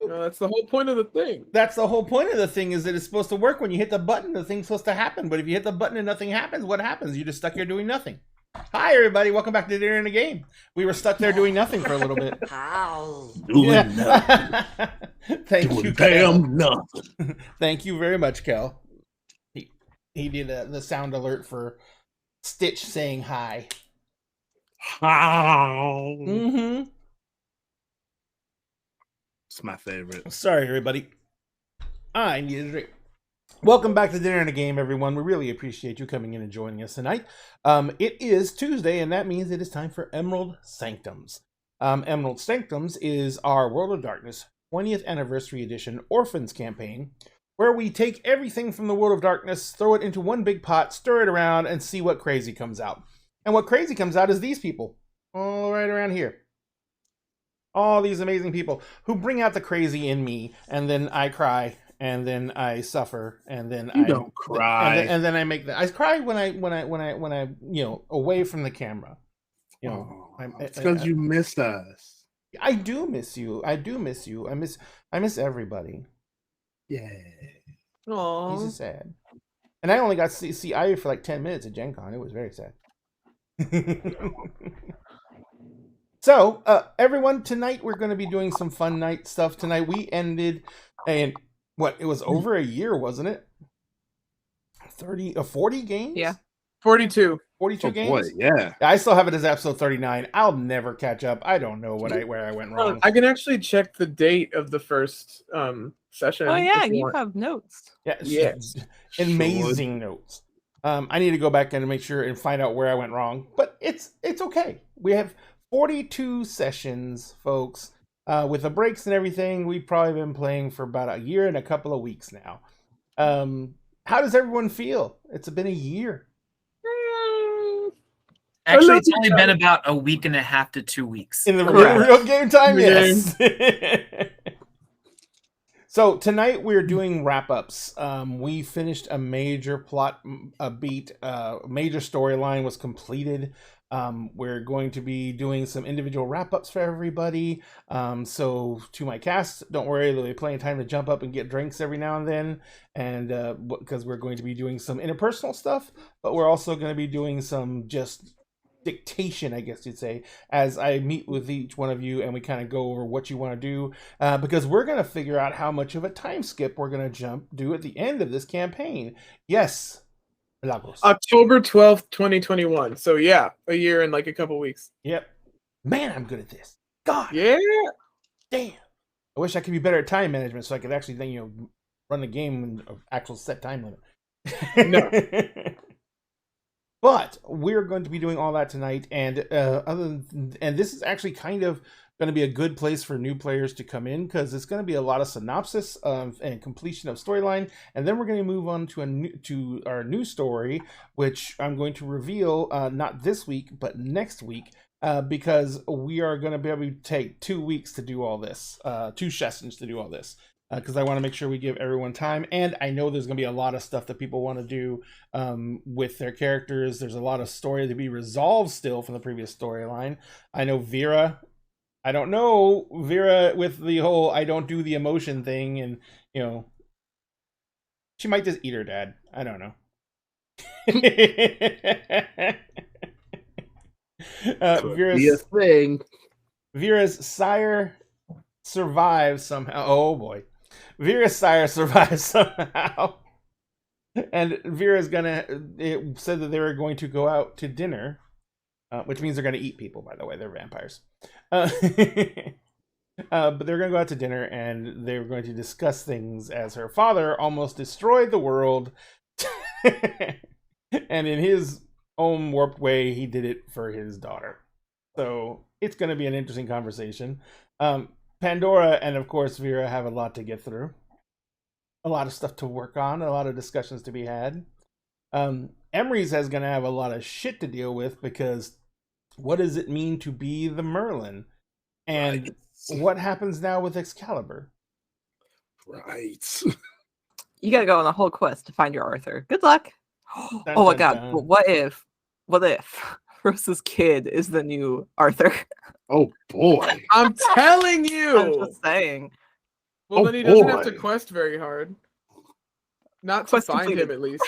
No, that's the whole point of the thing. That's the whole point of the thing, is that it's supposed to work. When you hit the button, the thing's supposed to happen. But if you hit the button and nothing happens, what happens? You're just stuck here doing nothing. Hi, everybody. Welcome back to Dinner in a Game. We were stuck there doing nothing for a little bit. How? Doing nothing. Thank Doing you, damn nothing. Thank you very much, Kel. He did the sound alert for Stitch saying hi. How? Mm-hmm. It's my favorite. Sorry, everybody. I need a drink. Welcome back to Dinner and a Game, everyone. We really appreciate you coming in and joining us tonight. It is Tuesday, and that means it is time for Emerald Sanctums. Emerald Sanctums is our World of Darkness 20th Anniversary Edition Orphans campaign, where we take everything from the World of Darkness, throw it into one big pot, stir it around, and see what crazy comes out. And what crazy comes out is these people, all right around here. All these amazing people who bring out the crazy in me, and then I cry, and then I suffer, and then You don't cry. and then I make I cry when I away from the camera. It's because you miss us. I do miss you. I miss everybody. Yeah. Aww. He's just sad. And I only got to see Ivy for like 10 minutes at Gen Con. It was very sad. So, everyone, tonight we're going to be doing some fun night stuff. Tonight we ended, and it was over a year, wasn't it? 40 games? Yeah. 42 games? Boy, yeah. I still have it as episode 39. I'll never catch up. I don't know where I went wrong. I can actually check the date of the first session. Oh yeah, you have notes. Yes. Amazing notes. I need to go back and make sure and find out where I went wrong, but it's okay. We have 42 sessions, folks. With the breaks and everything, we've probably been playing for about a year and a couple of weeks now. How does everyone feel? It's been a year. Actually, it's only been about a week and a half to 2 weeks. In the real game time, yes. So tonight we're doing wrap-ups. We finished a major plot beat. Major storyline was completed. We're going to be doing some individual wrap-ups for everybody. So to my cast, don't worry, there'll be plenty of time to jump up and get drinks every now and then. And because we're going to be doing some interpersonal stuff, but we're also going to be doing some just dictation, I guess you'd say, as I meet with each one of you and we kind of go over what you want to do, because we're going to figure out how much of a time skip we're going to do at the end of this campaign. Yes, Lagos. October 12th, 2021. So yeah, a year and like a couple weeks. Yep. Man, I'm good at this. God. Yeah. Damn. I wish I could be better at time management so I could actually then, run the game in an actual set time limit. No. But we're going to be doing all that tonight, and this is actually kind of going to be a good place for new players to come in, because it's going to be a lot of synopsis and completion of storyline, and then we're going to move on to our new story, which I'm going to reveal not this week but next week, because we are going to be able to take 2 weeks to do all this, 2 sessions to do all this. Because I want to make sure we give everyone time, and I know there's going to be a lot of stuff that people want to do with their characters. There's a lot of story to be resolved still from the previous storyline. I know Vera. I don't know Vera with the whole I don't do the emotion thing, and she might just eat her dad. I don't know. Vera's sire survives somehow. Oh boy. Vera's sire survives somehow. And Vera's said that they were going to go out to dinner, which means they're going to eat people, by the way. They're vampires. But they're going to go out to dinner, and they're going to discuss things as her father almost destroyed the world. And in his own warped way, he did it for his daughter. So it's going to be an interesting conversation. Pandora and, of course, Vera have a lot to get through. A lot of stuff to work on. A lot of discussions to be had. Emery's is going to have a lot of shit to deal with, because what does it mean to be the Merlin? And what happens now with Excalibur? Right. You got to go on a whole quest to find your Arthur. Good luck. Oh my god. What if Rose's kid is the new Arthur? Oh boy. I'm telling you. I'm just saying. Well, Oh, then he doesn't have to boy. quest very hard. Not to Quest find completed. him, at least.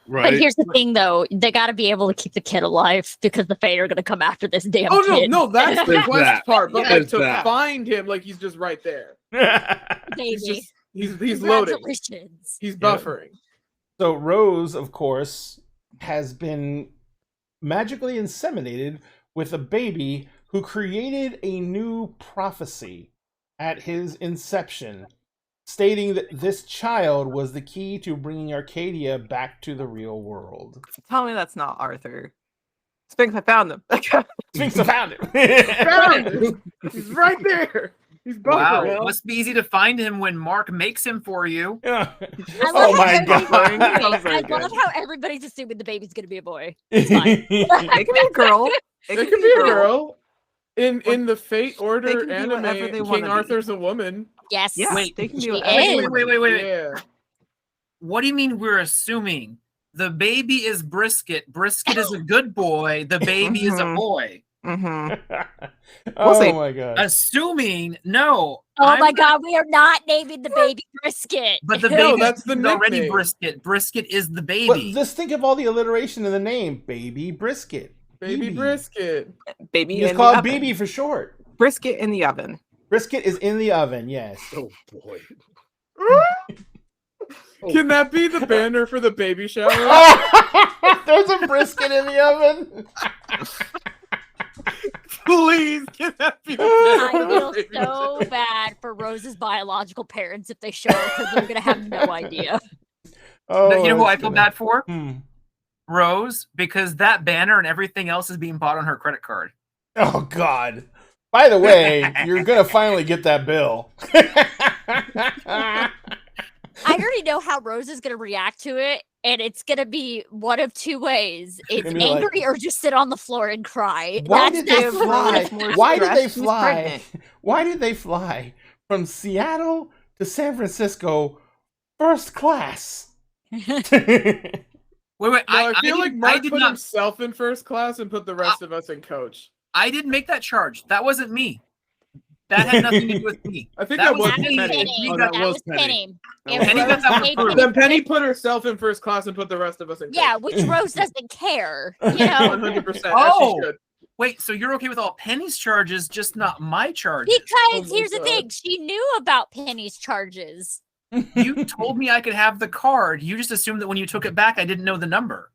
Right. But here's the thing, though. They got to be able to keep the kid alive because the Fate are going to come after this damn Oh, kid. no, that's the There's quest that. part. But like There's to that. find him, like he's just right there. He's Baby. just he's loading. Congratulations. He's buffering. So Rose, of course, has been magically inseminated with a baby who created a new prophecy at his inception, stating that this child was the key to bringing Arcadia back to the real world. Tell me that's not Arthur. Sphinx, I found him. Sphinx found him. Found him. He's right there. He's Wow, buffering. it must be easy to find him when Mark makes him for you. Yeah. I Oh love my how god. I love how everybody's assuming the baby's going to be a boy. It's fine. It can be a girl. It could be a girl. In the Fate They Order can be whatever anime, they wanna King be. Arthur's a woman. Yes. Yeah, Wait, they can she be is. whatever. Wait. Yeah. What do you mean we're assuming? The baby is Brisket. Brisket is a good boy. The baby is a Mhm. boy. Mm-hmm. Oh see. my god. Assuming, no. Oh my god, we are not naming the baby Brisket. But the No, baby that's the is already nickname. Brisket. Brisket is the But baby. just think of all the alliteration in the name. Baby Brisket. Baby Brisket. Baby It's in called the oven. BB for short. Brisket in the oven. Brisket is in the oven, yes. Oh boy. Can that be the banner for the baby shower? There's a brisket in the oven. Please, can that be the I banner feel for the baby so shower? bad for Rose's biological parents if they show her because they're going to have no idea. Oh, You know who I that's feel gonna- bad for? Hmm. Rose, because that banner and everything else is being bought on her credit card. Oh God. By the way, you're gonna finally get that bill. I already know how Rose is going to react to it, and it's going to be one of two ways. It's gonna be like- angry or just sit on the floor and cry. Why That's did they that's Give fly? Rose more Why did stress. they She's fly? pregnant. Why did they fly from Seattle to San Francisco first class? Wait. No, I feel like I Mark did put not. himself in first class and put the rest of us in coach. I didn't make that charge. That wasn't me. That had nothing to do with me. I think That that was was That was Penny. Penny. Oh, That that was was Penny. Penny. That It was Penny was got that Penny. one Then Penny put herself in first class and put the rest of us in coach. Yeah, which Rose doesn't care. You know, 100%. Oh. As she should. Wait, so you're okay with all Penny's charges, just not my charges? because Oh my here's the God. thing: she knew about Penny's charges. You told me I could have the card. You just assumed that when you took it back, I didn't know the number.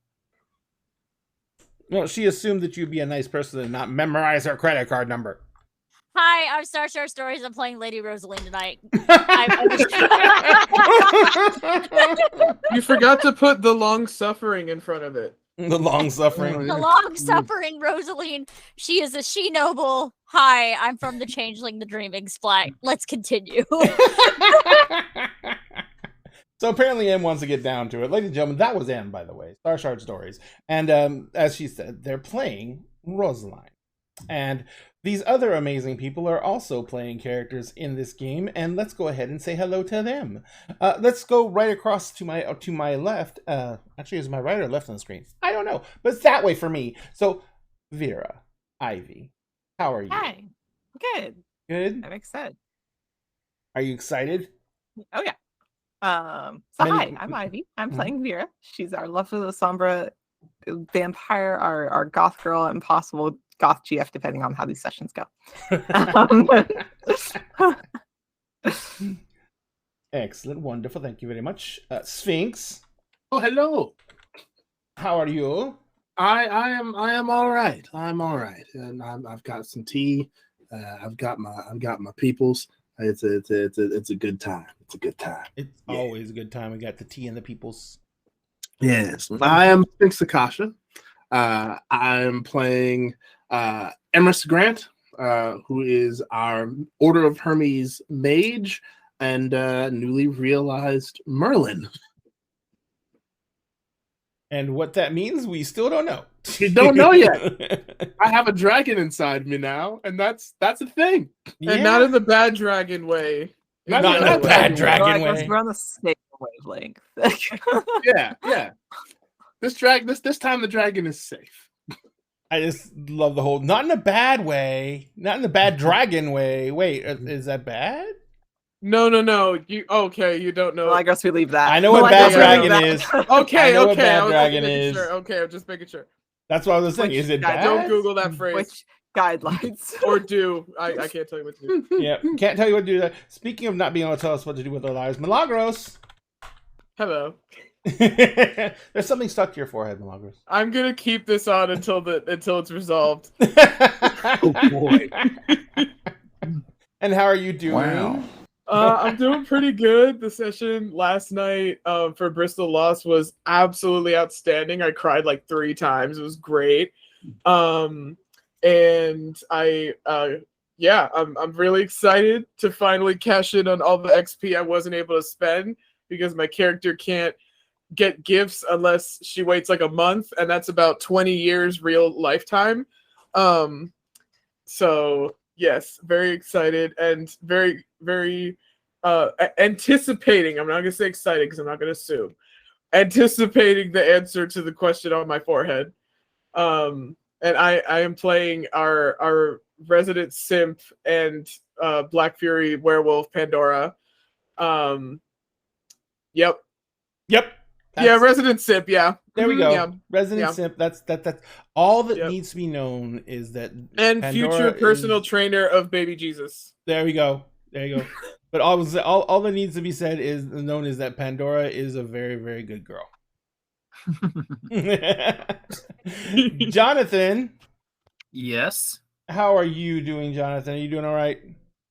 No, she assumed that you'd be a nice person and not memorize her credit card number. Hi, I'm Star Short Stories. I'm playing Lady Rosaline tonight. You forgot to put the long suffering in front of it. The long suffering. The long-suffering Rosaline. She is a she-noble. Hi, I'm from the Changeling, the Dreaming Splat. Let's continue. So apparently M wants to get down to it. Ladies and gentlemen, that was M, by the way. Star Shard Stories. And as she said, they're playing Rosaline. And these other amazing people are also playing characters in this game. And let's go ahead and say hello to them. Let's go right across to my left. Actually, is my right or left on the screen? I don't know. But it's that way for me. So, Vera, Ivy, how are you? Hi. Good. Good? I'm excited. Are you excited? Oh yeah. So Many- hi, I'm Ivy. I'm Mhm. playing Vera. She's our Love of the Sombra vampire, our goth girl, and possible goth GF, depending on how these sessions go. Excellent, wonderful. Thank you very much. Sphinx, Oh, hello. how are you? I am all right. I'm all right, and I've got some tea. I've got my peoples. It's a good time. It's a good time. It's Yeah. always a good time. We got the tea and the peoples. Yes, I am Sphinx Akasha. I'm playing Emerus Grant, who is our Order of Hermes mage and newly realized Merlin. And what that means, we still don't know. You don't know yet. I have a dragon inside me now, and that's a thing. And not in the bad dragon way. Not in a bad dragon way. We're on the same wavelength. Yeah. This time the dragon is safe. I just love the whole, not in a bad way, not in the bad dragon way. Wait, is that bad? No. You okay? You don't know. Well, I guess we leave that. I know what Well, I bad guess we leave dragon that. is. Okay, I know what okay. bad I was dragon just making is. sure. Okay, I'm just making sure. That's what I was saying. Which Is it guy bad? Don't Google that phrase. Which guidelines? Or do. I can't tell you what to do. Yeah, can't tell you what to do. Speaking of not being able to tell us what to do with our lives, Milagros. Hello. There's something stuck to your forehead, Milagros. I'm gonna keep this on until it's resolved. Oh boy. And how are you doing? Wow. I'm doing pretty good. The session last night for Bristol Lost was absolutely outstanding. I cried like 3 times. It was great. And I'm really excited to finally cash in on all the XP I wasn't able to spend because my character can't get gifts unless she waits like a month, and that's about 20 years real lifetime. So yes, very excited and very anticipating. I'm not gonna say excited because I'm not gonna assume. Anticipating the answer to the question on my forehead. And I am playing our resident simp and Black Fury werewolf Pandora. Yep. Yeah, resident simp. Yeah. There we go. Yeah. Resident Yeah. simp. That's all that Yep. needs to be known is that And Pandora future personal is- trainer of Baby Jesus. There we go. There you go. But all that needs to be said is known is that Pandora is a very, very good girl. Jonathan, Yes. how are you doing, Jonathan? Are you doing all right?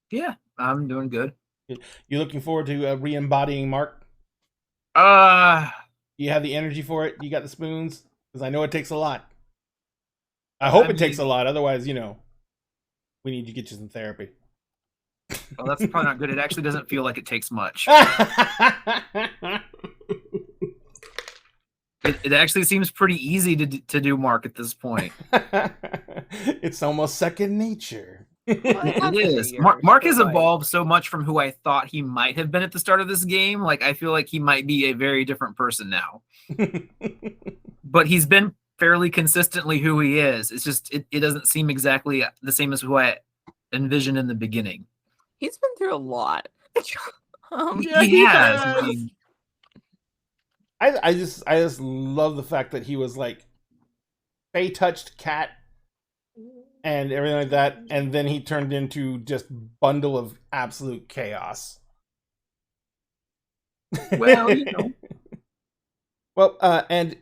Yeah, I'm doing good. You looking forward to re-embodying Mark? You have the energy for it? You got the spoons? Because I know it takes a lot. I hope it takes a lot. Otherwise, we need to get you some therapy. Well, that's probably not good. It actually doesn't feel like it takes much. It actually seems pretty easy to do Mark at this point. It's almost second nature. It is. Mark has evolved so much from who I thought he might have been at the start of this game. Like, I feel like he might be a very different person now. But he's been fairly consistently who he is. It's just, it doesn't seem exactly the same as who I envisioned in the beginning. He's been through a lot. Yeah, He has. has. I mean, I just love the fact that he was like Faye touched cat and everything like that, and then he turned into just bundle of absolute chaos. well, Well, and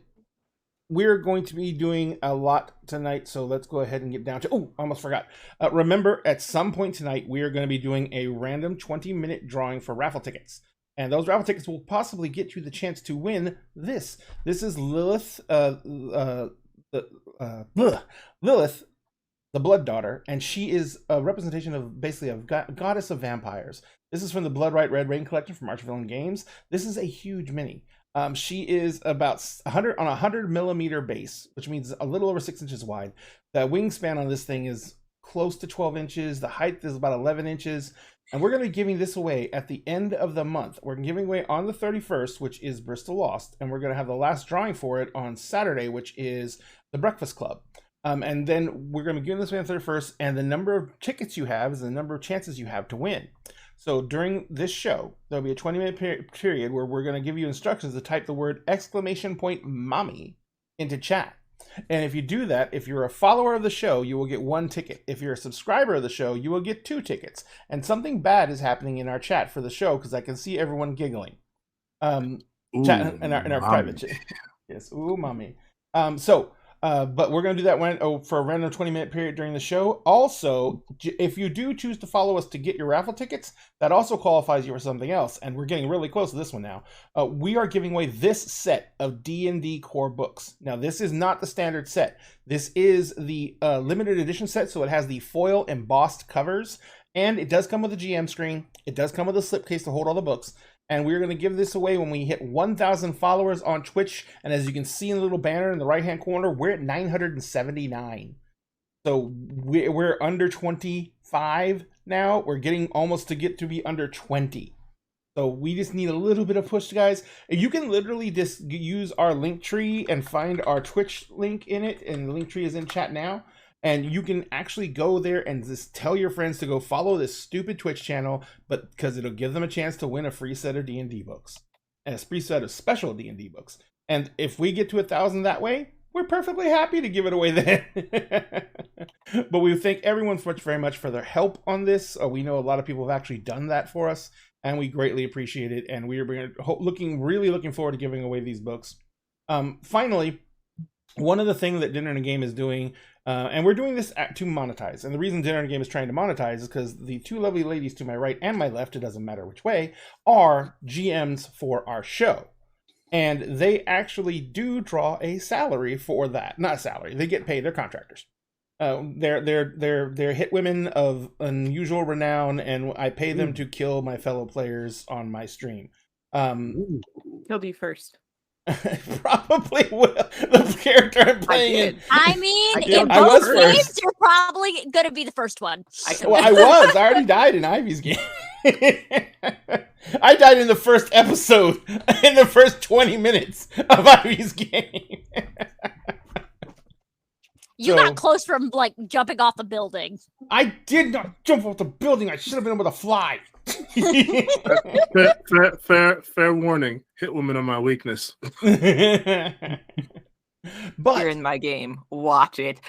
we're going to be doing a lot tonight, so let's go ahead and get down to... Oh, I almost forgot. Remember, at some point tonight, we are going to be doing a random 20-minute drawing for raffle tickets. And those raffle tickets will possibly get you the chance to win this. This is Lilith, Lilith, the Blood Daughter, and she is a representation of basically a goddess of vampires. This is from the Blood Right Red Rain collection from Archvillain Games. This is a huge mini. She is about 100 on a 100 millimeter base, which means a little over 6 inches wide. The wingspan on this thing is close to 12 inches. The height is about 11 inches. And we're going to be giving this away at the end of the month. We're giving away on the 31st, which is Bristol Lost. And we're going to have the last drawing for it on Saturday, which is the Breakfast Club. And then we're going to be giving this away on the 31st. And the number of tickets you have is the number of chances you have to win. So during this show, there'll be a 20-minute period where we're going to give you instructions to type the word !mommy into chat. And if you do that, if you're a follower of the show, you will get 1 ticket. If you're a subscriber of the show, you will get 2 tickets. And something bad is happening in our chat for the show because I can see everyone giggling. Chat in our private chat. Yes, ooh, mommy. But we're going to do that for a random 20-minute period during the show. Also, if you do choose to follow us to get your raffle tickets, that also qualifies you for something else. And we're getting really close to this one now. We are giving away this set of D&D core books. Now, this is not the standard set. This is the limited edition set, so it has the foil embossed covers. And it does come with a GM screen. It does come with a slipcase to hold all the books. And we're going to give this away when we hit 1,000 followers on Twitch. And as you can see in the little banner in the right-hand corner, we're at 979. So we're under 25 now. We're getting almost to be under 20. So we just need a little bit of push, guys. You can literally just use our link tree and find our Twitch link in it. And the link tree is in chat now. And you can actually go there and just tell your friends to go follow this stupid Twitch channel, but because it'll give them a chance to win a free set of D&D books. And a free set of special D&D books. And if we get to 1,000 that way, we're perfectly happy to give it away then. But we thank everyone very much for their help on this. We know a lot of people have actually done that for us, and we greatly appreciate it. And we are really looking forward to giving away these books. Finally, one of the things that Dinner and a Game is doing, and we're doing this to monetize. And the reason Dinner and a Game is trying to monetize is because the two lovely ladies to my right and my left, it doesn't matter which way, are GMs for our show. And they actually do draw a salary for that. Not a salary. They get paid. They're contractors. They're hit women of unusual renown, and I pay them to kill my fellow players on my stream. He'll be first. Probably will. The character I'm playing in. I mean, in in both first. games, you're probably going to be the first one. I was. I already died in Ivy's game. I died in the first episode, in the first 20 minutes of Ivy's game. You got close from, like, jumping off the building. I did not jump off the building. I should have been able to fly. fair warning. Hit women are my weakness. But you're in my game. Watch it.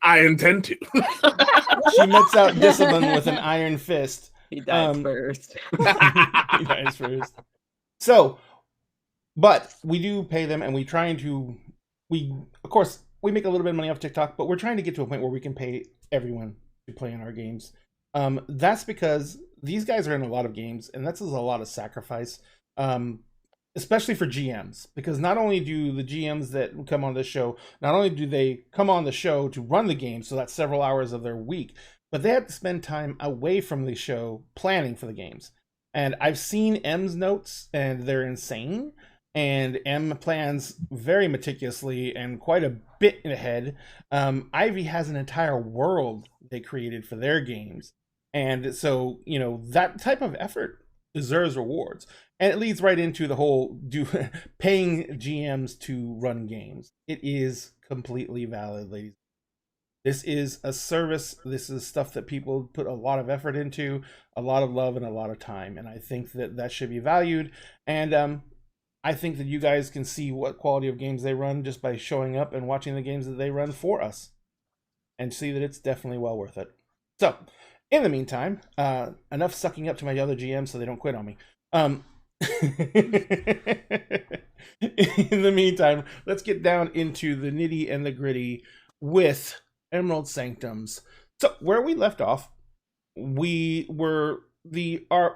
I intend to. She metes out discipline with an iron fist. He dies first. He dies first. So, but we do pay them, and we trying to. Of course, we make a little bit of money off TikTok, but we're trying to get to a point where we can pay everyone to play in our games. That's because these guys are in a lot of games, and that's a lot of sacrifice, especially for GMs. Because not only do the GMs that come on this show, not only do they come on the show to run the game, so that's several hours of their week, but they have to spend time away from the show planning for the games. And I've seen M's notes, and they're insane. And M plans very meticulously and quite a bit ahead. Ivy has an entire world they created for their games. And so, that type of effort deserves rewards. And it leads right into the whole paying GMs to run games. It is completely valid, ladies. This is a service. This is stuff that people put a lot of effort into, a lot of love, and a lot of time. And I think that should be valued. And I think that you guys can see what quality of games they run just by showing up and watching the games that they run for us, and see that it's definitely well worth it. So, in the meantime, enough sucking up to my other GMs so they don't quit on me. In the meantime, let's get down into the nitty and the gritty with Emerald Sanctums. So, where we left off, we were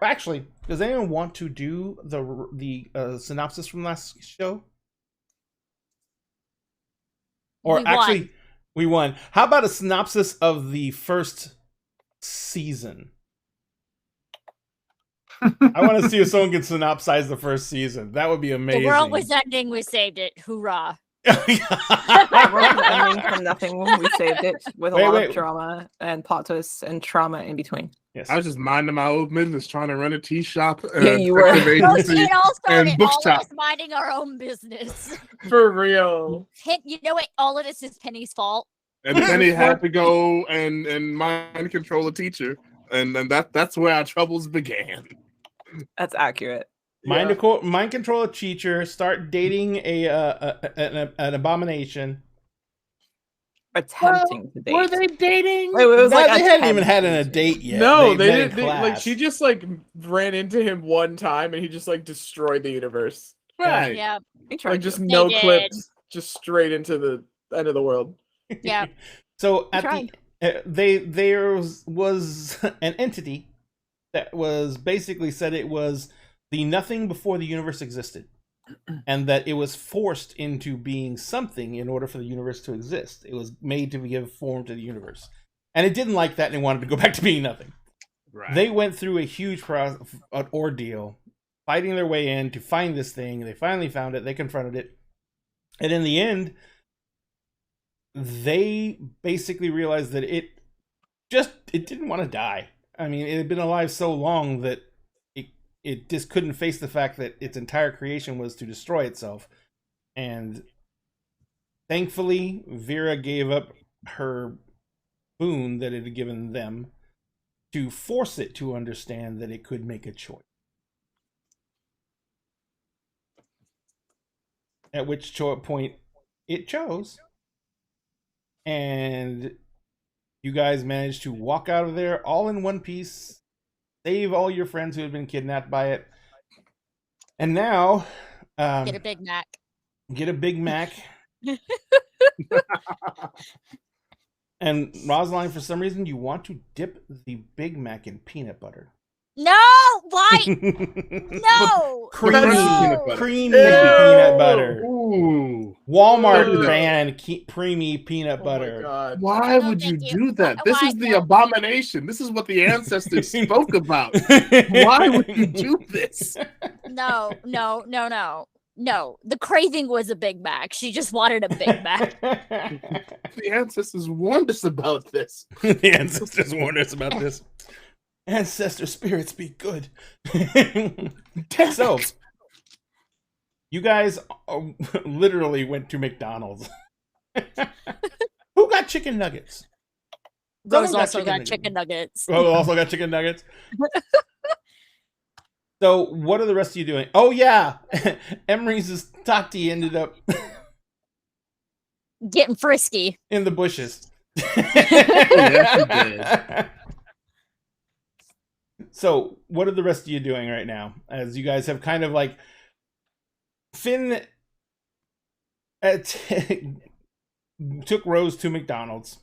actually, does anyone want to do the synopsis from last show? Or we won. How about a synopsis of the first season? I want to see if someone can synopsize the first season. That would be amazing. The world was ending. We saved it. Hoorah! Ending from nothing. We saved it with a lot of drama and plot twists and trauma in between. Yes. I was just minding my own business, trying to run a tea shop. Yeah, you were. It all started all of us minding our own business. For real. You know what? All of this is Penny's fault. And Penny had to go and mind control a teacher, and that's where our troubles began. That's accurate. Mind control a teacher. Start dating an abomination. Attempting to date. Were they dating? It was they hadn't even had a date yet. No, they didn't. Like, she just ran into him one time, and he just destroyed the universe. Right. Yeah. Like just no clips, just straight into the end of the world. Yeah. So there was an entity that was basically said it was the nothing before the universe existed, and that it was forced into being something in order for the universe to exist. It was made to give form to the universe, and it didn't like that, and it wanted to go back to being nothing. Right. They went through a huge ordeal, fighting their way in to find this thing. They finally found it. They confronted it, and in the end, they basically realized that it didn't want to die. I mean, it had been alive so long that it just couldn't face the fact that its entire creation was to destroy itself. And Thankfully, Vera gave up her boon that it had given them to force it to understand that it could make a choice. At which point it chose. And you guys managed to walk out of there all in one piece, save all your friends who had been kidnapped by it. And now... Get a Big Mac. Get a Big Mac. And Rosaline, for some reason, you want to dip the Big Mac in peanut butter. No! Why? No! Creamy peanut butter. Ooh. Walmart brand creamy peanut Oh butter. my God. Why No, would you thank you. do that? This Why? is the No. abomination. This is what the ancestors spoke about. Why would you do this? No. No, the craving was a Big Mac. She just wanted a Big Mac. The ancestors warned us about this. The ancestors warned us about this. Ancestor spirits be good. So, you guys literally went to McDonald's. Who got chicken nuggets? Rose also got chicken nuggets. Oh, also got chicken nuggets. So, what are the rest of you doing? Oh, yeah. Emery's Tati ended up Getting frisky. in the bushes. yes, she did. So, what are the rest of you doing right now? As you guys have kind of like... Finn took Rose to McDonald's.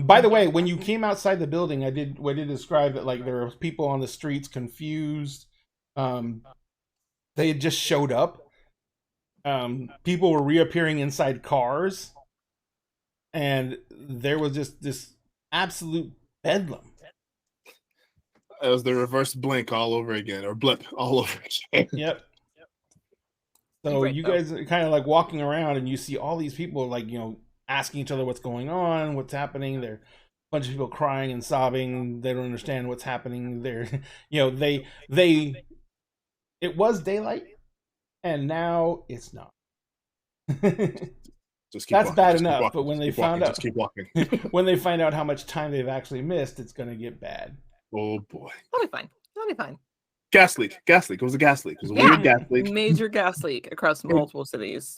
By the way, when you came outside the building, I did describe that like there were people on the streets confused. They had just showed up. People were reappearing inside cars, and there was just this absolute bedlam. It was the reverse blink all over again, or blip all over again. Yep. So you guys are kind of like walking around, and you see all these people like asking each other what's going on, what's happening. There are a bunch of people crying and sobbing. They don't understand what's happening. They're, it was daylight, and now it's not. Just keep That's walking, bad just keep enough, walking, but when just they keep found walking, out, just keep walking. when they find out how much time they've actually missed, it's going to get bad. Oh boy. That'll be fine. That'll be fine. Gas leak. It was a gas leak. It was a Yeah. weird gas leak. Major gas leak across multiple cities.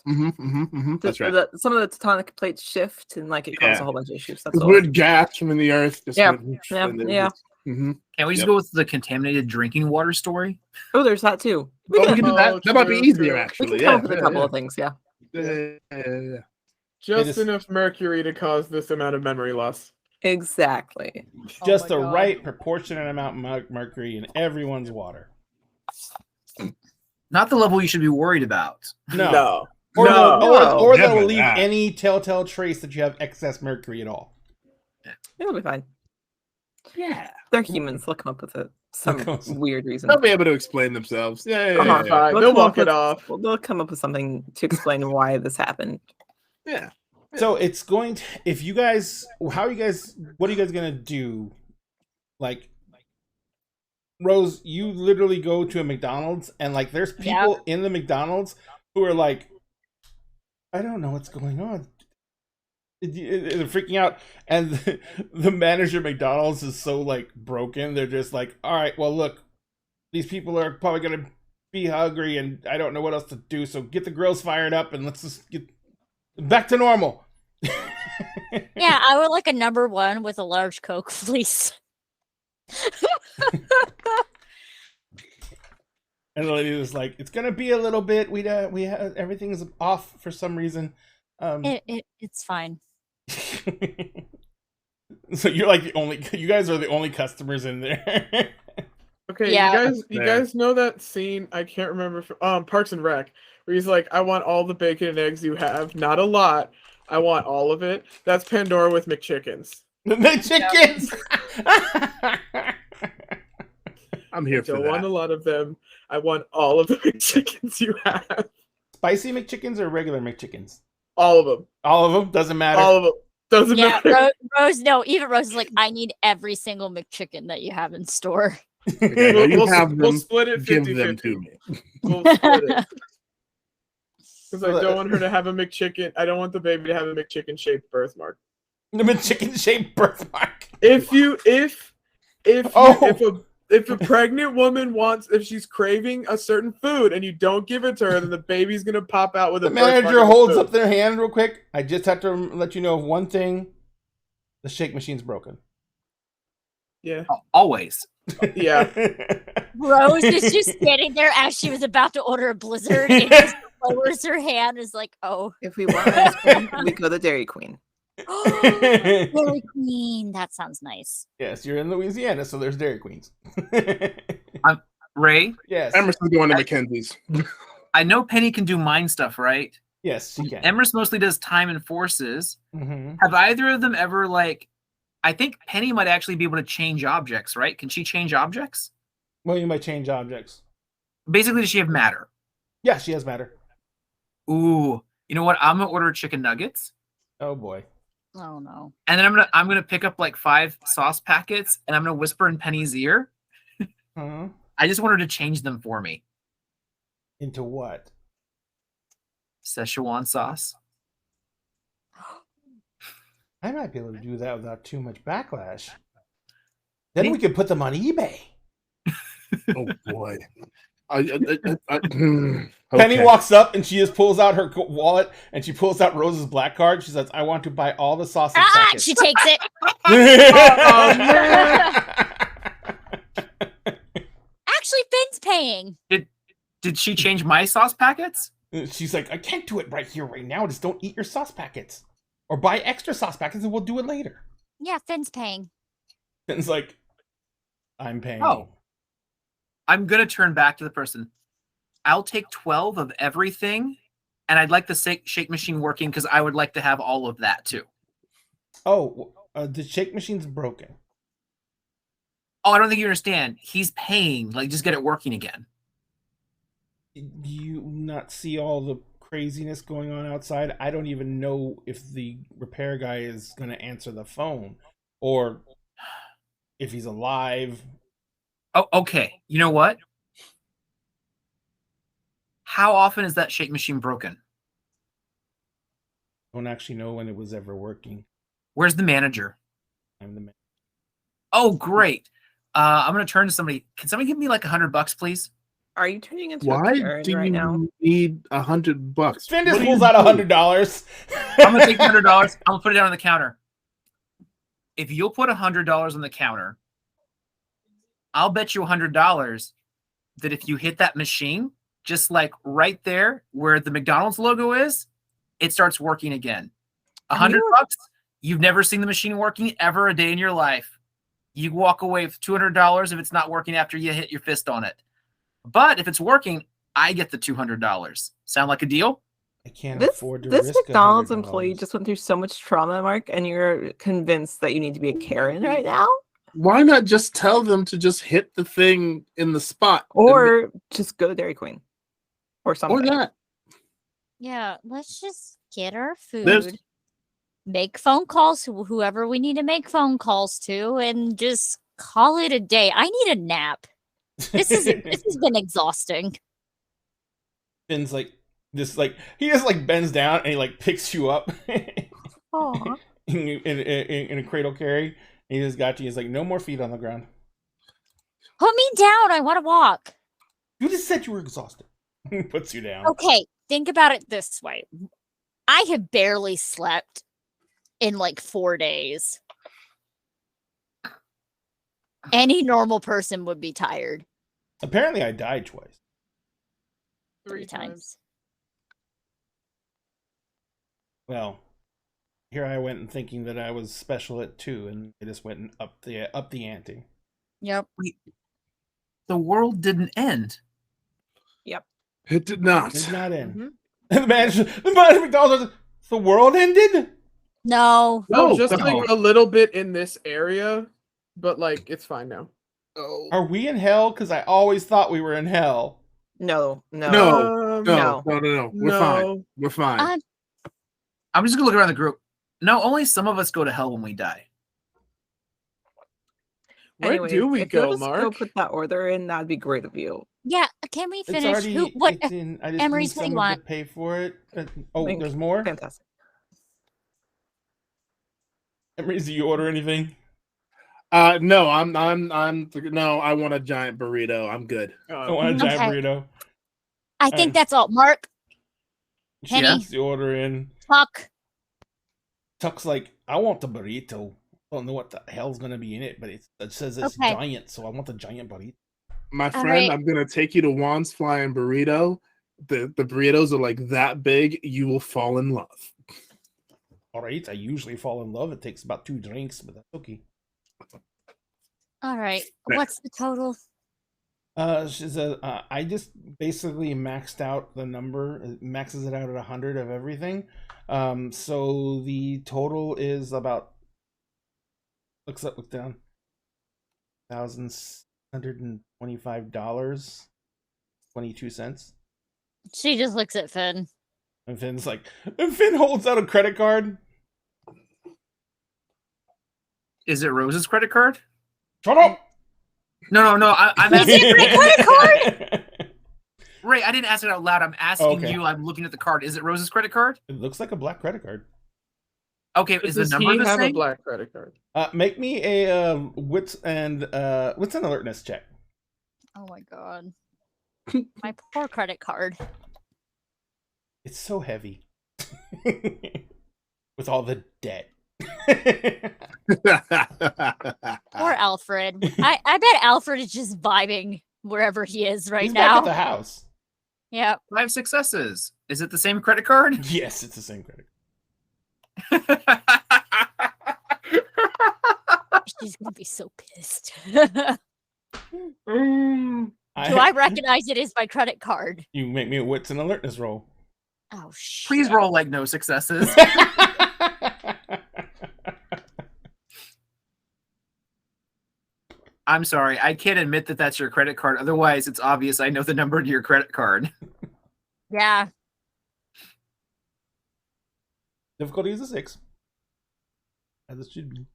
That's right. Some of the tectonic plates shift and like it causes a whole bunch of issues. That's It's all. weird gas from in the earth. Just Yeah. went, Yeah. and then Yeah. Mhm. Can we just go with the contaminated drinking water story? Oh, there's that too. Oh, we can do that. Oh, That might be true, easier, true. We actually. can Yeah. come up with a couple of things. Yeah. Yeah. Just is- enough mercury to cause this amount of memory loss. Exactly. Just my the God. right proportionate amount of mercury in everyone's water. Not the level you should be worried about. No. Or No. they'll Never leave that. any telltale trace that you have excess mercury at all. It'll be fine. Yeah. They're humans. They'll come up with some They'll come- weird reason. They'll be able to explain themselves. Yeah. Fine. They'll come walk up it with- off. Well, they'll come up with something to explain why this happened. Yeah. So it's going to, if you guys, what are you guys going to do? Like, Rose, you literally go to a McDonald's and like there's people in the McDonald's who are like, I don't know what's going on. They're freaking out. And the manager of McDonald's is so like broken. They're just like, all right, well, look, these people are probably going to be hungry and I don't know what else to do. So get the grills fired up and let's just get back to normal. Yeah, I would like a number one with a large Coke, please. And the lady was like, "It's gonna be a little bit. We have everything's off for some reason." It's fine. So you're like you guys are the only customers in there. Okay, Yeah. you guys know that scene? I can't remember from Parks and Rec, where he's like, "I want all the bacon and eggs you have, not a lot. I want all of it." That's Pandora with McChickens. The chickens. I'm here I for don't want a that. lot of them. I want all of the McChickens you have. Spicy McChickens or regular McChickens? All of them. All of them doesn't matter. All of them. Doesn't Yeah, matter. Rose. No, even Rose is like, I need every single McChicken that you have in store. Okay, now you have We'll them. split it Give 50-50. them to me. We'll split it. Because I don't want her to have a McChicken. I don't want the baby to have a McChicken shaped birthmark. The McChicken shaped birthmark. If a pregnant woman if she's craving a certain food and you don't give it to her, then the baby's gonna pop out with a birthmark. The manager holds up their hand real quick. I just have to let you know of one thing: the shake machine's broken. Yeah. Always. Yeah. Rose is just standing there as she was about to order a Blizzard and just lowers her hand. Is like, oh, If we want ice cream, we go to Dairy Queen. Dairy Queen. That sounds nice. Yes, you're in Louisiana, so there's Dairy Queens. Ray? Yes. Emerson's going to Mackenzie's. I know Penny can do mind stuff, right? Yes, she can. Emerson mostly does time and forces. Mm-hmm. Have either of them ever, like, I think Penny might actually be able to change objects, right? Can she change objects? Well, you might change objects. Basically, does she have matter? Yeah, she has matter. Ooh, you know what? I'm gonna order chicken nuggets. Oh boy. Oh no. And then I'm gonna pick up like 5 sauce packets and I'm gonna whisper in Penny's ear. Uh-huh. I just want her to change them for me. Into what? Szechuan sauce. I might be able to do that without too much backlash. Then we could put them on eBay. Oh boy. Penny walks up and she just pulls out her wallet and she pulls out Rose's black card. She says, "I want to buy all the sausage packets." She takes it. Oh, man. Actually, Finn's paying. Did she change my sauce packets? She's like, "I can't do it right here, right now. Just don't eat your sauce packets. Or buy extra sauce packets and we'll do it later." Yeah, Finn's paying. Finn's like, "I'm paying." Oh. I'm going to turn back to the person. I'll take 12 of everything, and I'd like the shake machine working because I would like to have all of that too. Oh, the shake machine's broken. Oh, I don't think you understand. He's paying. Like, just get it working again. Do you not see all the craziness going on outside? I don't even know if the repair guy is going to answer the phone or if he's alive. Oh, okay. You know what? How often is that shake machine broken? I don't actually know when it was ever working. Where's the manager? I'm the man. Oh, great. I'm going to turn to somebody. Can somebody give me like $100, please? Are you turning into a Why Karen do right you now? need $100? Finn just What do pulls you out do? $100. I'm going to take $100. I'm going to put it down on the counter. If you'll put $100 on the counter, I'll bet you $100 that if you hit that machine, just like right there where the McDonald's logo is, it starts working again. $100, you've never seen the machine working ever a day in your life. You walk away with $200 if it's not working after you hit your fist on it. But if it's working, I get the $200. Sound like a deal? I can't This afford to this risk McDonald's $100. employee just went through so much trauma, Mark, and you're convinced that you need to be a Karen right now? Why not just tell them to just hit the thing in the spot? Or just go to Dairy Queen. Or or something. that. Yeah, let's just get our food. There's- Make phone calls to whoever we need to make phone calls to, and just call it a day. I need a nap. This has been exhausting. Finn's like, he just like bends down and he like picks you up Aw. in a cradle carry. And he just got you. He's like, "No more feet on the ground." Put me down. I want to walk. You just said you were exhausted. Puts you down. Okay, think about it this way. I have barely slept in like 4 days. Any normal person would be tired Apparently, I died twice. 3 times. Well, here I went and thinking that I was special at 2, and I just went and up the ante. Yep. The world didn't end. It did not. It's not in. Mhm. The manager McDonald's. The world ended. No. No, just no. like a little bit in this area, but like it's fine now. Oh. Are we in hell? Because I always thought we were in hell. No. No. Um, No. We're fine. We're fine. I'm just going to look around the group. No, only some of us go to hell when we die. Where Anyways, do we if you'll go, just go Mark? put that order in, that'd be great of you. Yeah, can we It's finish? already. Who? What? It's in, I just Emery's, need what do you someone to want? pay for it. Oh, Link. there's more. Fantastic. Emery's, do you order anything? No, no. I want a giant burrito. I'm good. I want a giant Okay. burrito. I think that's all. Mark, She Penny. puts the order in. Tuck. Tuck's like, I want the burrito. Don't know what the hell's gonna be in it, but it says it's Okay. giant, so I want the giant burrito. My All friend, right. I'm gonna take you to Juan's Flying Burrito. The burritos are like that big, you will fall in love. All right, I usually fall in love. It takes about 2 drinks, but that's okay. All right. What's the total? She says, I just basically maxed out the number. It maxes it out at 100 of everything. So the total is about. Look down. $1,625, 22 cents. She just looks at Finn. And Finn's like, and Finn holds out a credit card. Is it Rose's credit card? Shut up! No. I'm Is it my credit card? Ray, I didn't ask it out loud. I'm asking Okay. you. I'm looking at the card. Is it Rose's credit card? It looks like a black credit card. Okay, is the Does number he the have a same? black credit card? Make me a wits and alertness check. Oh my god. My poor credit card. It's so heavy. With all the debt. Poor Alfred. I bet Alfred is just vibing wherever he is right He's back now. at the house. Yeah. 5 successes. Is it the same credit card? Yes, it's the same credit. She's gonna be so pissed. Do I recognize it as my credit card? You make me a wits and alertness roll. Oh shit. Please roll like no successes. I'm sorry. I can't admit that that's your credit card. Otherwise, it's obvious I know the number to your credit card. Yeah. Difficulty is a 6. As it should be.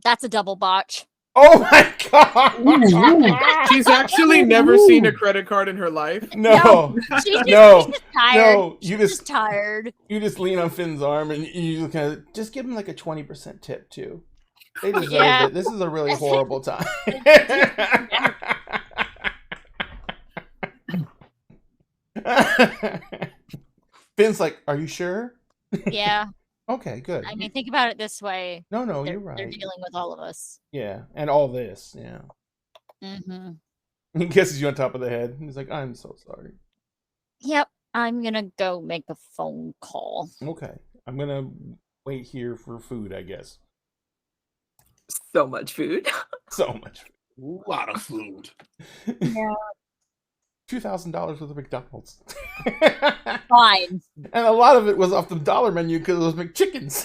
That's a double botch. Oh my god! She's actually never seen a credit card in her life. No, She's just, No, she's just tired. no, you She's just tired. you just lean on Finn's arm and you kind of just give him like a 20% tip too. They deserve Yeah. it. This is a really horrible time. Finn's like, "Are you sure?" Yeah. Okay, good. I mean, think about it this way. No, They're, you're right. they're dealing with all of us. Yeah, and all this, yeah. Mm-hmm. He kisses you on top of the head. He's like, "I'm so sorry." Yep. I'm gonna go make a phone call. Okay, I'm gonna wait here for food, I guess. So much food. So much. A lot of food. Yeah. $2,000 worth of McDonald's. Fine. And a lot of it was off the dollar menu because it was McChickens.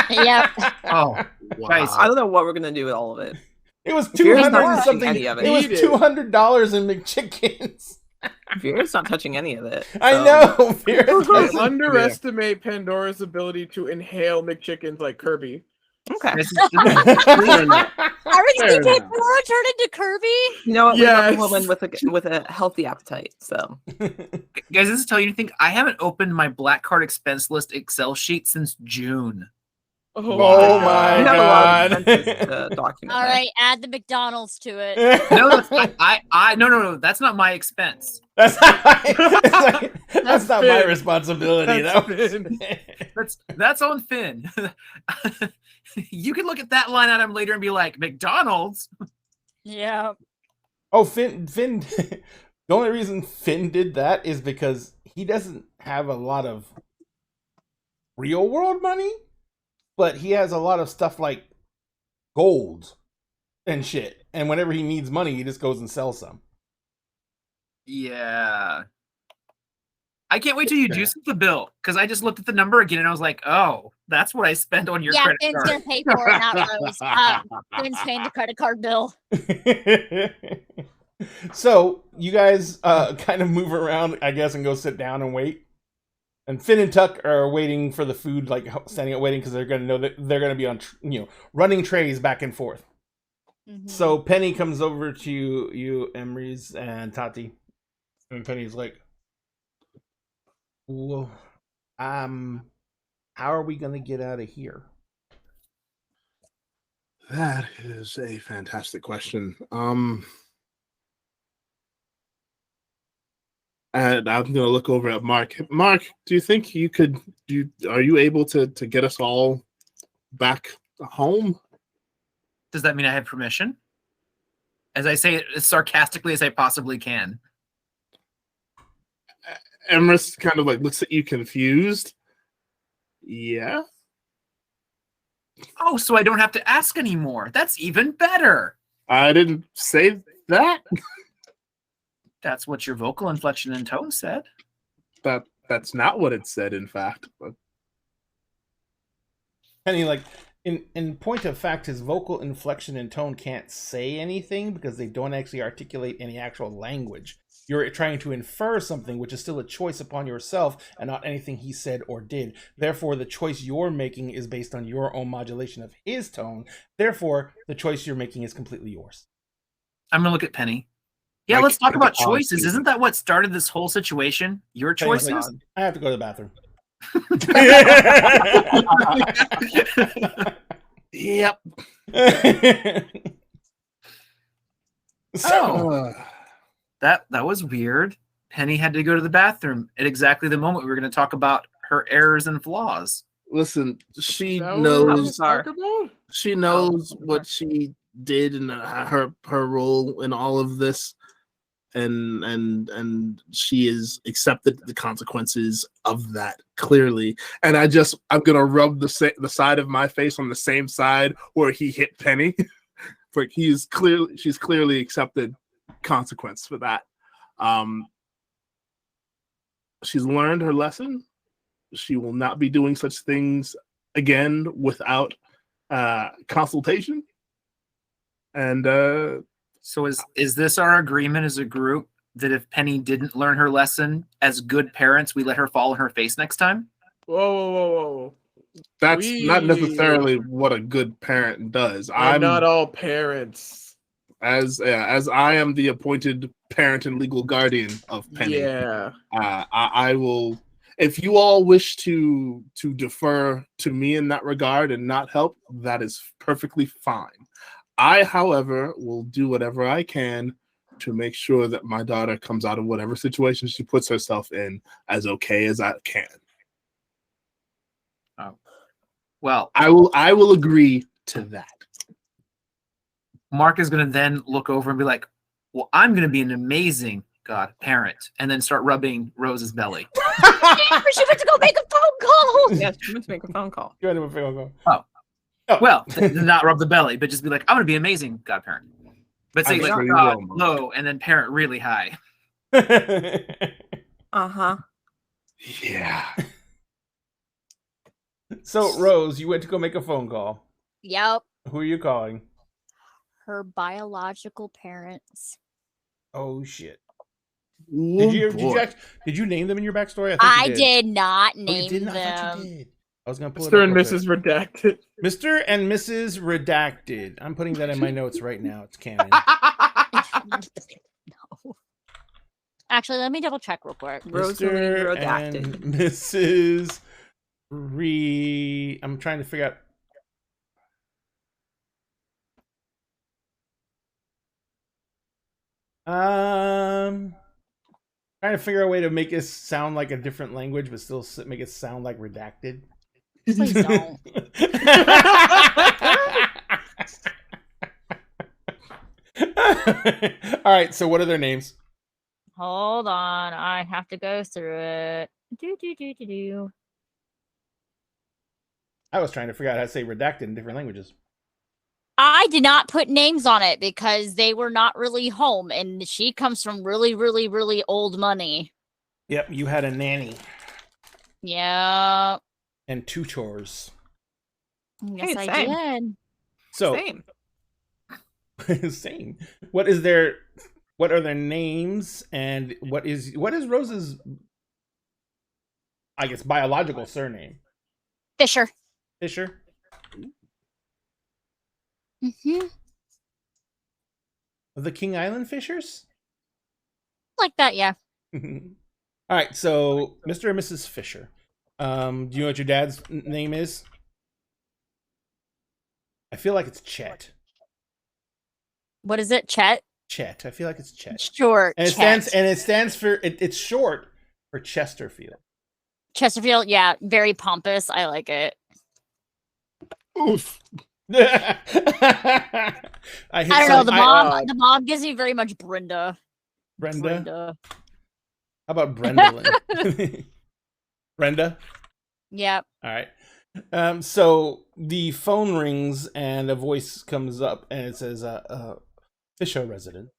Yep. Oh, guys, I don't know what we're gonna do with all of it. It was Fear's 200 not and touching something. any of it. It was Eat it. $200 in McChickens. Fear's not touching any of it. I so- know. Fear I doesn't- underestimate Pandora's ability to inhale McChickens like Kirby. Okay. this is- Fair enough. Everything Fair did enough. Pandora turn into Kirby? You know what? We love a Yes. woman with a healthy appetite. So guys, this is tell you anything. I haven't opened my black card expense list Excel sheet since June. Oh my we have a lot of God. expenses to document. All that. right, add the McDonald's to it. No, that's, no. That's not my expense. That's not my, that's not my Finn. responsibility. That's That's on Finn. You can look at that line item later and be like, McDonald's. Yeah. Oh, Finn. The only reason Finn did that is because he doesn't have a lot of real world money, but he has a lot of stuff like gold and shit. And whenever he needs money, he just goes and sells some. Yeah. I can't wait till you do the bill because I just looked at the number again and I was like, oh, that's what I spent on your Yeah, credit Finn's card. gonna pay for it, not Rose. Finn's paying the credit card bill. So you guys kind of move around, I guess, and go sit down and wait. And Finn and Tuck are waiting for the food, like standing up waiting because they're gonna know that they're gonna be on, running trays back and forth. So Penny comes over to you, Emrys and Tati, and Penny's like, "Well, how are we gonna get out of here?" That is a fantastic question. And I'm gonna look over at Mark. Mark, do you think you could? Are you able to get us all back home? Does that mean I have permission? As I say it as sarcastically as I possibly can. Emrys kind of like looks at you confused. Yeah. Oh, so I don't have to ask anymore. That's even better. I didn't say that. That's what your vocal inflection and tone said. That's not what it said, in fact. But Penny, like, in point of fact, his vocal inflection and tone can't say anything because they don't actually articulate any actual language. You're trying to infer something, which is still a choice upon yourself and not anything he said or did. Therefore, the choice you're making is based on your own modulation of his tone. Therefore, the choice you're making is completely yours. I'm going to look at Penny. Yeah, Like, let's talk about the choices. Isn't that what started this whole situation? Your Penny's choices? like, I have to go to the bathroom. yep. So, That was weird. Penny had to go to the bathroom at exactly the moment we were going to talk about her errors and flaws. Listen, she That knows. talk about? She knows what she did and her role in all of this, and she has accepted the consequences of that clearly. And I'm gonna rub the side of my face on the same side where he hit Penny. Like she's clearly accepted consequence for that. She's learned her lesson. She will not be doing such things again without consultation. And So is this our agreement as a group that if Penny didn't learn her lesson as good parents, we let her fall on her face next time? Whoa. that's not necessarily what a good parent does. I'm not all parents. As I am the appointed parent and legal guardian of Penny. Yeah. I will. If you all wish to defer to me in that regard and not help, that is perfectly fine. I, however, will do whatever I can to make sure that my daughter comes out of whatever situation she puts herself in as okay as I can. Oh, well, I will agree to that. Mark is going to then look over and be like, well, I'm going to be an amazing parent, and then start rubbing Rose's belly. She went to go make a phone call. Yes, she went to make a phone call. go ahead and make a phone call. Well, not rub the belly, but just be like, I'm going to be an amazing godparent. But say I'm like sure you God will, low and then parent really high. Uh-huh. Yeah. So, Rose, you went to go make a phone call. Yep. Who are you calling? Her biological parents. Oh shit! Did Did you name them in your backstory? I you did not Oh, you name didn't? I them. thought you did. I was gonna pull Mr. it and up real Mrs. quick. Redacted. Mr. and Mrs. Redacted. I'm putting that in my notes right now. It's canon. No. Actually, let me double check real quick. Rosalie Mr. redacted. and Mrs. I'm trying to figure out. Trying to figure out a way to make it sound like a different language, but still make it sound like redacted. Please don't. All right, so what are their names? Hold on, I have to go through it. Do. I was trying to figure out how to say redacted in different languages. I did not put names on it because they were not really home, and she comes from really, really, really old money. Yep, you had a nanny Yeah. and tutors. Yes, I same. did. So Same. same. What are their names, and what is Rose's, I guess, biological surname? Fisher. Fisher. Mm-hmm. The King Island Fishers? Like that, yeah. All right, so Mr. and Mrs. Fisher. Do you know what your dad's name is? I feel like it's Chet. What is it, Chet? Chet. I feel like it's Chet. Sure, And Chet. it stands for it's short for Chesterfield. Chesterfield, yeah, very pompous. I like it. Oof. I don't know. The mom gives me very much Brenda. Brenda. How about Brendolyn? Brenda? Yep. All right. So the phone rings and a voice comes up and it says, Fisher resident.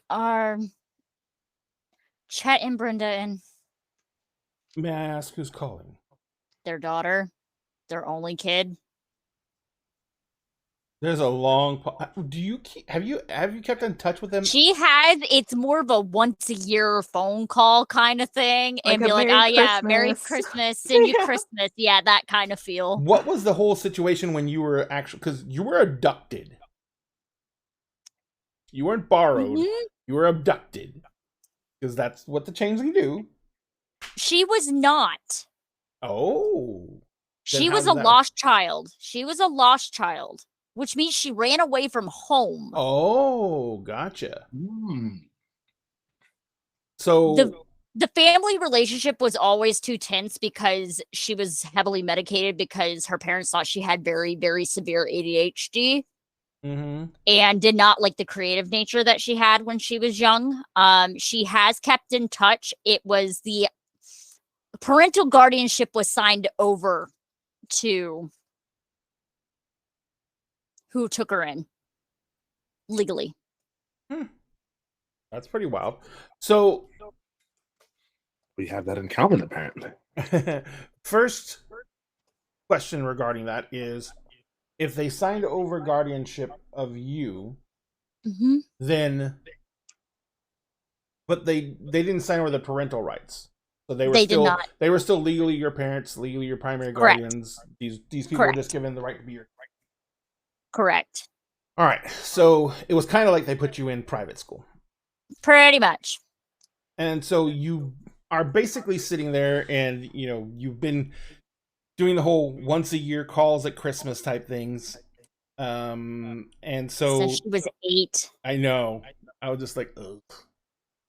Are Chet and Brenda and May I ask who's calling? their daughter, their only kid. There's a long. Have you kept in touch with them? She has. It's more of a once a year phone call kind of thing, Like and a be like, Merry yeah, Merry Christmas." Christmas, send you Yeah. Christmas, yeah, that kind of feel. What was the whole situation when you were actually? Because you were abducted. You weren't borrowed. Mhm. You were abducted. Because that's what the changeling do. She was not. Oh. She how was does a that- lost child. She was a lost child, which means she ran away from home. Oh, gotcha. Mm. So The family relationship was always too tense because she was heavily medicated because her parents thought she had very, very severe ADHD mhm. and did not like the creative nature that she had when she was young. She has kept in touch. It was the parental guardianship was signed over to who took her in legally. That's pretty wild. So We have that in common, apparently. first question regarding that is, if they signed over guardianship of you, Mm-hmm. then, but they didn't sign over the parental rights, so they were They did still not. they were still legally your parents, legally your primary Correct. guardians. These people Correct. were just given the right to be your. Correct. All right, so it was kind of like they put you in private school, Pretty much. and so you are basically sitting there, and you've been doing the whole once a year calls at Christmas type things. And so Since she was 8. I know I was just like, ugh,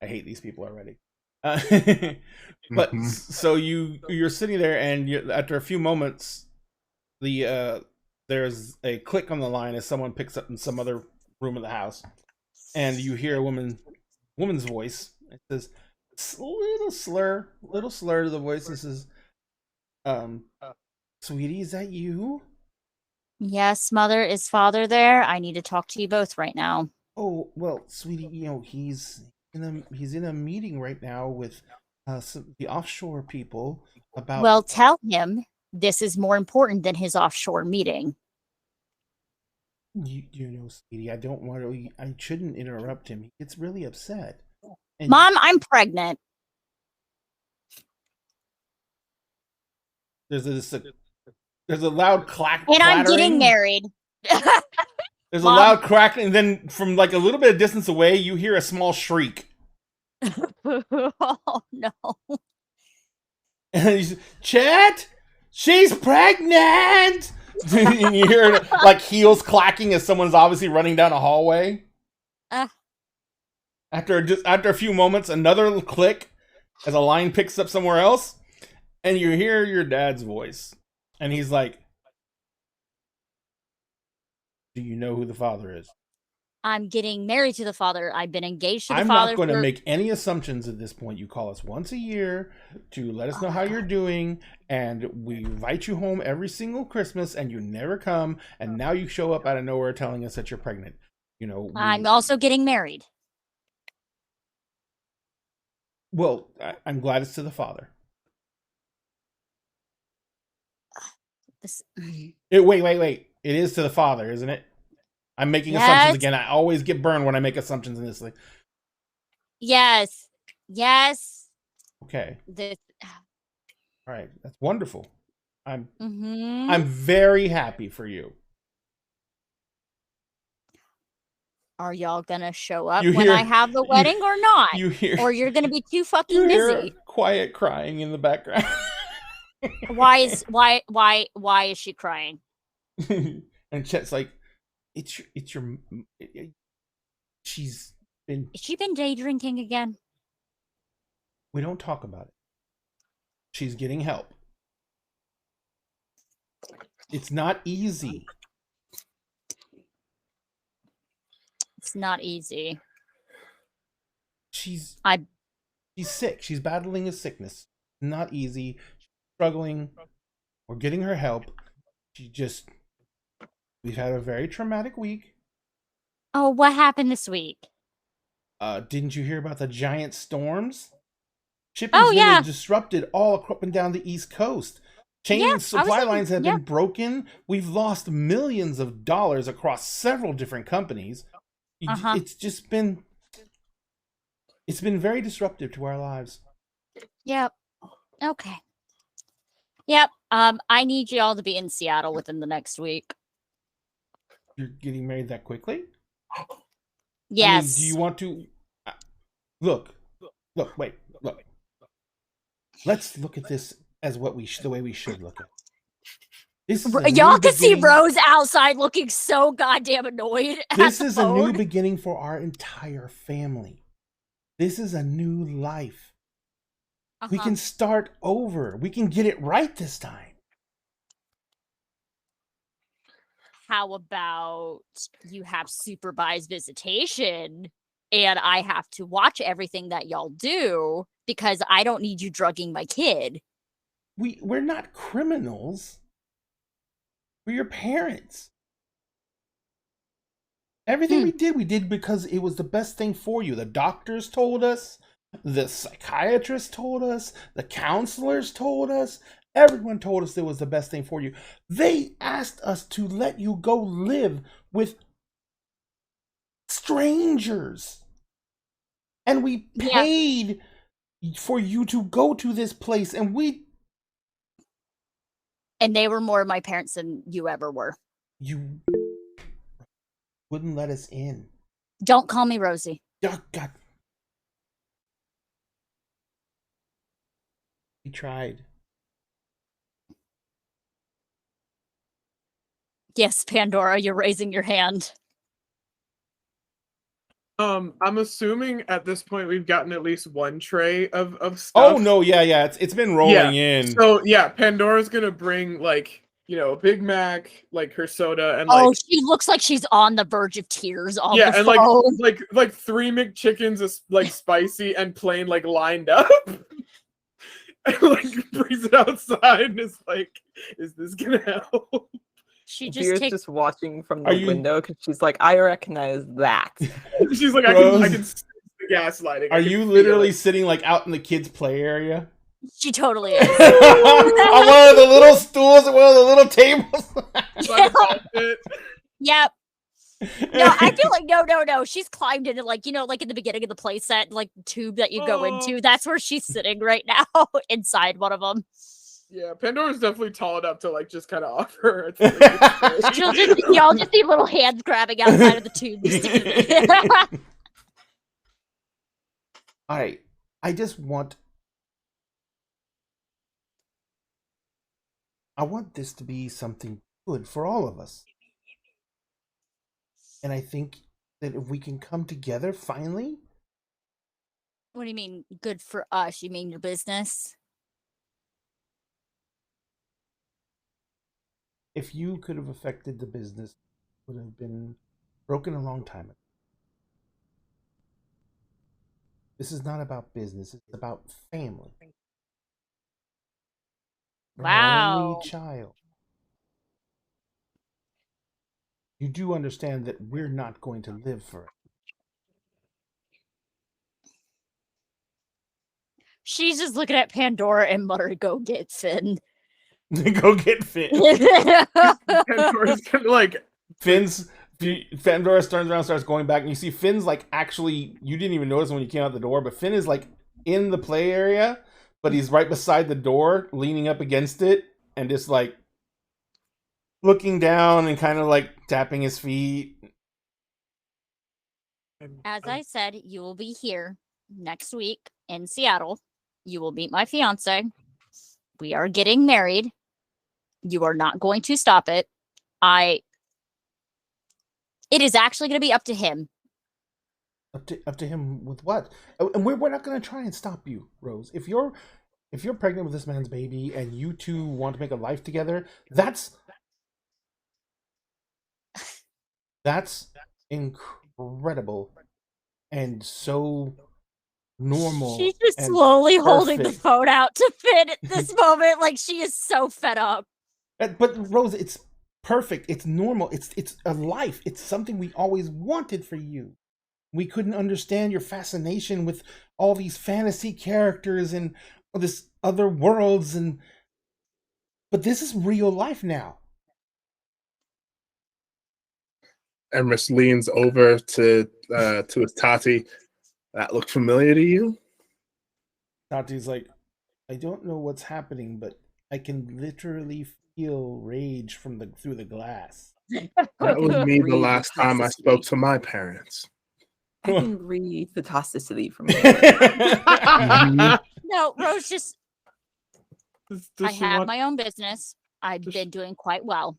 I hate these people already. But Mhm. so you're sitting there, and after a few moments, there's a click on the line as someone picks up in some other room of the house, and you hear a woman's voice. It says, little slur to the voice. It says, "Sweetie, is that you?" Yes, mother, is father there? I need to talk to you both right now. Oh, well, sweetie, he's in a meeting right now with the offshore people about. Well, tell him this is more important than his offshore meeting. Sweetie, I don't want to. I shouldn't interrupt him. He gets really upset. And Mom, I'm pregnant. there's a loud clattering. And I'm getting married. There's Mom. a loud crackling, and then from like a little bit of distance away, you hear a small shriek. Oh, no. And he's, Chet, she's pregnant. And you hear like heels clacking as someone's obviously running down a hallway. After a few moments, another click as a line picks up somewhere else, and you hear your dad's voice, and he's like, "Do you know who the father is?" I'm getting married to the father. I've been engaged to the I'm father. not going to make any assumptions at this point. You call us once a year to let us know how you're doing, and we invite you home every single Christmas, and you never come, and now you show up out of nowhere telling us that you're pregnant. I'm also getting married. Well, I'm glad it's to the father. Wait. It is to the father, isn't it? I'm making assumptions again. I always get burned when I make assumptions in this thing. Yes. Okay. This. All right. That's wonderful. Mm-hmm. I'm very happy for you. Are y'all gonna show up You when hear- I have the wedding or not? You hear, Or you're gonna be too you fucking hear busy? quiet crying in the background. Why is she crying? And Chet's like, she's been. Has she been day drinking again? We don't talk about it. She's getting help. It's not easy. It's not easy. She's sick. She's battling a sickness. Not easy. She's struggling. We're getting her help. We've had a very traumatic week. Oh, what happened this week? Didn't you hear about the giant storms? Shipping's Oh, yeah. been disrupted all up and down the East Coast. Chain supply lines have been broken. We've lost millions of dollars across several different companies. It's just been very disruptive to our lives. Yep. Okay. Yep. I need y'all to be in Seattle within the next week. You're getting married that quickly? Yes. I mean, do you want to look? Wait. Let's look at this as the way we should look at it. Y'all can see Rose outside looking so goddamn annoyed. This is a new beginning for our entire family. This is a new life. We can start over. We can get it right this time. How about you have supervised visitation and I have to watch everything that y'all do because I don't need you drugging my kid. We're not criminals. We're your parents. Everything we did because it was the best thing for you. The doctors told us, the psychiatrist told us, the counselors told us, everyone told us it was the best thing for you. They asked us to let you go live with strangers. And we paid for you to go to this place, and they were more my parents than you ever were. You wouldn't let us in. Don't call me Rosie. Oh, God. We tried. Yes, Pandora, you're raising your hand. I'm assuming at this point we've gotten at least one tray of stuff. Oh no, yeah, it's been rolling in. So yeah, Pandora's gonna bring like, a Big Mac, like her soda, and she looks like she's on the verge of tears on the and phone. like 3 McChickens is like spicy and plain, like lined up. And like brings it outside and is like, is this gonna help? She just watching from the window because she's like, I recognize that. She's like, I can see the gaslighting. Are you literally sitting like out in the kids' play area? She totally is. On one of the little stools and one of the little tables. Yep. No, I feel like no. She's climbed into like in the beginning of the play set, like tube that you go into. That's where she's sitting right now, inside one of them. Yeah, Pandora's definitely tall enough to like just kind of offer. Y'all just see little hands grabbing outside of the tube. All right, I want this to be something good for all of us. And I think that if we can come together finally. What do you mean good for us? You mean your business? If you could have affected the business, it would have been broken a long time ago. This is not about business, it's about family. Wow. Only child. You do understand that we're not going to live forever. She's just looking at Pandora and muttering, "Go get Finn." Go get Finn. Pandora's kind of like Pandora turns around, starts going back, and you see Finn's like actually. You didn't even notice when you came out the door, but Finn is like in the play area, but he's right beside the door, leaning up against it, and just like looking down and kind of like tapping his feet. As I said, you will be here next week in Seattle. You will meet my fiance. We are getting married. You are not going to stop it. It is actually going to be up to him. Up to him with what? And we're not going to try and stop you, Rose. If you're pregnant with this man's baby and you two want to make a life together, that's incredible and so normal. She's just slowly holding the phone out to Finn at this moment, like she is so fed up. But Rose, it's perfect. It's normal. It's a life. It's something we always wanted for you. We couldn't understand your fascination with all these fantasy characters and all this other worlds, but this is real life now. Emrys leans over to his Tati. That look familiar to you? Tati's like, I don't know what's happening, but I can literally feel rage through the glass. That was me the last time I spoke to my parents. I can read the toxicity from you. No, Rose, just I have my own business. I've been doing quite well.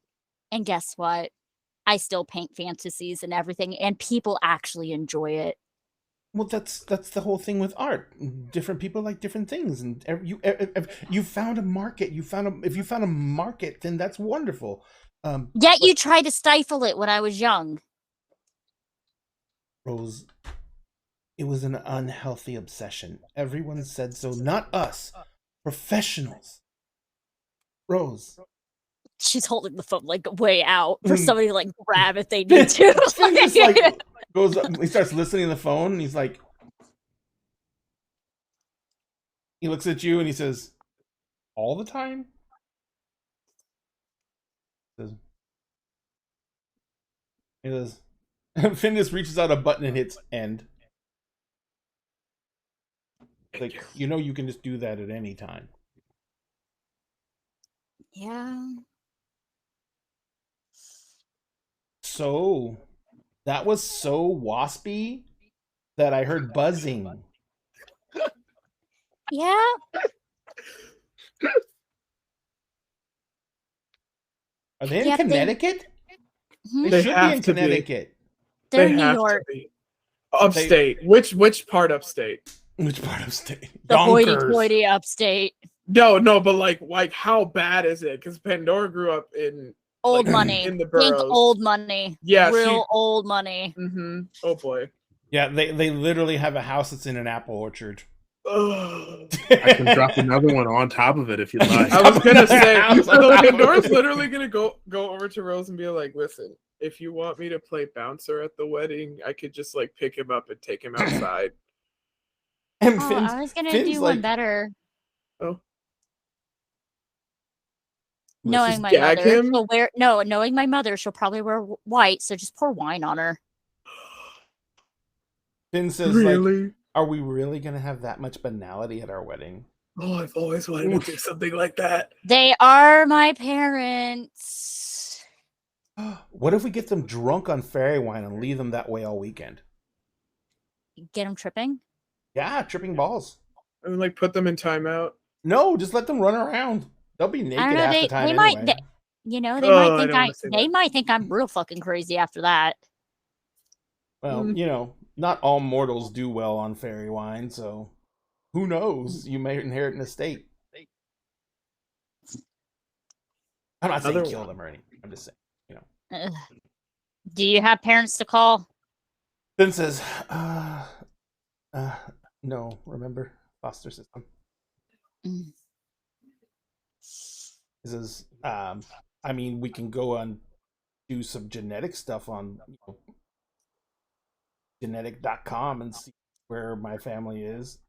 And guess what? I still paint fantasies and everything, and people actually enjoy it. Well, that's the whole thing with art. Different people like different things, and you found a market. If you found a market, then that's wonderful. Yet you tried to stifle it when I was young. Rose, it was an unhealthy obsession. Everyone said so, not us, professionals. Rose. She's holding the phone like way out for somebody to like grab if they need to. He starts listening to the phone and he's like, he looks at you and he says, all the time? He says, Finn just reaches out a button and hits end. Like, you can just do that at any time. Yeah. So, that was so waspy that I heard buzzing. Yeah. Are they in Connecticut? They should have be in to Connecticut. They're in New York. Upstate. Which part upstate? Which part upstate? The hoity-toity upstate. No, but like how bad is it? Because Pandora grew up in old money. In the boroughs. Pink old money. Yeah, real old money. Mm-hmm. Oh boy. Yeah, they literally have a house that's in an apple orchard. I can drop another one on top of it if you'd like. I was gonna say, Pandora's literally gonna go over to Rose and be like, "Listen, if you want me to play bouncer at the wedding, I could just like pick him up and take him outside." And I was gonna do one better. Oh, knowing my mother, knowing my mother, she'll probably wear white, so just pour wine on her. Finn says, really? Are we really going to have that much banality at our wedding? Oh, I've always wanted to do something like that. They are my parents. What if we get them drunk on fairy wine and leave them that way all weekend? Get them tripping? Yeah, tripping balls. And like put them in timeout? No, just let them run around. They'll be naked half the time they anyway. They might think I'm real fucking crazy after that. Well, not all mortals do well on fairy wine, so who knows? You may inherit an estate. I'm not saying kill them or anything. I'm just saying, Do you have parents to call? Finn says, no, remember? Foster system. He says, we can go and do some genetic stuff on genetic.com and see where my family is.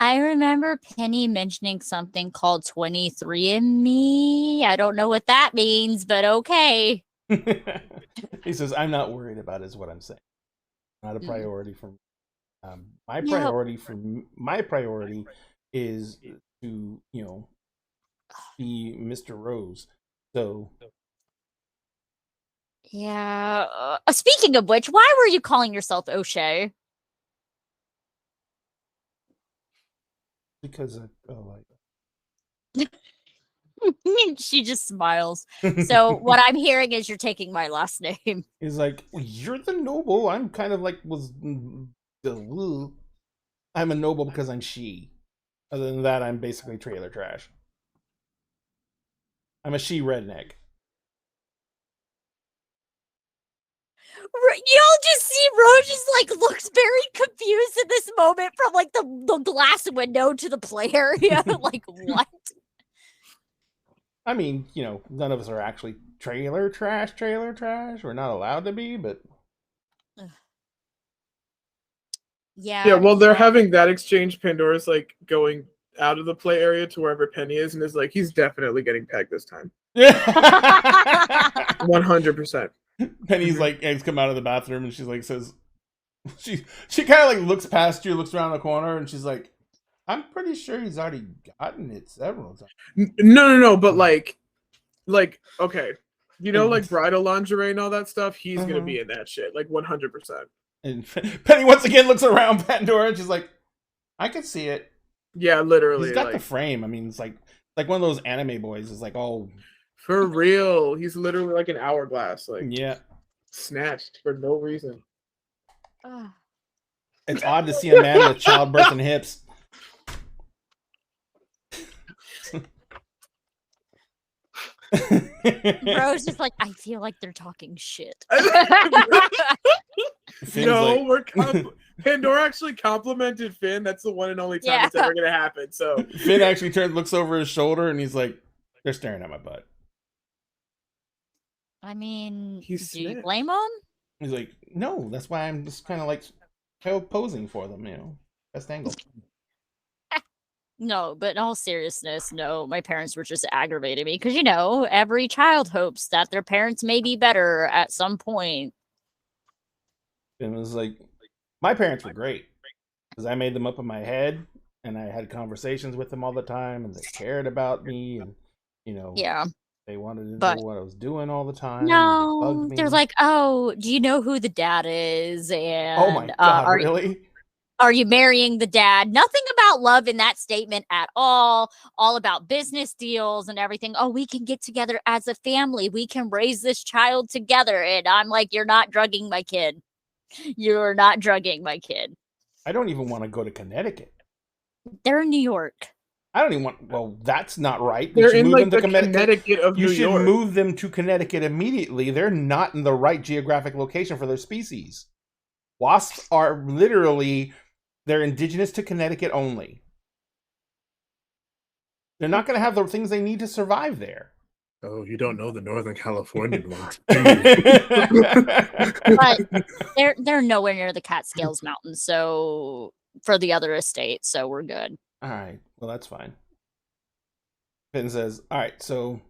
I remember Penny mentioning something called 23andMe. I don't know what that means, but okay. He says, I'm not worried about it, is what I'm saying. Not a priority for me. My priority is to, be Mr. Rose. So Yeah. Speaking of which, why were you calling yourself O'Shea? Because oh, She just smiles. So what I'm hearing is you're taking my last name. he's like, well, you're the noble. I'm kind of like I'm a noble because I'm she. Other than that, I'm basically trailer trash. I'm a she redneck. Y'all just see Rose just like looks very confused in this moment from like the glass window to the play area. Like, what? I mean, you know, none of us are actually trailer trash. We're not allowed to be, but Yeah, well, they're having that exchange. Pandora's like going out of the play area to wherever Penny is, and is like, he's definitely getting pegged this time. 100%. Penny's like, eggs come out of the bathroom, and she's like, says, she kind of like looks past you, looks around the corner, and she's like, I'm pretty sure he's already gotten it several times. No, but like, okay, you know, like bridal lingerie and all that stuff. He's gonna be in that shit, like 100%. And Penny once again looks around Pandora, and she's like, I can see it. Yeah, literally. He's got like, the frame. I mean, it's like one of those anime boys. Is like, oh, for real. He's literally like an hourglass. Like, yeah, snatched for no reason. It's odd to see a man with childbirth and hips. Rose is like, I feel like they're talking shit. No, like... Pandora actually complimented Finn. That's the one and only time it's ever gonna happen. So Finn actually looks over his shoulder, and he's like, "They're staring at my butt." I mean, do you blame him? He's like, "No, that's why I'm just kind of like posing for them, you know, best angle." No, but in all seriousness, no, my parents were just aggravating me because, you know, every child hopes that their parents may be better at some point. And it was like, my parents were great because I made them up in my head and I had conversations with them all the time and they cared about me and, you know, they wanted to know what I was doing all the time. No, they're like, oh, do you know who the dad is? And oh my God, really? Are you marrying the dad? Nothing about love in that statement at all. All about business deals and everything. Oh, we can get together as a family. We can raise this child together. And I'm like, you're not drugging my kid. You're not drugging my kid. I don't even want to go to Connecticut. They're in New York. I don't even want. Well, that's not right. They're in like the Connecticut of New York. You should move them to Connecticut immediately. They're not in the right geographic location for their species. Wasps are literally... They're indigenous to Connecticut only. They're not going to have the things they need to survive there. Oh, you don't know the Northern Californian ones. But they're nowhere near the Catskills Mountains, so for the other estate, so we're good. All right. Well, that's fine. Finn says, all right, so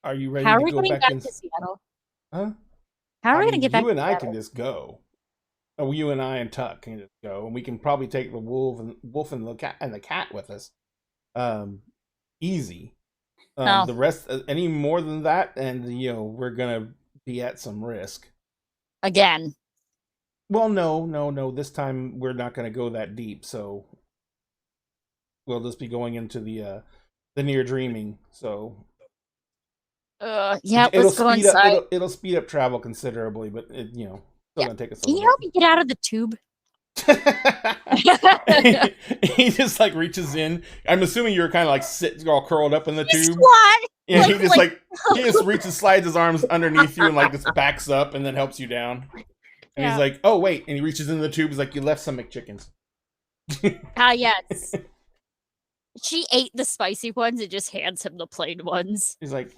are you ready to go back to Seattle? Huh? How are we going to get back to Seattle? You and I Seattle? can just go. Oh, you and I and Tuck can just go, and we can probably take the wolf and the cat with us. Easy. The rest, any more than that, and you know we're gonna be at some risk. Again. Well, no. This time we're not gonna go that deep, so we'll just be going into the near dreaming. So. Let's go inside. It'll speed up travel considerably, but still gonna take us. Can you help me get out of the tube? He just like reaches in. I'm assuming you're kind of like sitting all curled up in the tube. Squat. Yeah, he just reaches, slides his arms underneath you and like just backs up and then helps you down. And he's like, "Oh wait!" And he reaches into the tube. He's like, "You left some McChickens." Yes. She ate the spicy ones and just hands him the plain ones. He's like,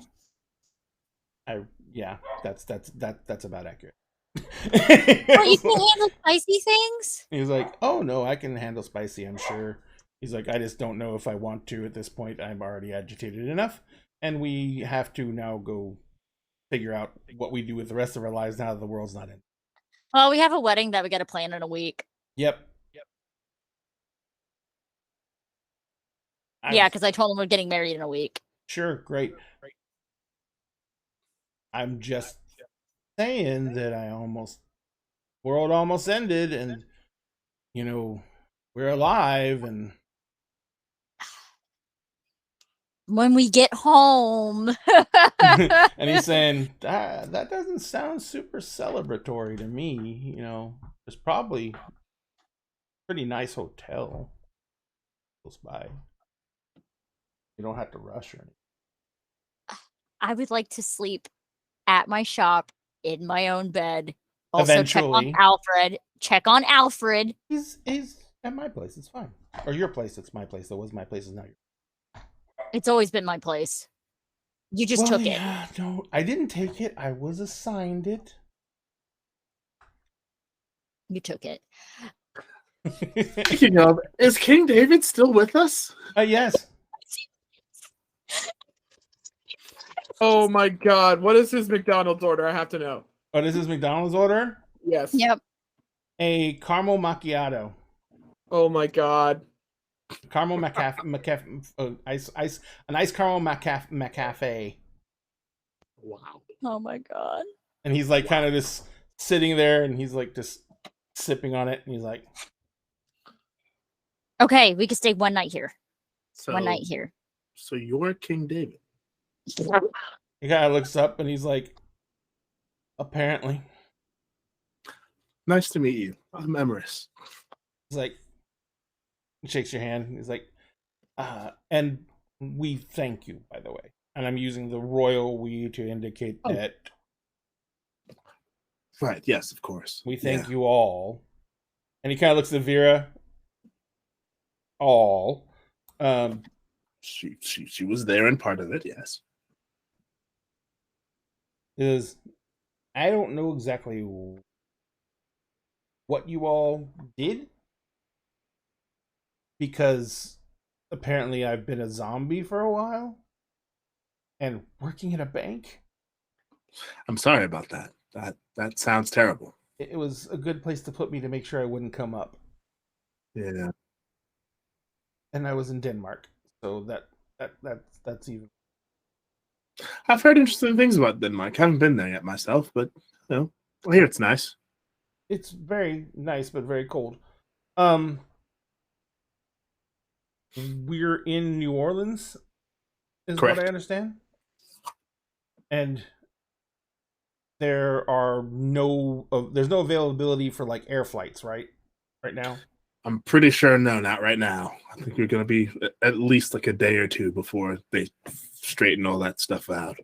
that's about accurate." Oh, you can handle spicy things? He's like, "Oh no, I can handle spicy, I'm sure." He's like, "I just don't know if I want to at this point. I'm already agitated enough, and we have to now go figure out what we do with the rest of our lives now that the world's not in." Well, we have a wedding that we got to plan in a week. Yep. Yeah, because I told him we're getting married in a week. Sure, great. I'm just saying that world almost ended, and we're alive, and when we get home. and he's saying that doesn't sound super celebratory to me. There's probably a pretty nice hotel close by. You don't have to rush or anything. I would like to sleep at my shop in my own bed. Also Eventually. Check on Alfred. He's at my place. It's fine. Or your place. It's my place. That was my place. Is now your. It's always been my place. You just took it. No, I didn't take it. I was assigned it. You took it. Speaking of, is King David still with us? Yes. Oh my God! What is his McDonald's order? I have to know. What is his McDonald's order? Yes. Yep. A caramel macchiato. Oh my God. Caramel an ice caramel macafe. Wow. Oh my God. And he's like kind of just sitting there, and he's like just sipping on it, and he's like, okay, we could stay one night here. So, one night here. So you're King David. He kind of looks up, and he's like, apparently. Nice to meet you. I'm Emerus. He's like, he shakes your hand. He's like, and we thank you, by the way. And I'm using the royal we to indicate that. Right, yes, of course. We thank you all. And he kind of looks at Vera. All. She was there and part of it, yes. I don't know exactly what you all did, because apparently I've been a zombie for a while and working in a bank. I'm sorry about that. That sounds terrible. It was a good place to put me to make sure I wouldn't come up. Yeah. And I was in Denmark, so that's even. I've heard interesting things about Denmark. I haven't been there yet myself, but I hear it's nice. It's very nice, but very cold. We're in New Orleans, is Correct. what I understand. And there's no availability for like air flights, right now. I'm pretty sure no, not right now. I think you're going to be at least like a day or two before they straighten all that stuff out.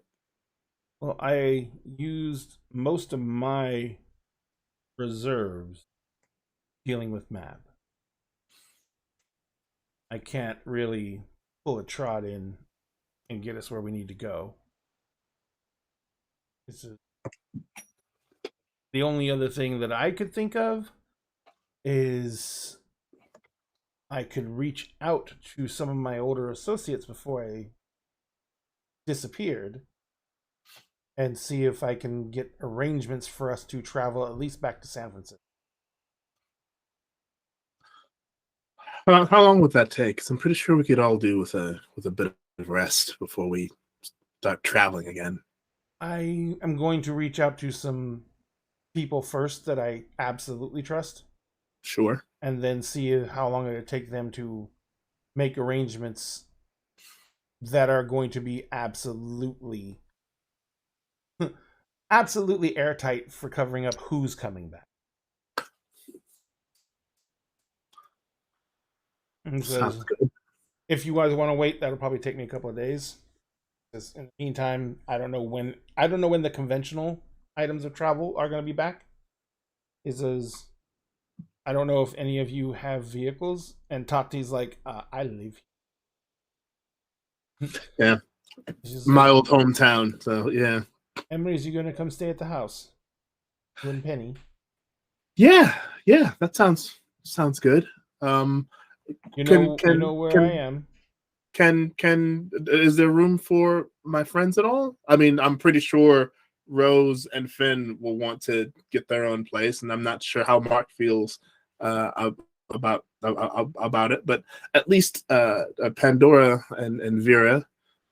Well, I used most of my reserves dealing with Mab. I can't really pull a trot in and get us where we need to go. The only other thing that I could think of is I could reach out to some of my older associates before I disappeared and see if I can get arrangements for us to travel at least back to San Francisco. How long would that take? Because I'm pretty sure we could all do with a bit of rest before we start traveling again. I am going to reach out to some people first that I absolutely trust. Sure. And then see how long it would take them to make arrangements that are going to be absolutely airtight for covering up who's coming back. And sounds good. If you guys want to wait, that'll probably take me a couple of days. Because in the meantime, I don't know when the conventional items of travel are going to be back. I don't know if any of you have vehicles, and Tati's like, I live here. Yeah. My old hometown, so yeah. Emery's, you gonna come stay at the house? You and Penny. Yeah, that sounds good. You know where I am. Is there room for my friends at all? I mean, I'm pretty sure Rose and Finn will want to get their own place, and I'm not sure how Mark feels about it, but at least Pandora and Vera.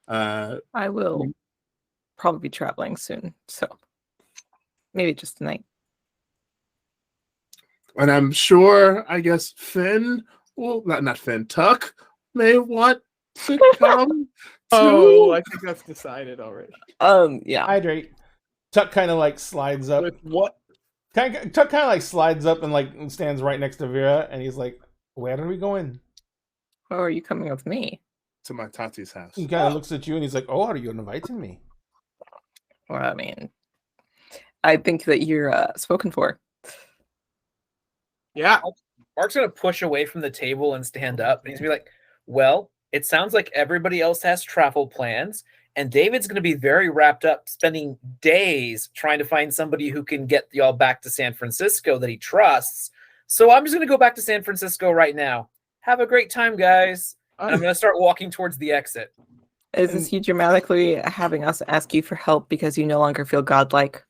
I will probably be traveling soon, so Maybe just tonight. And I'm sure, I guess Finn, well, not Finn, Tuck may want to come Oh, too. I think that's decided already. Yeah. Hydrate. Tuck kind of like slides up. With what? Tuck kind of like slides up and like stands right next to Vera, and he's like, "Where are we going?" Oh, are you coming with me? To my Tati's house. He kind of looks at you and he's like, "Oh, are you inviting me?" Well, I mean, I think that you're spoken for. Yeah. Mark's gonna push away from the table and stand up, and he's gonna be like, "Well, it sounds like everybody else has travel plans, and David's gonna be very wrapped up, spending days trying to find somebody who can get y'all back to San Francisco that he trusts. So I'm just gonna go back to San Francisco right now. Have a great time, guys." And I'm gonna start walking towards the exit. Is he dramatically having us ask you for help because you no longer feel godlike?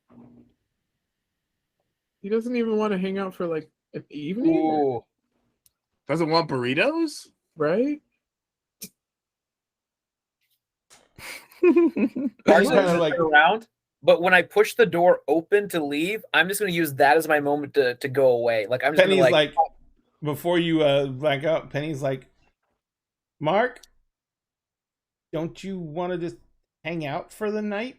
He doesn't even want to hang out for like an evening, Ooh. Doesn't want burritos? right? I'm Penny's just kind of gonna like, turn around, but when I push the door open to leave, I'm just gonna use that as my moment to go away. Like I'm just Penny's gonna like, before you back up, Penny's like, "Mark, don't you want to just hang out for the night?"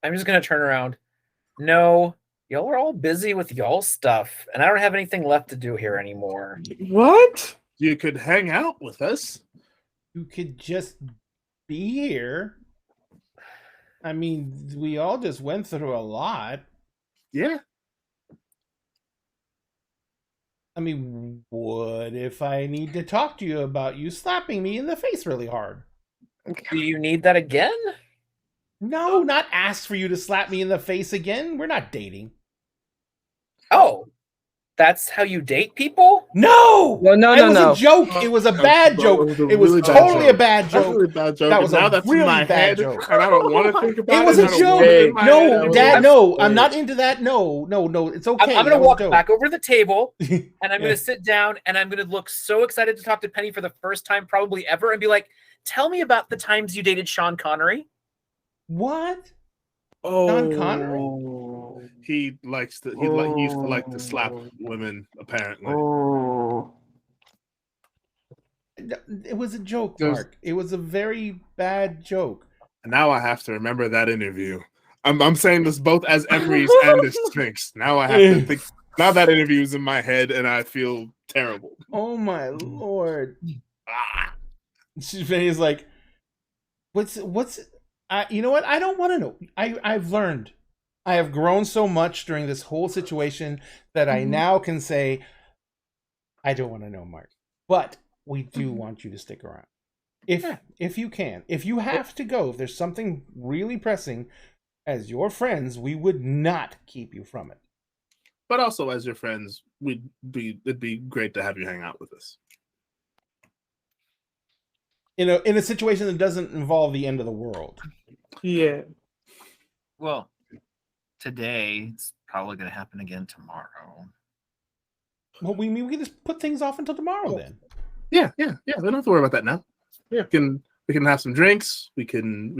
I'm just gonna turn around. No, y'all are all busy with y'all stuff, and I don't have anything left to do here anymore. What? You could hang out with us. You could just be here. I mean, we all just went through a lot. Yeah. I mean, what if I need to talk to you about you slapping me in the face really hard? Do you need that again? No, not ask for you to slap me in the face again. We're not dating. Oh, that's how you date people? No! No, It was a joke. It was a bad joke. It was totally a bad That's a joke. really bad joke. That and was now a that's really in my bad head, joke. and I don't want to think about it. It was a I don't joke. want it in my head. No, That Dad, was no. a I'm not joke. into that. No. It's okay. I'm That gonna was a walk joke. back over to the table, and I'm Yeah. gonna sit down, and I'm gonna look so excited to talk to Penny for the first time probably ever, and be like, "Tell me about the times you dated Sean Connery." What? Oh, Sean Connery? He likes to. He used to like to slap women. Apparently, It was a joke, There's- Mark. It was a very bad joke. and now I have to remember that interview. I'm saying this both as Emery's and as Sphinx. Now I have to think. Now that interview is in my head, and I feel terrible. Oh my lord. Ah. She's like, what's you know what? I don't want to know. I've learned. I have grown so much during this whole situation that I now can say, I don't want to know, Mark. But we do want you to stick around. If you can. If you have to go, if there's something really pressing, as your friends, we would not keep you from it. But also, as your friends, it'd be great to have you hang out with us. In a situation that doesn't involve the end of the world. yeah. Well, today it's probably gonna happen again tomorrow. Well, we can just put things off until tomorrow then. Yeah. We don't have to worry about that now. Yeah. We can have some drinks. We can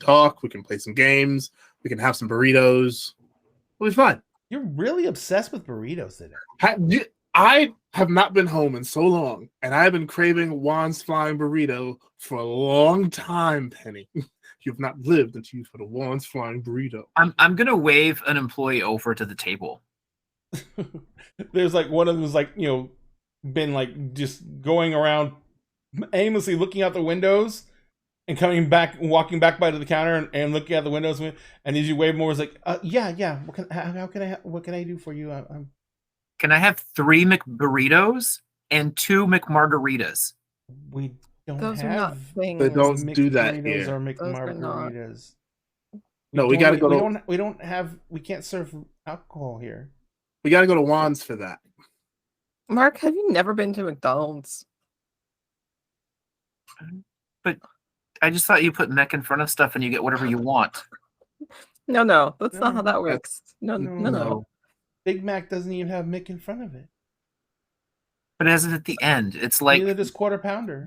talk. We can play some games. We can have some burritos. We'll be fine. You're really obsessed with burritos today. I have not been home in so long, and I've been craving Juan's Flying Burrito for a long time, Penny. You've not lived until you've had a Juan's Flying Burrito. I'm gonna wave an employee over to the table. There's like one of them is like, you know, been like just going around aimlessly looking out the windows and coming back, walking back by to the counter and looking out the windows. And as you wave more, is like, yeah. What can I do for you? Can I have 3 McBurritos and 2 McMargaritas? We don't Those are have not things. They don't do that McBurritos here. or Those are not. McMargaritas. No, we gotta go to. We can't serve alcohol here. We gotta go to Juan's for that. Mark, have you never been to McDonald's? But I just thought you put mech in front of stuff and you get whatever you want. No, that's not how No, that works. No. Big Mac doesn't even have Mick in front of it. But as at the end, it's like Neither does Quarter Pounder.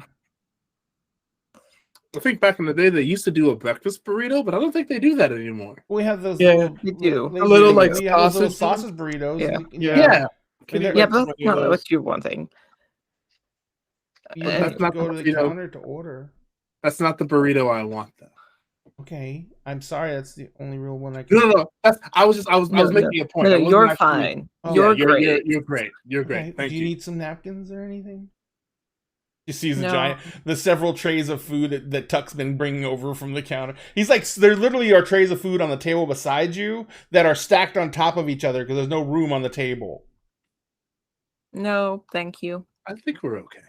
I think back in the day they used to do a breakfast burrito, but I don't think they do that anymore. We have those Yeah, little, we do. they A little, do. like, We have those little sausage sausage burritos. Yeah. Yeah. Can Yeah, you, but that's 20 of not those. what you're wanting. you But have that's to not go the to the burrito. counter to order. That's not the burrito I want, though. Okay, I'm sorry. That's the only real one I can. No. I was making a point. No, I wasn't you're actually- fine. Oh, You're Yeah, great. You're great. You're Okay. great. Thank Do you. you need some napkins or anything? He sees No. the several trays of food that Tuck's been bringing over from the counter. He's like, there literally are trays of food on the table beside you that are stacked on top of each other because there's no room on the table. No, thank you. I think we're okay.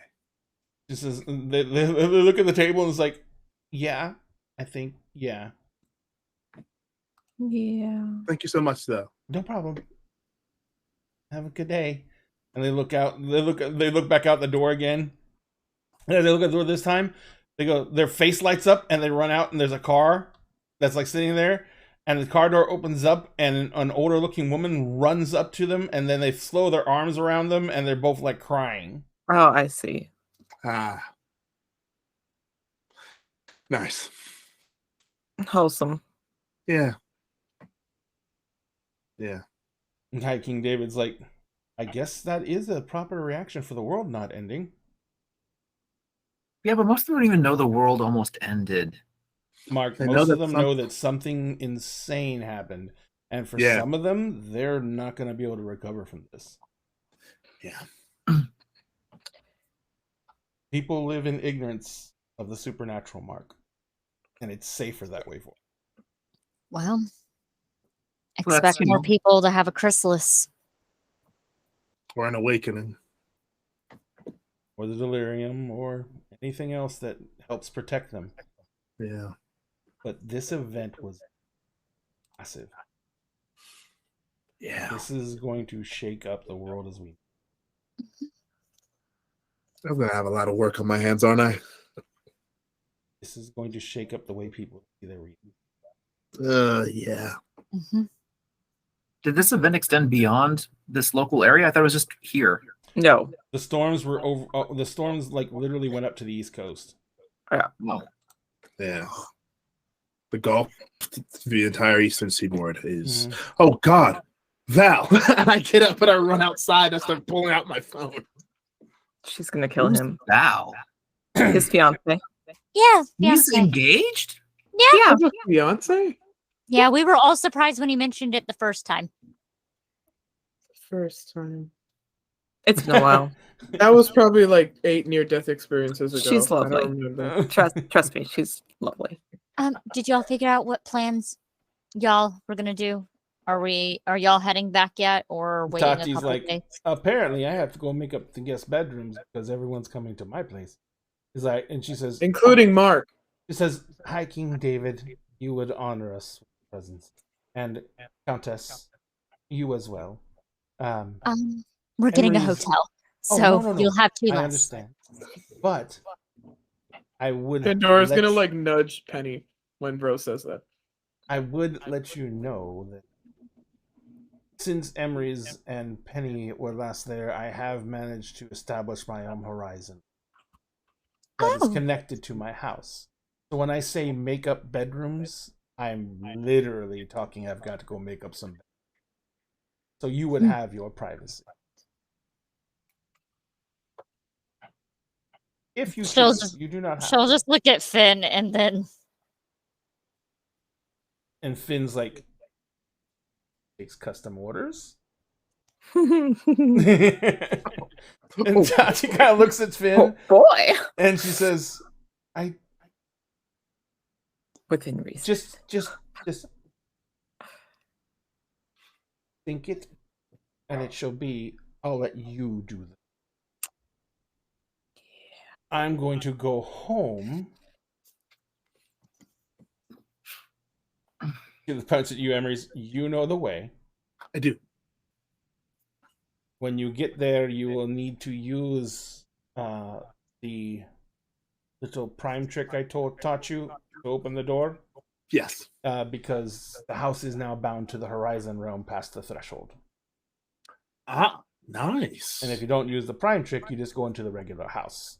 This is they look at the table and it's like, yeah, I think, yeah, Yeah. Thank you so much, though. no problem. Have a good day. And they look out. They look back out the door again. And as they look at the door this time, they go. Their face lights up and they run out. And there's a car that's like sitting there. And the car door opens up and an older looking woman runs up to them. And then they slow their arms around them and they're both like crying. Oh, I see. Ah, nice. Wholesome. Yeah. And High King David's like, I guess that is a proper reaction for the world not ending. Yeah, but most of them don't even know the world almost ended. Mark, They know most of that them know that something insane happened. And for Yeah. some of them, they're not going to be able to recover from this. Yeah. People live in ignorance of the supernatural, Mark. And it's safer that way for them. Well, Well, that's, expect more people to have a chrysalis. Or an awakening. Or the delirium, or anything else that helps protect them. Yeah. But this event was massive. Yeah. This is going to shake up the world as we. I'm gonna have a lot of work on my hands, aren't I? This is going to shake up the way people see their reading. Yeah. Mhm. Did this event extend beyond this local area? I thought it was just here. No. The storms were over. The storms like literally went up to the East Coast. Oh. Yeah. The Gulf, the entire eastern seaboard is. Mhm. Oh God, Val! And I get up and I run outside. I start pulling out my phone. She's gonna kill Who's him. Val? His fiance. Yeah, He's fiancé. engaged? Yeah. Beyonce? Yeah, we were all surprised when he mentioned it the first time. First time. It's been a while. That was probably like 8 near-death experiences ago. She's I lovely. don't remember. Trust me, she's lovely. Did y'all figure out what plans y'all were gonna do? Are y'all heading back yet, or waiting a Tati's couple like, of days? apparently I have to go make up the guest bedrooms because everyone's coming to my place. Is like, and she says, Including Mark. she says, "Hi, King David, you would honor us with your presence, and Countess, you as well." We're getting a Emery's- hotel, Oh, so no. you'll have 2 I less. understand, but I would. Pandora's let gonna you- like nudge Penny when Bro says that. I would let you know that since Emery's and Penny were last there, I have managed to establish my own horizon that is Oh. connected to my house. So when I say make up bedrooms, I'm literally talking I've got to go make up some. So you would have your privacy. If you She'll choose, just- you do not have. She'll just look at Finn and then And Finn's like takes custom orders. Oh And Tati kind of looks at Finn boy. and she says, "I Within reason. just think it, and it shall be. I'll let you do that. I'm going to go home." He points at you, Emery's. You know the way. I do. When you get there, you will need to use the little prime trick I taught you to open the door, Yes. because the house is now bound to the Horizon realm past the threshold. Ah, nice. And if you don't use the prime trick, you just go into the regular house.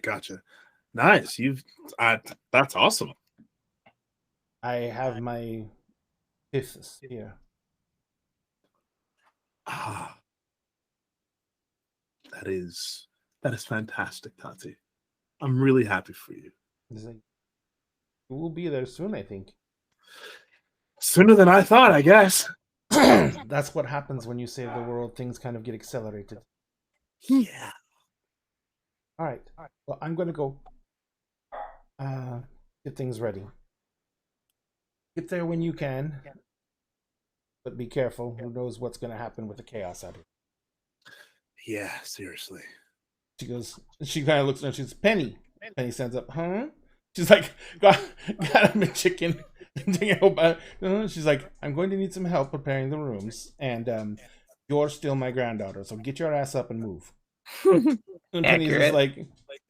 Gotcha. Nice. That's awesome. I have my fifth here. That is fantastic, Tati. I'm really happy for you. He's like, we'll be there soon, I think. Sooner than I thought, I guess. That's what happens when you save the world. Things kind of get accelerated. Yeah. All right. Well, I'm going to go get things ready. Get there when you can. But be careful. Who knows what's going to happen with the chaos out here. Yeah, seriously. She kind of looks and she's, Penny. Penny stands up. Huh? She's like, got him a chicken. She's like, I'm going to need some help preparing the rooms. And you're still my granddaughter. So get your ass up and move. And Penny's just like,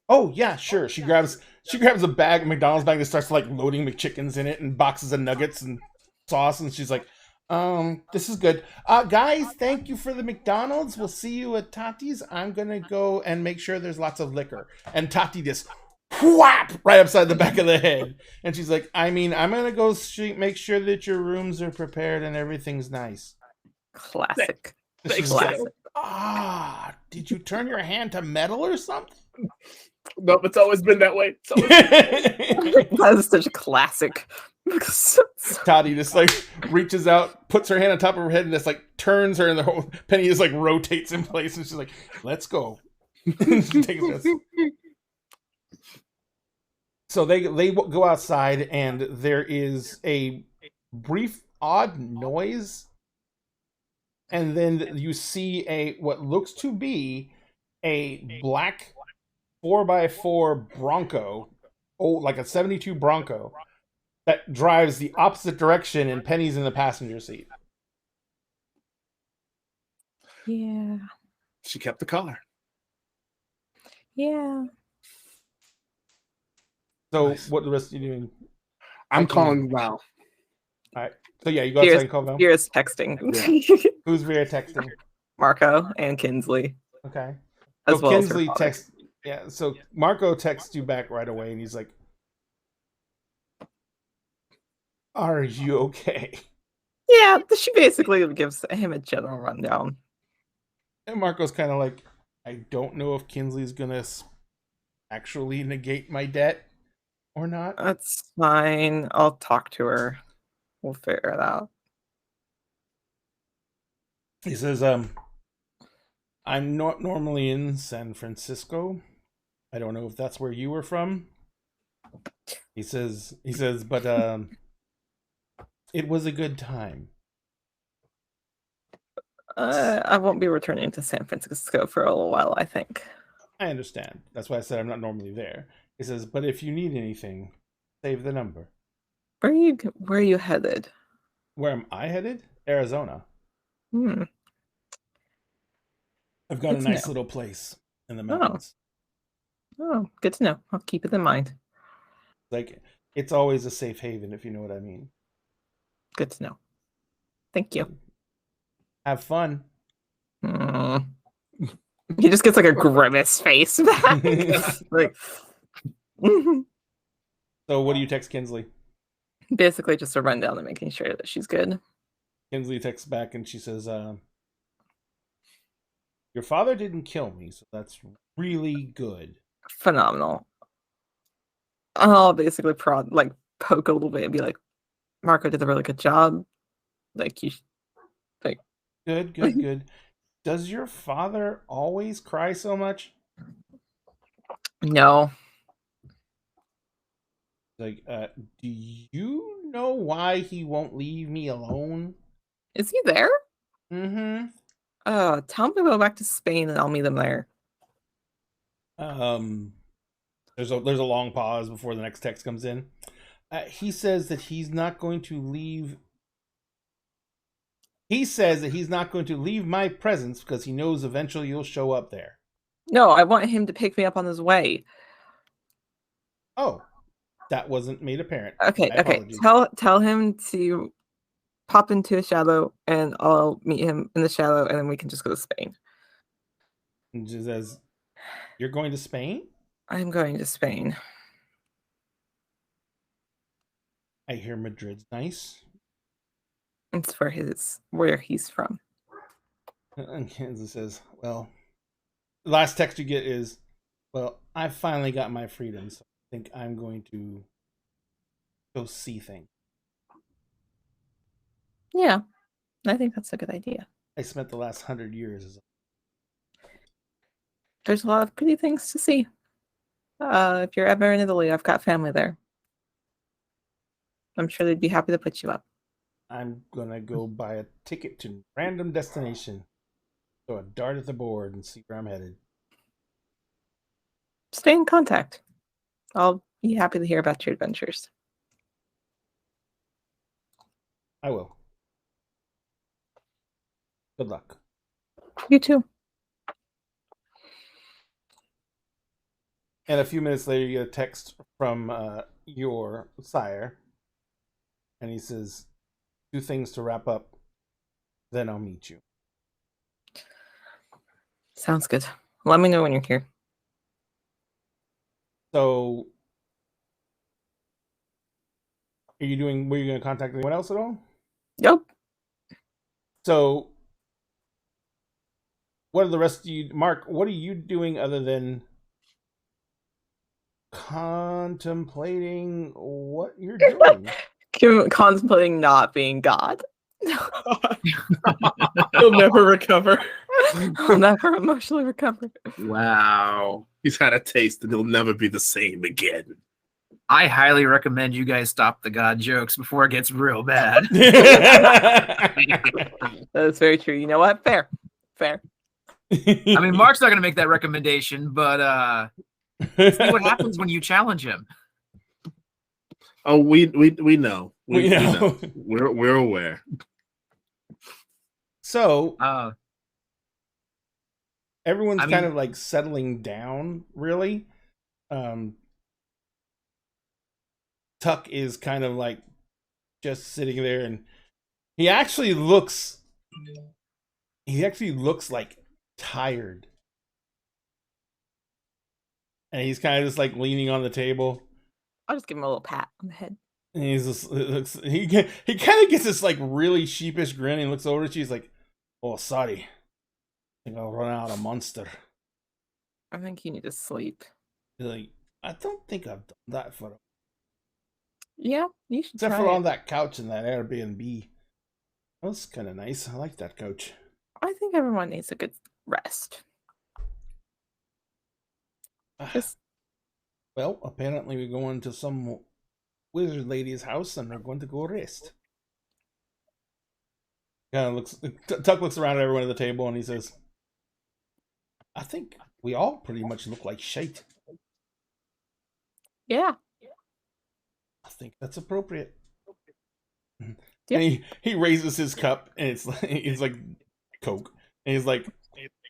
oh yeah, sure. She grabs a bag, a McDonald's bag that starts like loading McChickens in it and boxes of nuggets and sauce, and she's like, this is good. Guys, thank you for the McDonald's. We'll see you at Tati's. I'm gonna go and make sure there's lots of liquor. And Tati just whap right upside the back of the head. And she's like, I'm gonna go make sure that your rooms are prepared and everything's nice. Classic. Classic. Did you turn your hand to metal or something? Nope, it's always been that way. That is such a classic. Toddy just like reaches out, puts her hand on top of her head, and just like turns her, and the whole Penny just like rotates in place, and she's like, "Let's go." She takes this. So they go outside, and there is a brief odd noise, and then you see what looks to be a black 4x4 Bronco, like a 72 Bronco, that drives the opposite direction, and Penny's in the passenger seat. Yeah. She kept the car. Yeah. So Nice. what the rest of you doing? I'm calling Val. All right. So yeah, you go outside and call Val. Vera's texting. Yeah. Who's Vera texting? Marco and Kinsley. Okay. As So well Kinsley as her father. texts. Yeah. So Marco texts you back right away, and he's like, "Are you okay?" Yeah, she basically gives him a general rundown. And Marco's kind of like, "I don't know if Kinsley's gonna actually negate my debt or not." That's fine. I'll talk to her. We'll figure it out. He says, I'm not normally in San Francisco. I don't know if that's where you were from. He says, but it was a good time. I won't be returning to San Francisco for a little while, I think. I understand. That's why I said I'm not normally there. He says, but if you need anything, save the number. Where are you headed? Where am I headed? Arizona. I've got Good a to nice know. little place in the mountains. Oh, good to know. I'll keep it in mind. Like, it's always a safe haven, if you know what I mean. Good to know. Thank you. Have fun. He just gets like a grimace face back. Like, So what do you text Kinsley? basically just a rundown and making sure that she's good. Kinsley texts back and she says, your father didn't kill me, so that's really good. Phenomenal. I'll basically poke a little bit and be like, Marco did a really good job. Like, you like, Good. Does your father always cry so much? no. Like, do you know why he won't leave me alone? Is he there? Mm-hmm. Tell him to go back to Spain and I'll meet him there. There's a long pause before the next text comes in. He says that he's not going to leave. He says that he's not going to leave my presence because he knows eventually you'll show up there. No, I want him to pick me up on his way. Oh, that wasn't made apparent. Okay. Apologies. Tell him to pop into a shadow and I'll meet him in the shadow and then we can just go to Spain. And she says, you're going to Spain? I'm going to Spain. I hear Madrid's nice. It's where he's from. And Kansas says, well, the last text you get is, well, I finally got my freedom, so I think I'm going to go see things. Yeah, I think that's a good idea. I spent the last 100 years as There's a lot of pretty things to see. If you're ever in Italy, I've got family there. I'm sure they'd be happy to put you up. I'm gonna go buy a ticket to random destination, throw a dart at the board, and see where I'm headed. Stay in contact. I'll be happy to hear about your adventures. I will. Good luck. You too. And a few minutes later, you get a text from your sire, and he says, 2 things to wrap up, then I'll meet you. Sounds good. Let me know when you're here. So, were you going to contact anyone else at all? Yep. So, what are the rest of you, Mark, what are you doing other than contemplating what you're doing? Contemplating not being God. He'll never recover. I'll never emotionally recover. Wow. He's had a taste and he'll never be the same again. I highly recommend you guys stop the God jokes before it gets real bad. That's very true. You know what? Fair. I mean, Mark's not going to make that recommendation, but see what happens when you challenge him. Oh, we know. We know. We're aware. So, everyone's I mean- kind of like settling down, really. Tuck is kind of like just sitting there, and he actually looks like tired. And he's kind of just like leaning on the table. I'll just give him a little pat on the head. And he's just, he kind of gets this like really sheepish grin and looks over at you. He's like, "Oh, sorry. I think I'll run out of monster." I think you need to sleep. He's like, "I don't think I've done that for him. Yeah, you should Except try for it. on that couch in that Airbnb. That was kind of nice. I like that couch." I think everyone needs a good rest. Just Well, apparently we're going to some wizard lady's house and we're going to go rest. Kind of looks. Tuck looks around at everyone at the table and he says, "I think we all pretty much look like shite. yeah. I think that's appropriate." Yep. And he raises his cup and it's like Coke, and he's like,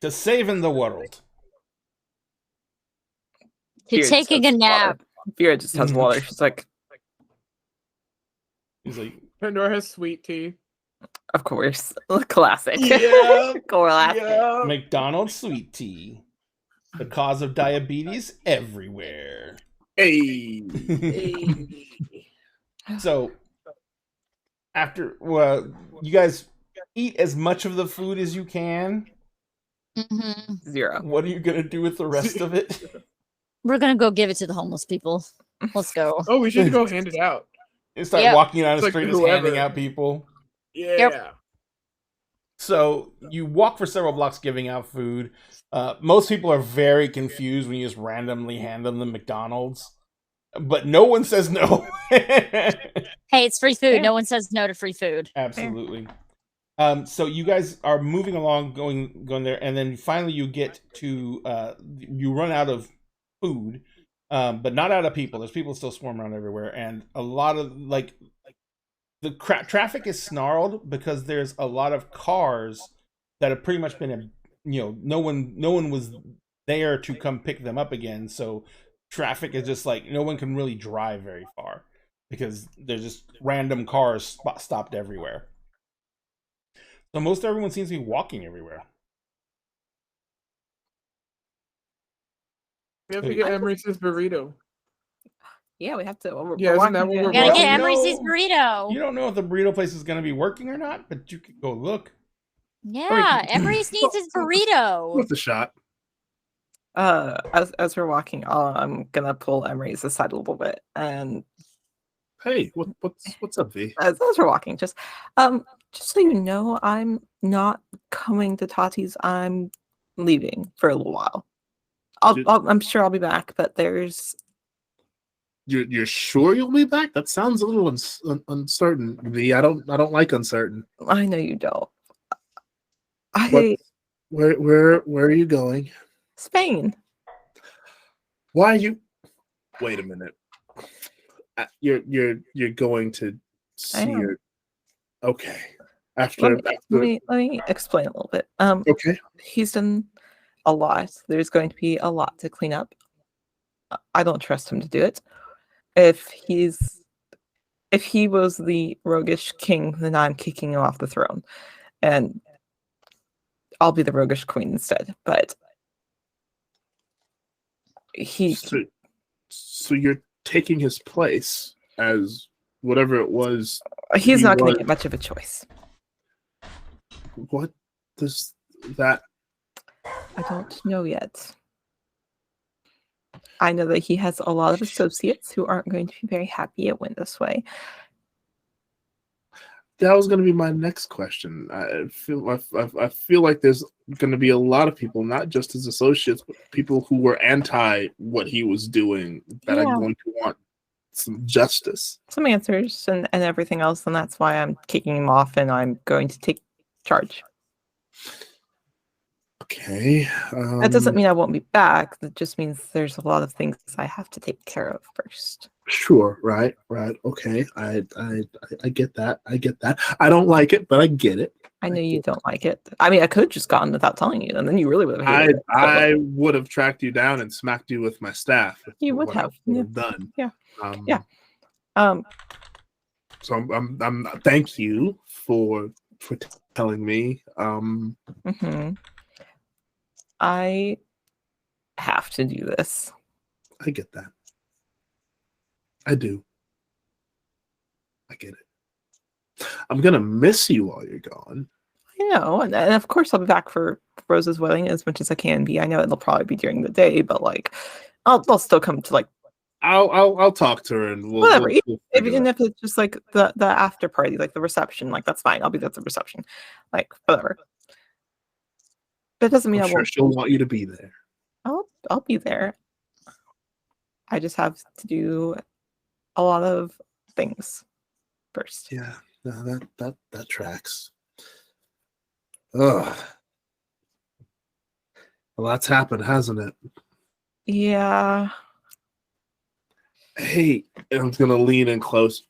"To saving the world." To Vera taking just a has water. nap. Vera just has water. She's like, He's like, Pandora has sweet tea. of course. Classic. Yeah. Classic. Yeah. "McDonald's sweet tea, the cause of diabetes everywhere." Hey. So, after you guys eat as much of the food as you can. Hmm. 0. What are you gonna do with the rest of it? We're gonna go give it to the homeless people. Let's go. Oh, we should go hand it out. And start Yep. walking down the It's like street just whoever. handing out people. Yeah. So you walk for several blocks giving out food. Most people are very confused when you just randomly hand them the McDonald's, but no one says no. Hey, it's free food. Yeah. No one says no to free food. Absolutely. So you guys are moving along, going there, and then finally you get to you run out of food, but not out of people. There's people still swarm around everywhere, and a lot of the traffic is snarled because there's a lot of cars that have pretty much been, no one was there to come pick them up again. So traffic is just like no one can really drive very far because there's just random cars stopped everywhere. So most everyone seems to be walking everywhere. We have to get Emery's burrito. Yeah, we have to. Yeah, isn't that what we're Gotta walking? get know- Emery's burrito. You don't know if the burrito place is going to be working or not, but you could go look. Yeah, Emery's needs his burrito. Worth a shot. As we're walking, I'm gonna pull Emery's aside a little bit, and Hey, what's up, V? as we're walking, just so you know, I'm not coming to Tati's. I'm leaving for a little while. I'm sure I'll be back, but there's. You're sure you'll be back? That sounds a little uncertain, V. I don't like uncertain. I know you don't. Where are you going? Spain. Why are you? Wait a minute. You're going to see your. Okay. Let me explain a little bit. Okay. He's done a lot. There's going to be a lot to clean up. I don't trust him to do it. If he was the roguish king, then I'm kicking him off the throne, and I'll be the roguish queen instead. But so you're taking his place as whatever it was. He's not going to get much of a choice. What does that? I don't know yet. I know that he has a lot of associates who aren't going to be very happy it went this way. That was going to be my next question. I feel like there's going to be a lot of people, not just his associates, but people who were anti what he was doing that are going to want some justice, some answers, and everything else. And that's why I'm kicking him off, and I'm going to take charge. Okay. That doesn't mean I won't be back. That just means there's a lot of things I have to take care of first. Sure. Right. Okay. I get that. I don't like it, but I get it. I know you don't like it. I mean, I could have just gone without telling you, and then you really would have hated it. I would have tracked you down and smacked you with my staff. You would have. Done. Yeah. So I'm thank you for telling me. I have to do this. I get that. I do. I get it. I'm gonna miss you while you're gone. I know, and of course I'll be back for Rose's wedding as much as I can be. I know it'll probably be during the day, but like, I'll still come to like. I'll talk to her and whatever. Even if it's just like the after party, like the reception, like that's fine. I'll be there at the reception, like whatever. That doesn't mean I'm sure she'll want you to be there. I'll be there. I just have to do a lot of things first. Yeah, no, that tracks. Ugh. A lot's happened, hasn't it? Yeah. Hey, I'm gonna lean in close.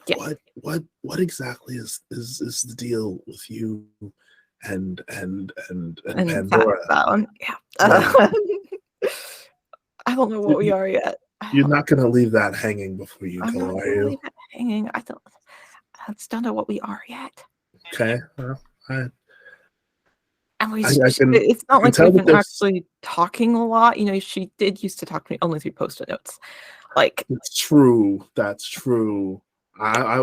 Yeah. What exactly is the deal with you and Pandora? That one. Yeah. I don't know what we are yet. You're not gonna leave that hanging before you I'm go, not are gonna you? leave it hanging. I don't know what we are yet. Okay. Well, And it's not like we've been actually talking a lot. You know, she did used to talk to me only through post-it notes. Like, it's true. That's true. I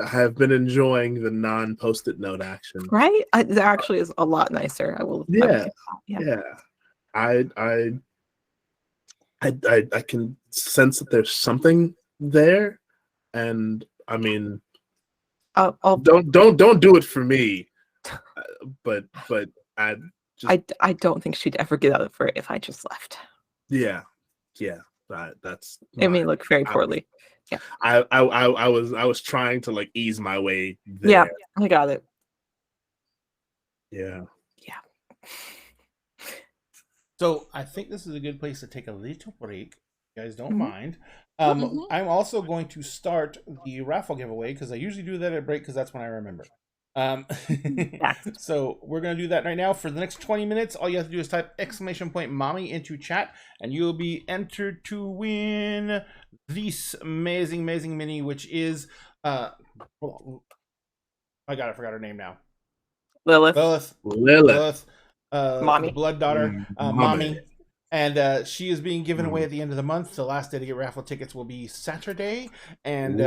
have been enjoying the non-post-it note action. Right? It actually is a lot nicer. I will. Yeah. I can sense that there's something there, and I mean, don't do it for me. But I don't think she'd ever get out of it if I just left. Yeah. That's. It may look very poorly. Yeah. I was trying to like ease my way there. Yeah, I got it. Yeah. So I think this is a good place to take a little break. You guys don't mind. I'm also going to start the raffle giveaway because I usually do that at break because that's when I remember. So we're going to do that right now. For the next 20 minutes, all you have to do is type !mommy into chat and you'll be entered to win this amazing mini, which is I forgot her name now. Lilith. Mommy. The blood daughter. Mommy. And she is being given away at the end of the month. The last day to get raffle tickets will be Saturday, and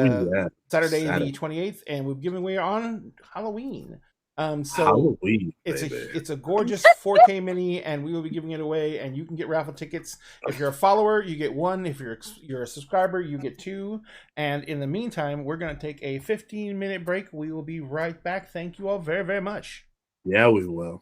Saturday the 28th, and we're giving away on Halloween. So Halloween, it's a gorgeous 4K mini, and we will be giving it away. And you can get raffle tickets. If you're a follower, you get 1. If you're a subscriber, you get 2. And in the meantime, we're gonna take a 15-minute break. We will be right back. Thank you all very, very much. Yeah, we will.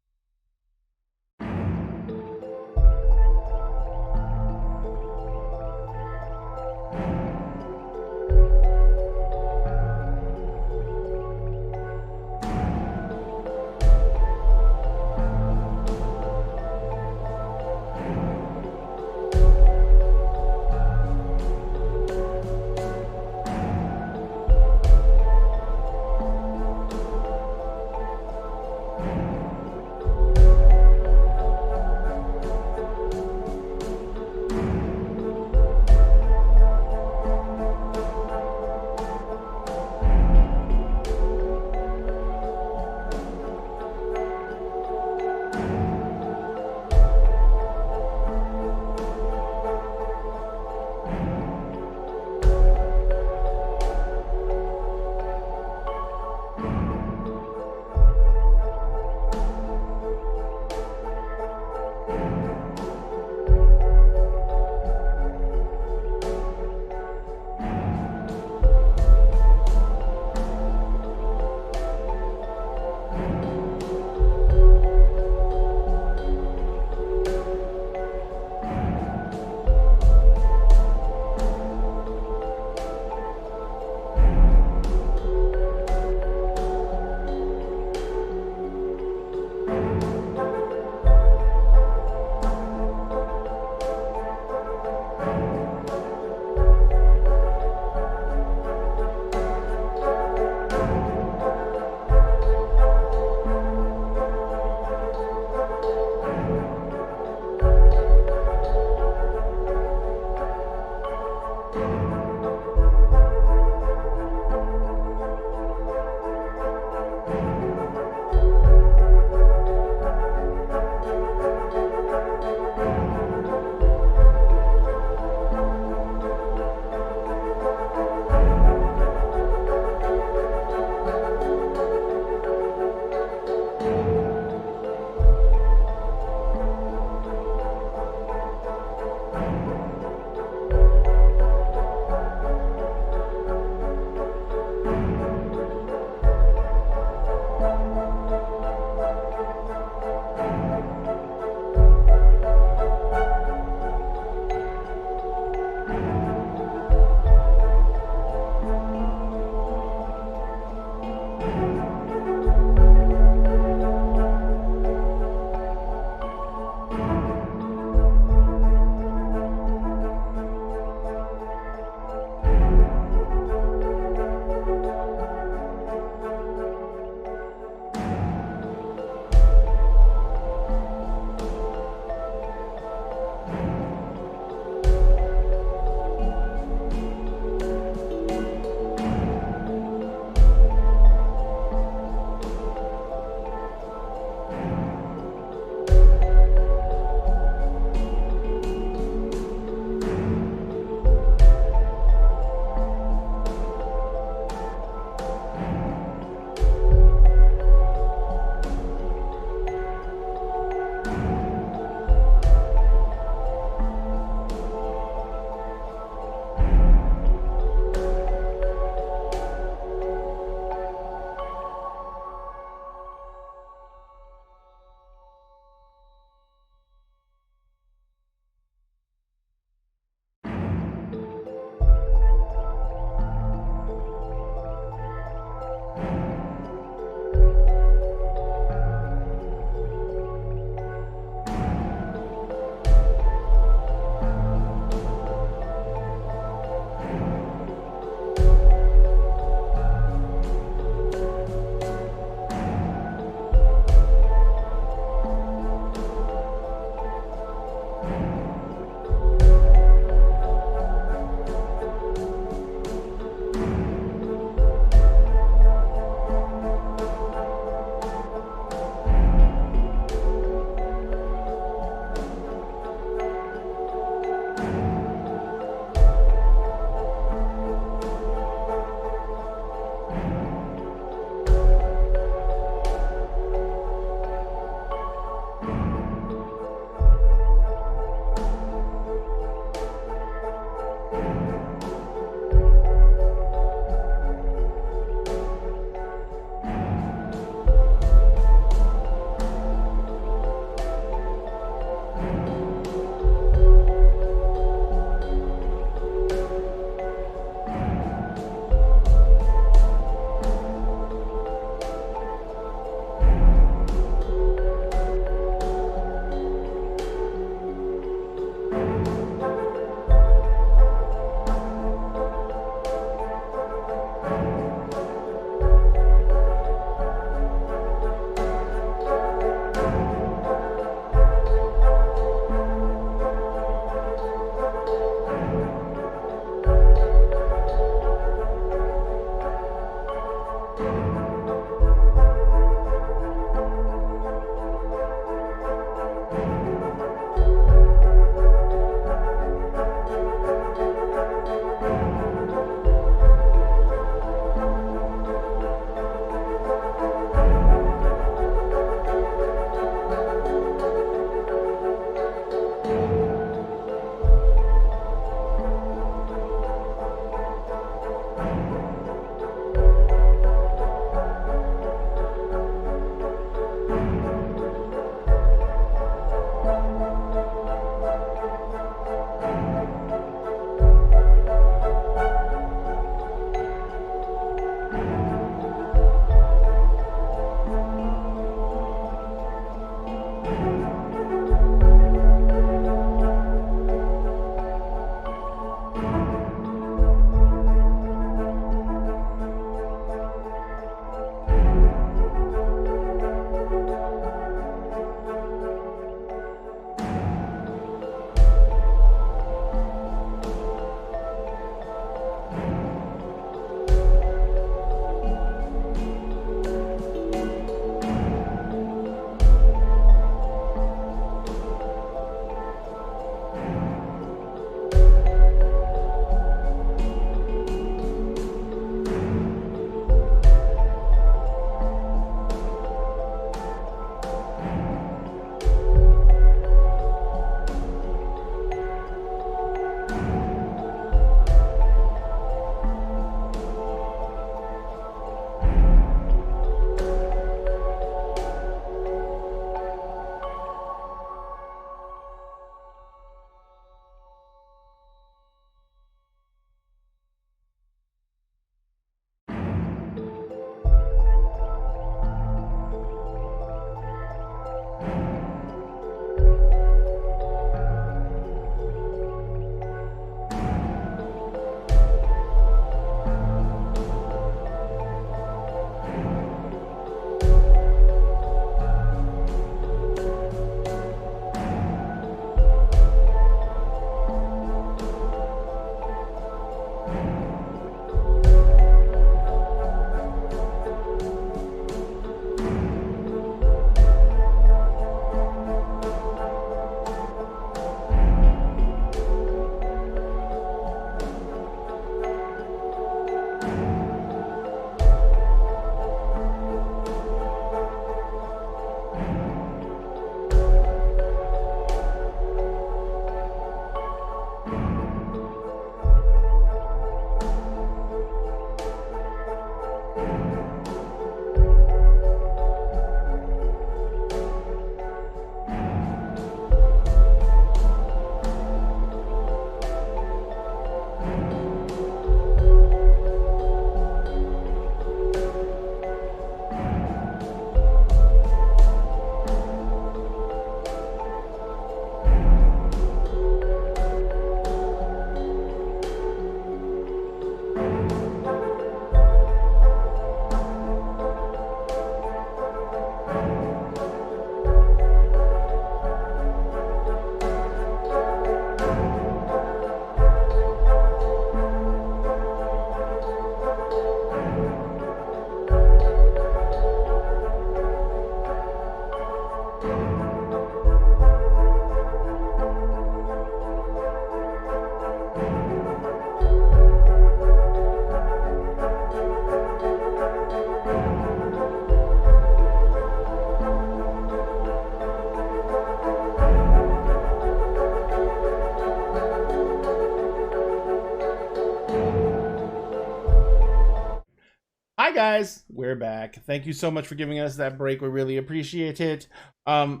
guys, we're back. Thank you so much for giving us that break. We really appreciate it. Where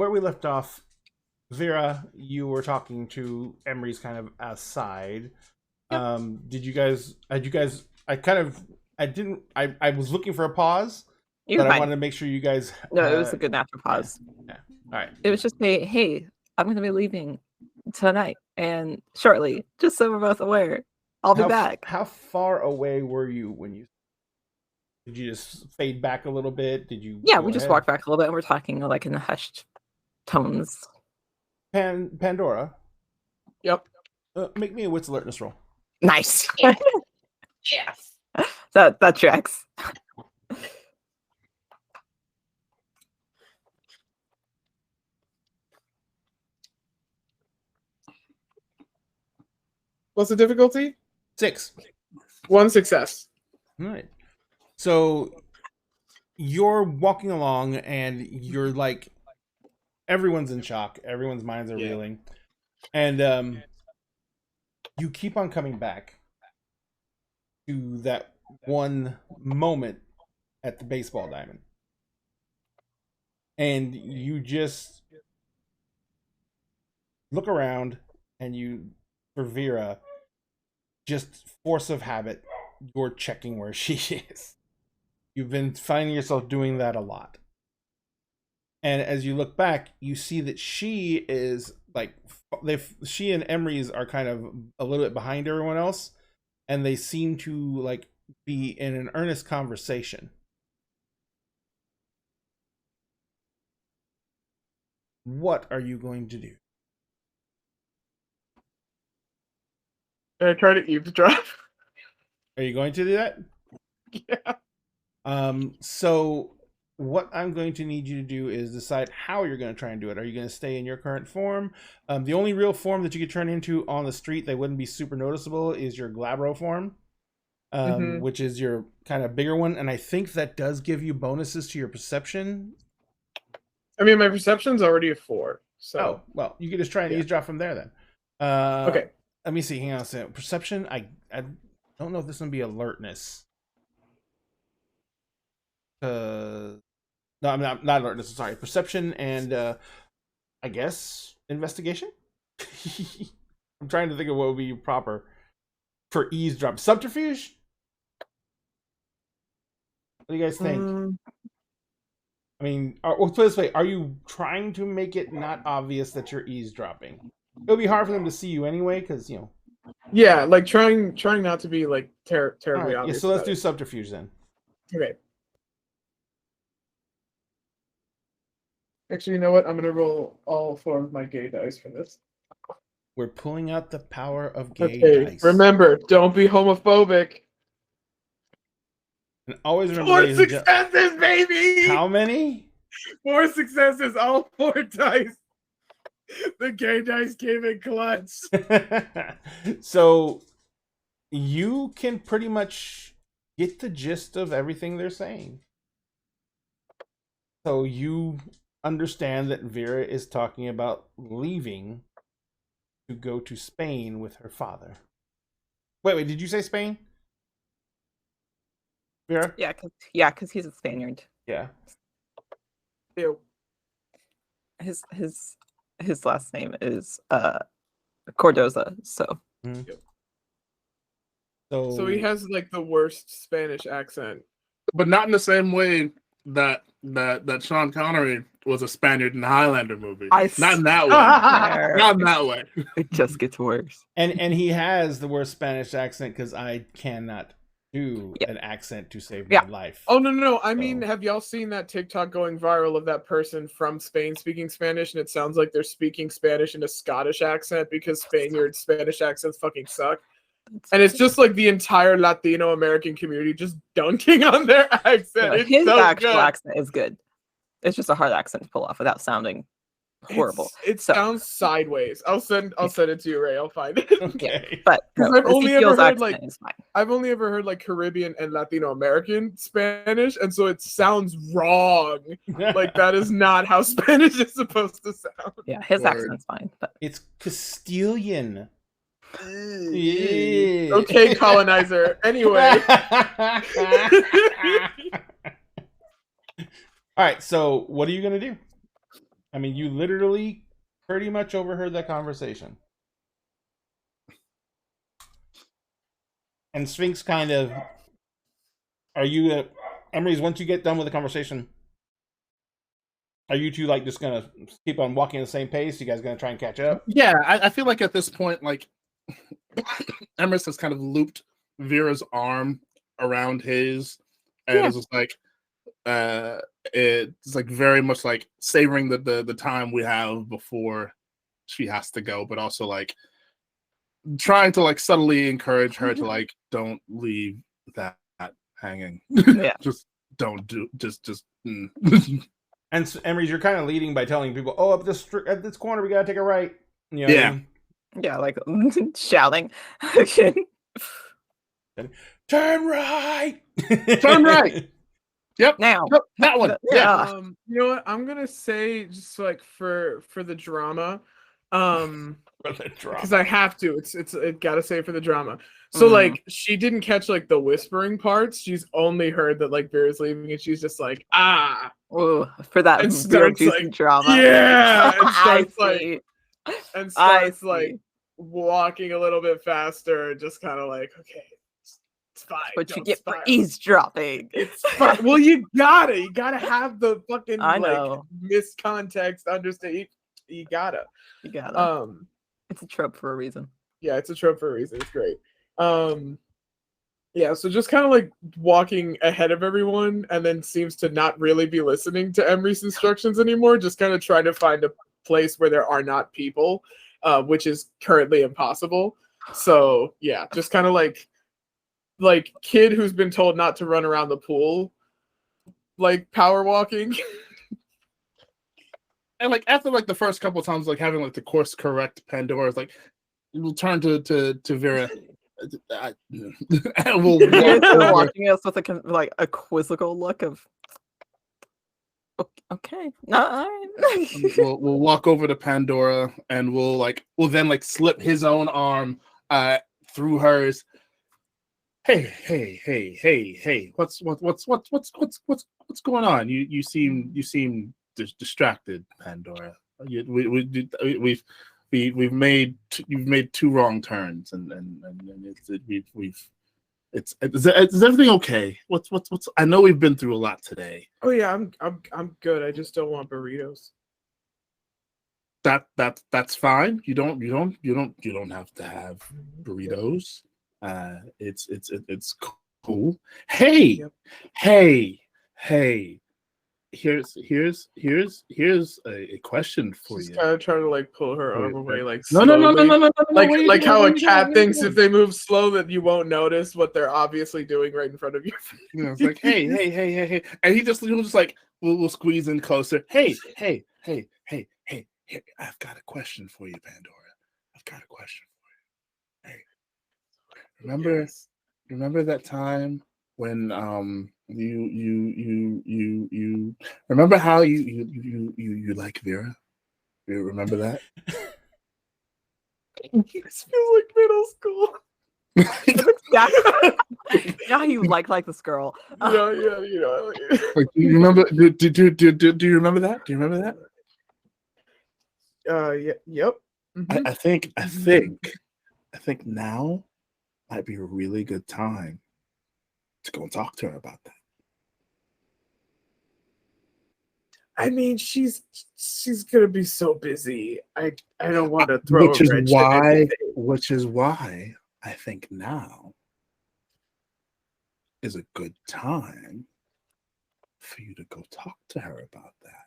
we left off, Vera, you were talking to Emery's kind of aside. Yep. I was looking for a pause, You're but fine. I wanted to make sure you guys. No, it was a good natural pause. Yeah. All right. It was just hey, I'm going to be leaving tonight and shortly, just so we're both aware. I'll be back. How far away were you when you? Did you just fade back a little bit? Did you? Yeah, we just walked back a little bit and we're talking like in the hushed tones. Pandora. Yep. Make me a wits alertness roll. Nice. Yes. That tracks. What's the difficulty? 6. 1 success. All right. So you're walking along and you're like, everyone's in shock. Everyone's minds are reeling. And you keep on coming back to that one moment at the baseball diamond. And you just look around and for Vera, just force of habit, you're checking where she is. You've been finding yourself doing that a lot. And as you look back, you see that she is like, she and Emery's are kind of a little bit behind everyone else. And they seem to like be in an earnest conversation. What are you going to do? I try to eavesdrop. Are you going to do that? Yeah. So what I'm going to need you to do is decide how you're going to try and do it. Are you going to stay in your current form? The only real form that you could turn into on the street that wouldn't be super noticeable is your Glabro form, which is your kind of bigger one. And I think that does give you bonuses to your perception. I mean, my perception's already a 4. So. Oh, well, you could just try and eavesdrop from there then. Okay. Let me see. Hang on a second. Perception, I don't know if this is going to be alertness. No, I'm not alertness. Sorry, perception and I guess investigation. I'm trying to think of what would be proper for eavesdrop. Subterfuge. What do you guys think? I mean, let's put it this way: are you trying to make it not obvious that you're eavesdropping? It'll be hard for them to see you anyway, because Yeah, like trying not to be like terribly right, obvious. Yeah, so let's do subterfuge then. Okay. Actually, you know what? I'm gonna roll all 4 of my gay dice for this. We're pulling out the power of gay dice. Remember, don't be homophobic. And always remember, 4 successes, baby! How many? 4 successes, all 4 dice. The gay dice came in clutch. So you can pretty much get the gist of everything they're saying. So you understand that Vera is talking about leaving to go to Spain with her father. Wait, did you say Spain? Vera? Yeah, because he's a Spaniard. Yeah. Ew. His last name is Cordoza, so. Mm-hmm. So he has like the worst Spanish accent, but not in the same way that Sean Connery was a Spaniard in the Highlander movie. Not in that way. Not in that way. It just gets worse. And he has the worst Spanish accent because I cannot do an accent to save my life. Oh no! I mean, have y'all seen that TikTok going viral of that person from Spain speaking Spanish, and it sounds like they're speaking Spanish in a Scottish accent because Spaniard Spanish accents fucking suck. And it's just like the entire Latino American community just dunking on their accent. No, his actual accent is good. It's just a hard accent to pull off without sounding horrible. It sounds sideways. I'll send it to you, Ray. I'll find it. Okay. But no, I've only ever heard like Caribbean and Latino American Spanish, and so it sounds wrong. Like that is not how Spanish is supposed to sound. Yeah, his accent's fine, but it's Castilian. Yeah. Okay, colonizer. Anyway. All right, so what are you gonna do? I mean, you literally pretty much overheard that conversation. And Sphinx kind of, are you, Emery's, once you get done with the conversation, are you two like just gonna keep on walking at the same pace? You guys gonna try and catch up? Yeah, I feel like at this point, like Emerson has kind of looped Vera's arm around his, and it's just like it's like very much like savoring the time we have before she has to go, but also like trying to like subtly encourage her to like don't leave that hanging. Yeah. Just don't do just And so, Emery's, you're kind of leading by telling people, "Oh, at this corner, we gotta take a right." You know Yeah. what I mean? Yeah, like shouting. Turn right. Turn right. Yep. Now. Yep, that one. Yeah. You know what? I'm gonna say just like for the drama, because I have to. It gotta say for the drama. So like she didn't catch like the whispering parts. She's only heard that like Vera's leaving, and she's just like Ooh, for that and weird starts juicy like drama. yeah, and I starts like see. and I starts like see. walking a little bit faster, just kind of like okay, it's fine. What you don't get for spiral. eavesdropping. It's fine. Well, you gotta have the fucking I like know. miscontext. Understand? You gotta. You gotta. It's a trope for a reason. Yeah, it's a trope for a reason. It's great. Yeah, so just kind of like walking ahead of everyone, and then seems to not really be listening to Emery's instructions anymore. Just kind of trying to find a place where there are not people, which is currently impossible. So yeah, just kind of like kid who's been told not to run around the pool, like power walking. And like after like the first couple of times, like having like the course correct Pandora is like we'll turn to Vera. And we'll You're walk still over. watching us with a quizzical look of okay. No, all right. We'll walk over to Pandora and we'll then like slip his own arm through hers. Hey, what's going on? You seem distracted, Pandora. You've made two wrong turns, and is everything okay? What's I know we've been through a lot today. Oh yeah, I'm good. I just don't want burritos. That's fine. You don't have to have burritos. It's cool. Hey, Yep. hey. Here's a question for Just you. kind of trying to like pull her arm away, like No. like how a cat thinks if they move slow that you won't notice what they're obviously doing right in front of you. You know, it's like hey, and he'll just like we'll squeeze in closer. Hey, I've got a question for you, Pandora. I've got a question for you. Hey, remember that time when you remember how you like Vera? You remember that? This feels like middle school. Exactly. You know how you like this girl. Yeah. Like, do you remember? Do you remember that? Do you remember that? Yeah. Yep. Mhm. I think now might be a really good time to go and talk to her about that. I mean, she's gonna be so busy. I don't want to throw Which a is wrench in why anything. I think now is a good time for you to go talk to her about that.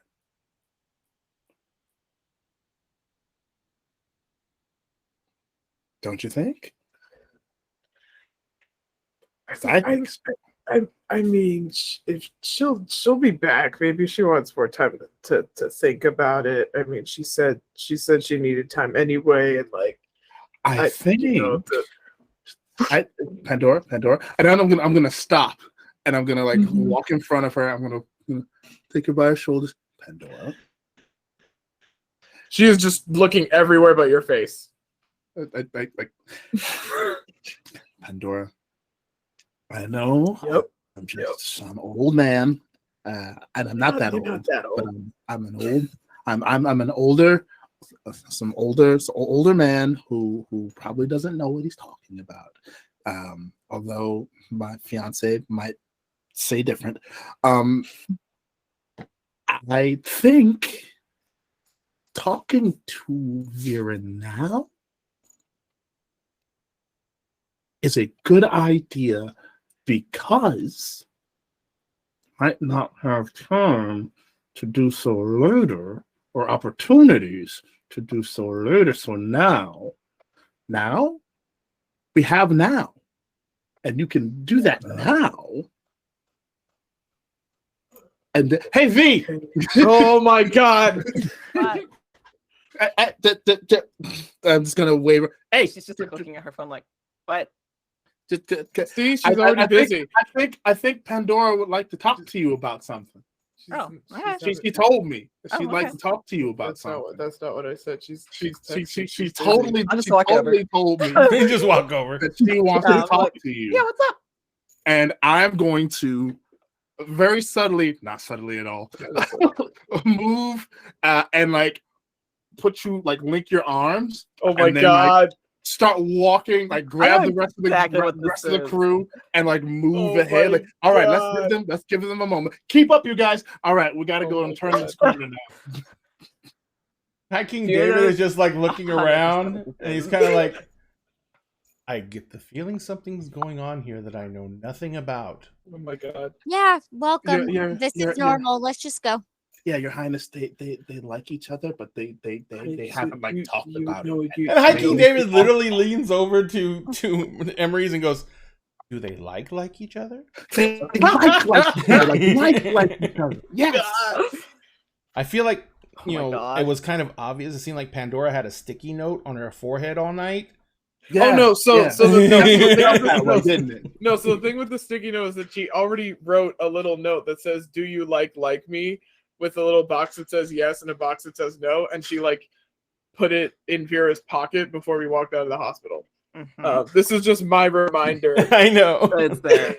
Don't you think? I think so. I mean, if she'll be back. Maybe she wants more time to think about it. I mean, she said she needed time anyway, and like I think you know, Pandora, and then I'm gonna stop, and I'm gonna like walk in front of her. I'm gonna take her by her shoulders, Pandora. she is just looking everywhere but your face. Pandora. I know. Yep. I'm an old man, and I'm not that You're old. not that But old. I'm an older man who probably doesn't know what he's talking about. Although my fiance might say different. I think talking to Vera now is a good idea because might not have time to do so later or opportunities to do so later. So now we have now, and you can do that now. And hey, V! Oh my God! But I'm just gonna wave. Hey, she's just like looking at her phone, like, what? See, she's already busy. I think Pandora would like to talk to you about something. Oh, alright. She told me that she'd Oh, like okay. to talk to you about That's something. that's not what I said. She She totally I'll just walk over. told me You just walk over. that she wants Yeah, to I'm talk like, to you. Yeah, what's up? And I'm going to very subtly, not subtly at all, move and like put you like link your arms. Oh my and then, like, God! start walking, like grab the rest of the exactly what this rest of the is. crew and like move Oh ahead. my Like, all right, God. let's give them a moment. Keep up, you guys. All right, we gotta Oh go my and turn God. this corner now. Pat King Vera's David is just like looking 100% around, and he's kind of like, I get the feeling something's going on here that I know nothing about. Oh my God! Yeah, welcome. You're- This you're- is normal. Let's just go. Yeah, Your Highness, they like each other, but they haven't like talked about it. And High They King don't- David literally leans over to Emery's and goes, "Do they like each other?" They like each other, like each other. Yes. I feel like Oh my God. it was kind of obvious. It seemed like Pandora had a sticky note on her forehead all night. Yeah, Oh no! So yeah. so the thing that way, didn't it? no, so the thing with the sticky note is that she already wrote a little note that says, "Do you like me?" with a little box that says yes and a box that says no, and she like put it in Vera's pocket before we walked out of the hospital. Mhm. This is just my reminder. I know. It's there.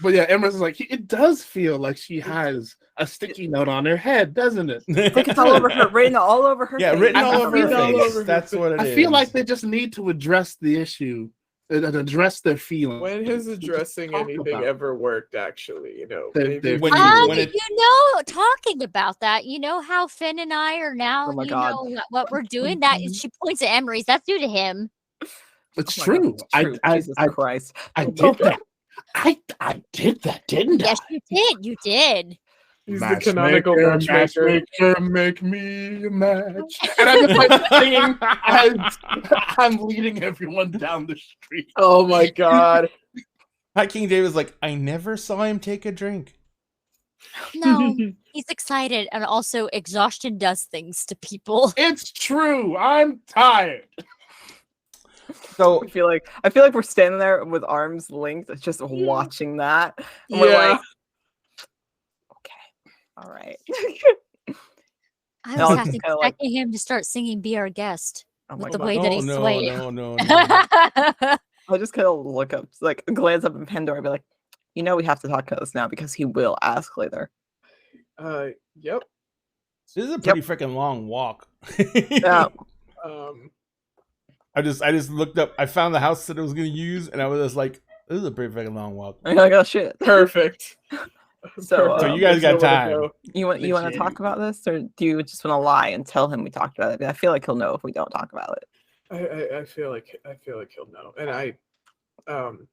But yeah, Emerald's like, it does feel like she has a sticky note on her head, doesn't it? Like it's all over her, written all over her Yeah, face. written all I over her feel all face. over her That's face. what it is. I feel like they just need to address the issue and address their feelings. When has addressing Talk anything about it. ever worked? Actually, you know, They- maybe they- When When it- talking about that, you know how Finn and I are now, Oh my you God. know what we're doing? That is, she points at Emery's. That's due to him. It's Oh my God, true. it's true. Jesus Christ. I did that. I did that, didn't Yes, I? you did. You did. he's the canonical matchmaker. Make me a match. And I'm just like singing as I'm leading everyone down the street. Oh my God! High King David's like, I never saw him take a drink. No, he's excited, and also exhaustion does things to people. It's true. I'm tired. So I feel like we're standing there with arms linked, just watching that. And we're Yeah. like, okay, all right. I No, was I'm half just kinda like- expecting him to start singing "Be Our Guest" Oh with my the God. way that he's no, swaying. no. I'll just kind of look up, like glance up at Pandora, and be like, you know, we have to talk about this now because he will ask later. Yep. This is a pretty freaking long walk. Yeah. I just looked up. I found the house that I was going to use, and I was just like, "This is a pretty freaking long walk." I'm like, oh shit. Perfect. So, So you guys got There's nowhere to time. go. You want to Legit. talk about this, or do you just want to lie and tell him we talked about it? I feel like he'll know if we don't talk about it. I feel like he'll know, and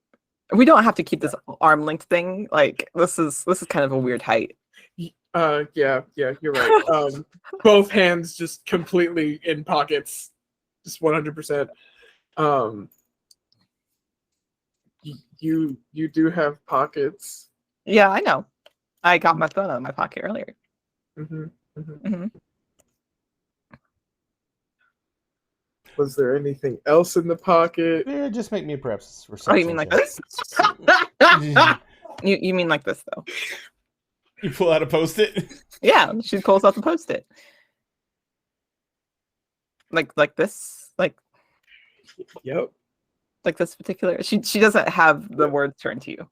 We don't have to keep this arm linked thing. Like this is kind of a weird height. yeah, you're right. Both hands just completely in pockets, just 100%. You do have pockets. Yeah, I know. I got my phone out of my pocket earlier. Was there anything else in the pocket? Yeah, just make me perhaps. Oh, you mean like this? You mean like this though? You pull out a post-it. Yeah, she pulls out the post-it. Like this, Yep. like this particular. She doesn't have the words turned to you.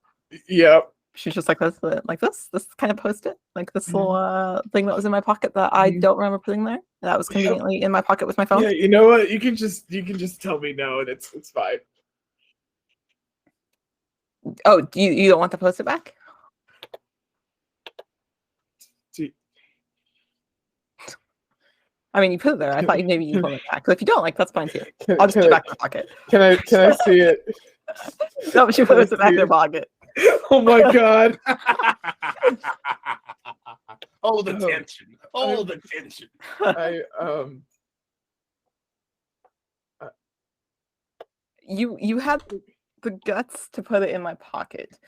Yep. She's just like this kind of post-it, like this Mm-hmm. little thing that was in my pocket that I don't remember putting there. That was conveniently in my pocket with my phone. Yeah, you know what? You can just tell me no, and it's fine. Oh, you don't want the post-it back? See, I mean, you put it there. I thought maybe you'd want it back. So if you don't like, that's fine too. Can, I'll just can put it I, back in the pocket. can I see it? No, she put I it back in see their it? pocket. Oh my god! Hold the tension. Hold the tension. You had the guts to put it in my pocket.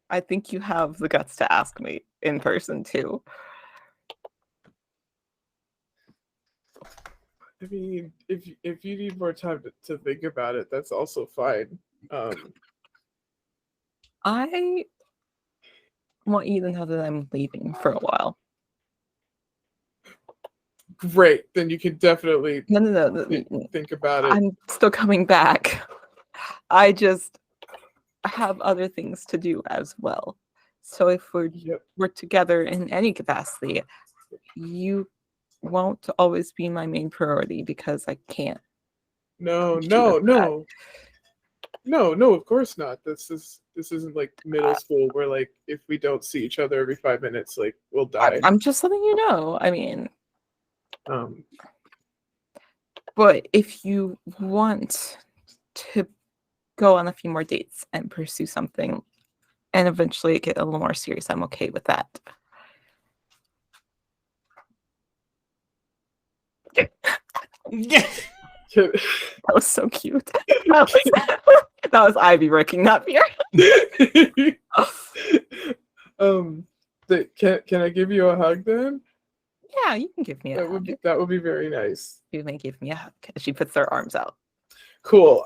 I think you have the guts to ask me in person too. I mean, if you need more time to think about it, that's also fine. I want you to know that I'm leaving for a while. Great, then you can definitely No. think about it. I'm still coming back. I just have other things to do as well. So if we're together in any capacity, you won't always be my main priority because I can't. No, do of course not. This isn't like middle school where like if we don't see each other every 5 minutes, like we'll die. I'm just letting you know. I mean, but if you want to go on a few more dates and pursue something and eventually get a little more serious, I'm okay with that. That was so cute. That was Ivy working, not Pierre. Can I give you a hug then? Yeah, you can give me a hug. That would be very nice. You may give me a hug. She puts her arms out. Cool.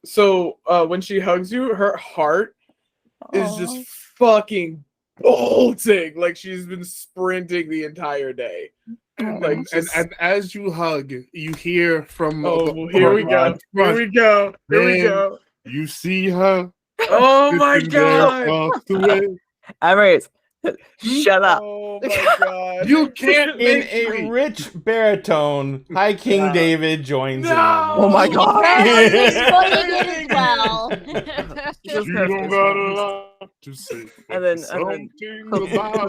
So when she hugs you, her heart is just fucking bolting, like she's been sprinting the entire day. Like and as you hug, you hear from here we go. You see her. Oh my god! Emirates, shut up. Oh my god! You can't In make a me. rich baritone, High King David joins in. Oh my god! As well. You don't got a lot to say. And then she'll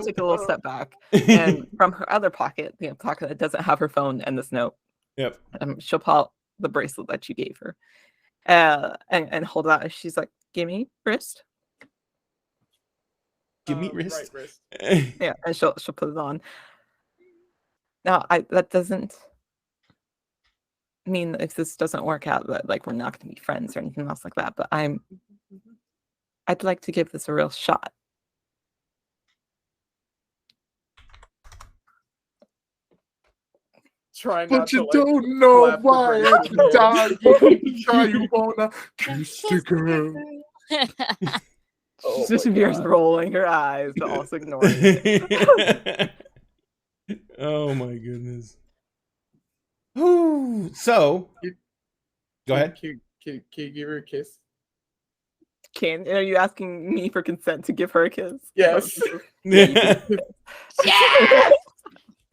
take a little step back, and from her other pocket, the pocket that doesn't have her phone and this note, Yep. She'll pull out the bracelet that you gave her, and hold it out. And she's like, "Give me wrist." Give me wrist. Right wrist. Yeah, and she'll put it on. Now, that doesn't mean if this doesn't work out that like we're not going to be friends or anything else like that. But I'd like to give this a real shot. Try not But you to, like, don't know slap the why bracelet. dog. You wanna kiss the girl. Oh Just my Veer's God. rolling her eyes, but also ignoring it. Oh my goodness. Ooh, so, go ahead. Can you give her a kiss? Are you asking me for consent to give her a kiss? Yes. Yes!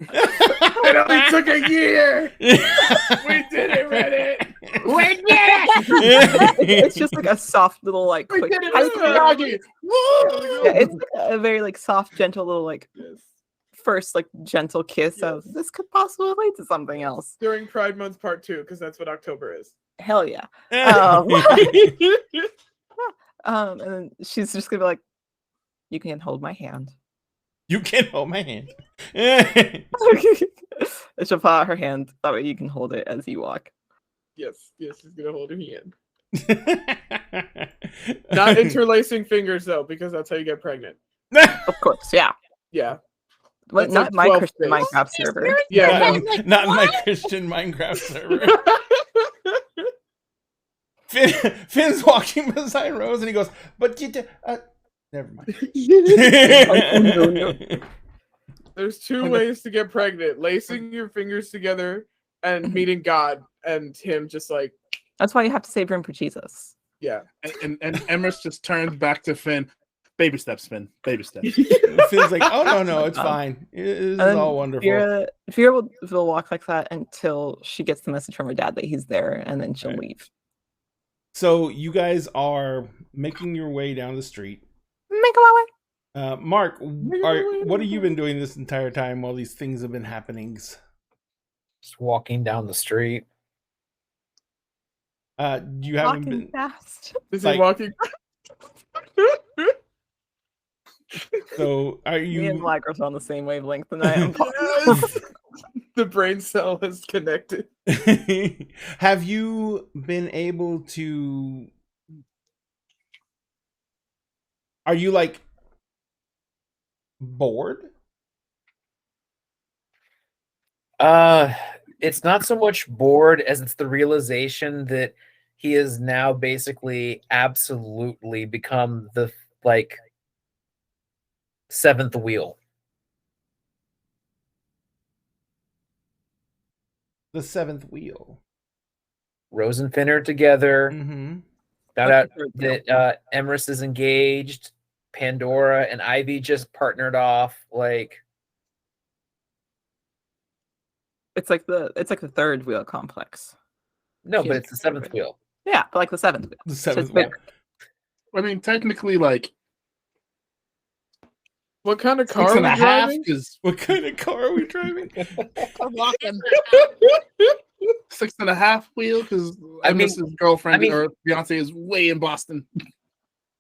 It only took a year. We did it, Reddit. We did it! It's just like a soft little like We quick. did it, doggy. Yeah, it's like a very like soft, gentle little like Yes. first like gentle kiss of this could possibly lead to something else. During Pride Month Part 2, because that's what October is. Hell yeah. And then she's just gonna be like, "You can hold my hand." You can hold my hand. And she'll pull out her hand. That way you can hold it as you walk. Yes, she's gonna hold her hand. Not interlacing fingers though, because that's how you get pregnant. Of course, yeah. Yeah. But That's not like my 12 Christian days. Minecraft server. Yeah. not, no. not in my Christian Minecraft server. Finn's walking beside Rose and he goes, "But you never mind." No. There's two ways to get pregnant: lacing your fingers together and meeting God and him just like, That's why you have to save room for Jesus. yeah. And Emrys just turns back to Finn. Baby steps, Finn. Baby steps. Finn's like, oh no, it's fine. This is And all wonderful. Fira will walk like that until she gets the message from her dad that he's there, and then she'll leave. So you guys are making your way down the street. Make my way. Mark, what have you been doing this entire time while these things have been happening? Just walking down the street. You haven't Walking been fast. Is Like- he walking? So are Me and you Black are on the same wavelength tonight. Yes! The brain cell is connected. have you been able to are you like bored? It's not so much bored as it's the realization that he has now basically absolutely become the like seventh wheel. The seventh wheel. Rose and Finn are together. Mm-hmm. Found out that Emrys is engaged. Pandora and Ivy just partnered off. Like, It's like the third wheel complex. no, but She's- it's the seventh wheel. Yeah, but like the seventh wheel. The So it's seventh wheel. bigger. I mean, technically, like What kind of car 6 are and we a half driving? is What kind of car are we driving? Or walking. 6.5 wheel because I mean- Emrys's girlfriend I mean- or fiance is way in Boston.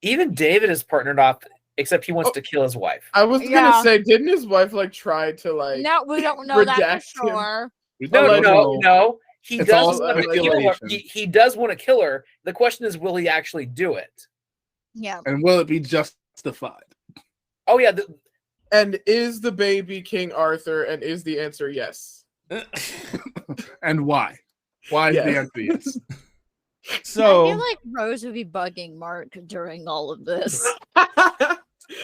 Even David has partnered off, except he wants Oh. to kill his wife. I was Yeah. gonna say, didn't his wife like try to like? No, we don't know that redact for him. sure. We No, don't no, know. no. He It's does all want to kill her. speculation. He does want to kill her. The question is, will he actually do it? Yeah. And will it be justified? Oh yeah, And is the baby King Arthur? And is the answer yes? And why? Why is Yes. the answer yes? So I feel like Rose would be bugging Mark during all of this.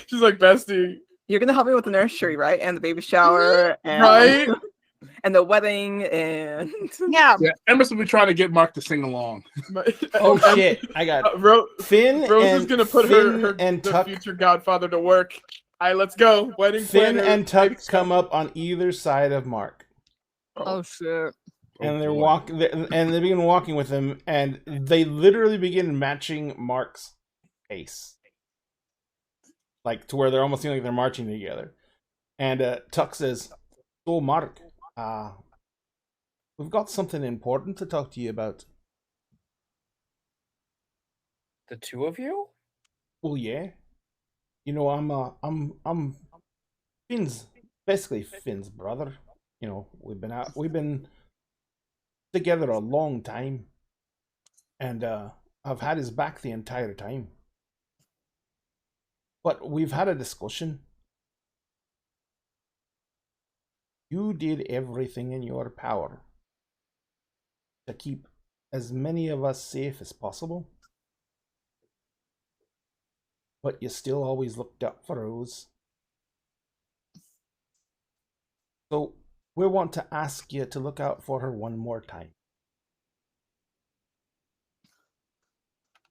She's like, bestie, You're gonna help me with the nursery, right? And the baby shower, and right? and the wedding, and Yeah. Yeah, Emrys will be trying to get Mark to sing along. oh shit, I got Finn Rose and is gonna put Finn her and the Tuck. future godfather to work. All right, let's go. Wedding Finn planner, and Tuck baby come up on either side of Mark, Oh shit. and they're boy. walking, and they begin walking with him, and they literally begin matching Mark's pace, like to where they're almost seeming like they're marching together. And Tuck says, "So Mark, we've got something important to talk to you about." the two of you. Oh yeah, you know I'm Finn's basically Finn's brother. You know we've been together a long time, and I've had his back the entire time. But we've had a discussion. You did everything in your power to keep as many of us safe as possible. But you still always looked up for Rose. So we want to ask you to look out for her one more time.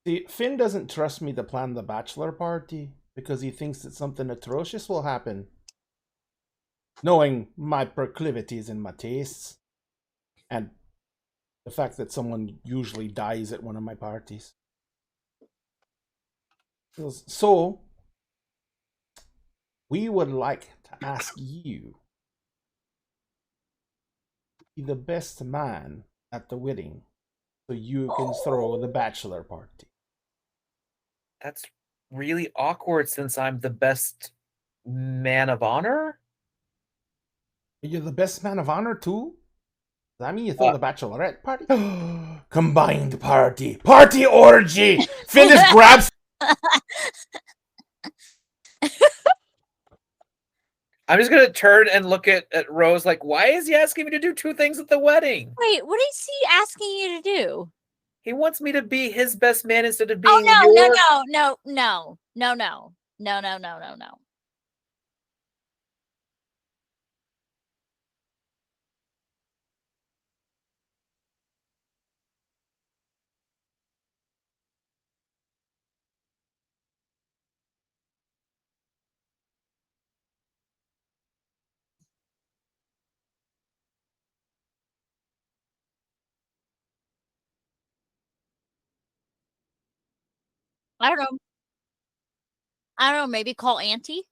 See, Finn doesn't trust me to plan the bachelor party because he thinks that something atrocious will happen. Knowing my proclivities and my tastes. And the fact that someone usually dies at one of my parties. So, we would like to ask you to be the best man at the wedding so you can throw the bachelor party. That's really awkward since I'm the best man of honor. You're the best man of honor too? Does that mean you throw the bachelorette party? Combined party! Party orgy! Finn just grabs. I'm just gonna turn and look at Rose like, why is he asking me to do two things at the wedding? Wait, what is he asking you to do? He wants me to be his best man instead of Oh being no, your... no. I don't know. I don't know. Maybe call Auntie.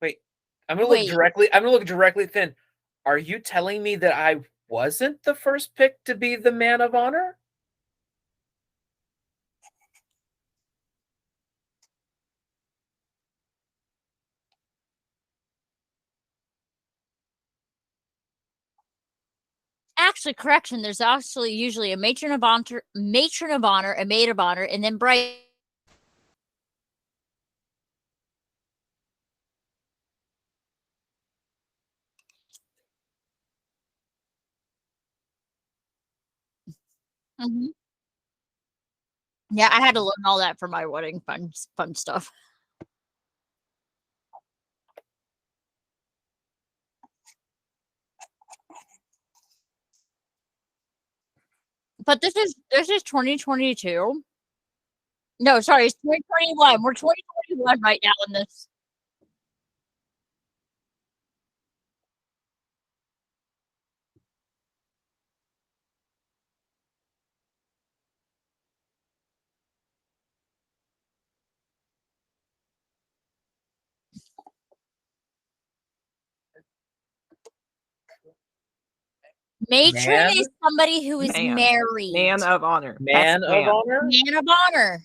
Wait, I'm gonna Wait. I'm gonna look directly at Finn. Are you telling me that I wasn't the first pick to be the man of honor? Actually, correction. There's actually usually a matron of honor, a maid of honor, and then bright. Mm-hmm. Yeah, I had to learn all that for my wedding fun stuff. But this is 2022. No, sorry, it's 2021. We're 2021 right now in this. Matron Man? is somebody who is Man. married. Man of honor. Man Best of man. honor? Man of honor.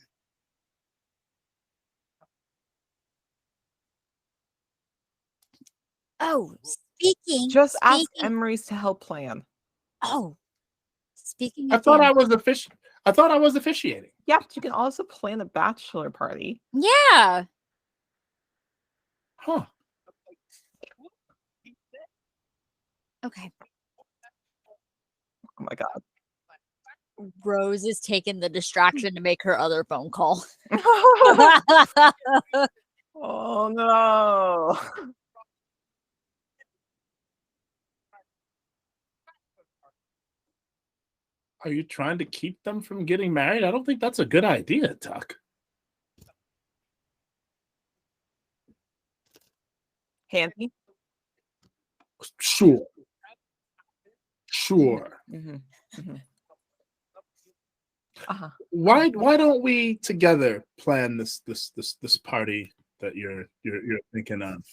Oh, speaking. Just ask speaking. Emery's to help plan. Oh, speaking. I Of thought him, I thought I was officiating. Yeah, but you can also plan a bachelor party. Yeah. Huh. Okay. Oh my god. Rose is taking the distraction to make her other phone call. Oh no. Are you trying to keep them from getting married? I don't think that's a good idea, Tuck. Handy. Sure. Sure. Mm-hmm. Mm-hmm. Uh-huh. Why don't we together plan this party that you're thinking of?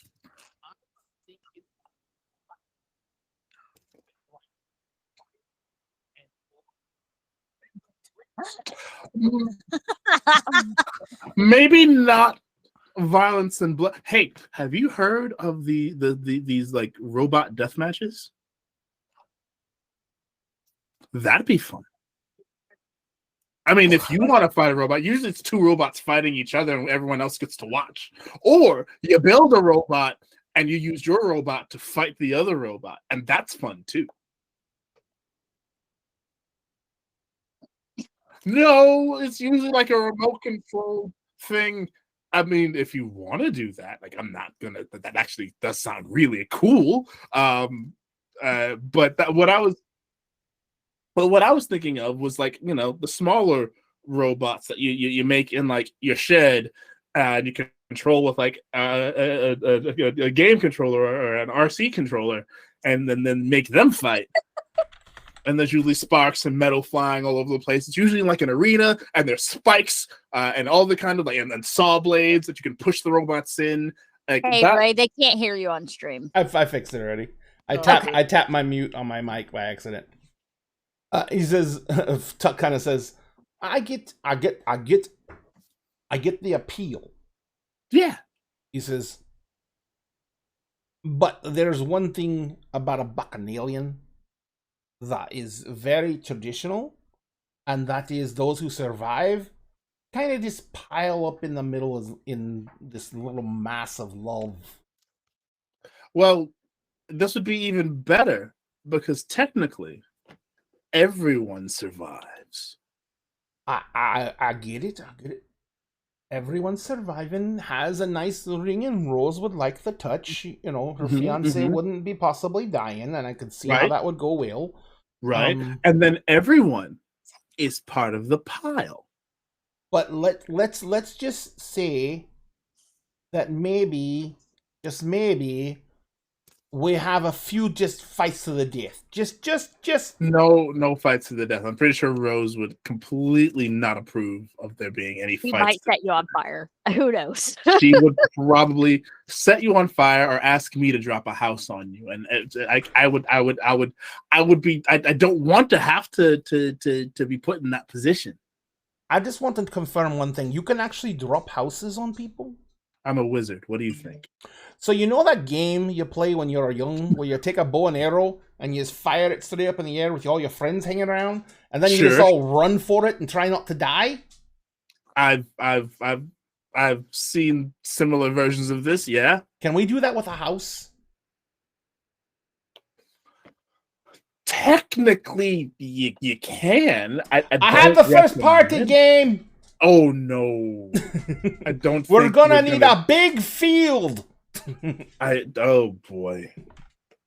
Maybe not violence and blood. Hey, have you heard of these like robot death matches? That'd be fun. I mean, if you want to fight a robot, usually it's two robots fighting each other and everyone else gets to watch. Or you build a robot and you use your robot to fight the other robot, and that's fun too. No, it's usually like a remote control thing. I mean, if you want to do that, like I'm not gonna. That actually does sound really cool. But what I was thinking of was like the smaller robots that you make in like your shed, and you can control with like a game controller or an RC controller, and then make them fight. And there's usually sparks and metal flying all over the place. It's usually like an arena, and there's spikes and all the kind of like and saw blades that you can push the robots in. Like hey, Ray, they can't hear you on stream. I fixed it already. I tapped my mute on my mic by accident. He says, Tuck kind of says, I get the appeal. Yeah. He says, but there's one thing about a bacchanalian that is very traditional, and that is those who survive kind of just pile up in the middle in this little mass of love. Well, this would be even better because technically everyone survives. I get it. Everyone surviving has a nice ring, and Rose would like the touch. Her fiance wouldn't be possibly dying, and I could see how that would go well. Right. And then everyone is part of the pile. But let's just say that maybe, just maybe, we have a few just fights to the death. Just. No fights to the death. I'm pretty sure Rose would completely not approve of there being any He fights. might set you on fire. Who knows? She would probably set you on fire or ask me to drop a house on you, and I would be. I don't want to have to be put in that position. I just want to confirm one thing. You can actually drop houses on people? I'm a wizard. What do you think? So you know that game you play when you're young, where you take a bow and arrow and you just fire it straight up in the air with all your friends hanging around, and then you just all run for it and try not to die? I've seen similar versions of this. Yeah. Can we do that with a house? Technically, you can. I had the first party game. Oh no, I don't. We're gonna need a big field. Oh boy.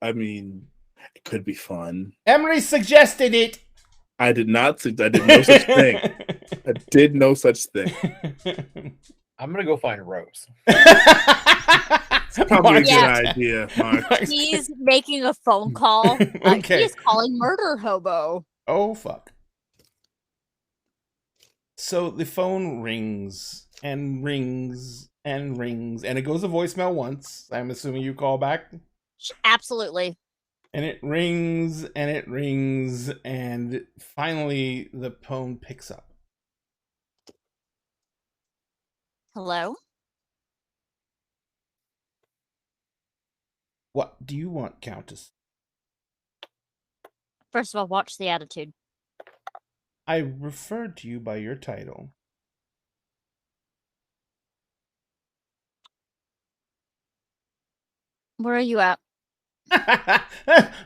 I mean, it could be fun. Emery suggested it. I did not. I did no such thing. I did no such thing. I'm gonna go find Rose. Probably a good idea, Mark. He's making a phone call. Okay. He's calling Murder Hobo. Oh, fuck. So the phone rings and rings and rings, and it goes to voicemail once. I'm assuming you call back. Absolutely. And it rings and it rings, and finally the phone picks up. Hello? What do you want, Countess? First of all, watch the attitude. I referred to you by your title. Where are you at?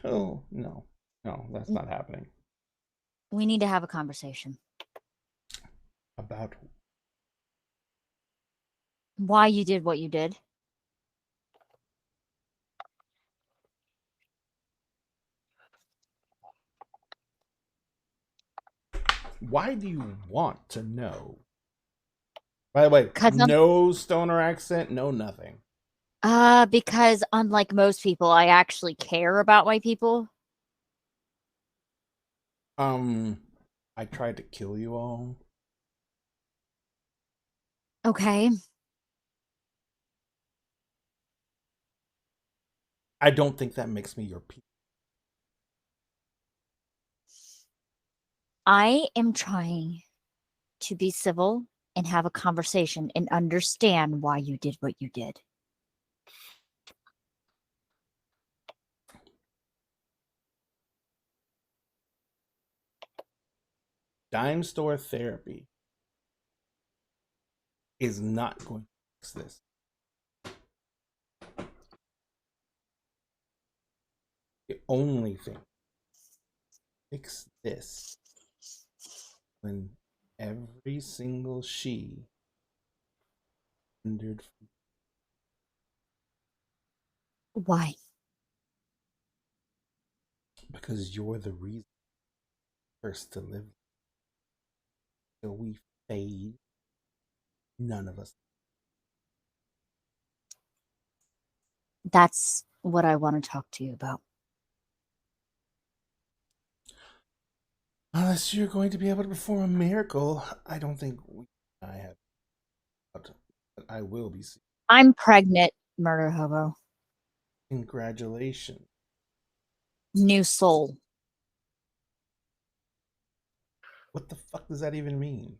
Oh, no. No, that's not happening. We need to have a conversation. About Why you did what you did. why do you want to know? By the way, 'Cause no stoner accent, no nothing. Because unlike most people, I actually care about my people. I tried to kill you all. Okay. I don't think that makes me your people. I am trying to be civil and have a conversation and understand why you did what you did. Dime store therapy is not going to fix this. The only thing fix this when every single she entered. Why? Because you're the reason first to live. Till we fade, none of us. That's what I want to talk to you about. Unless you're going to be able to perform a miracle, I don't think I have. But I will be. I'm pregnant, murder hobo. Congratulations. New soul. What the fuck does that even mean?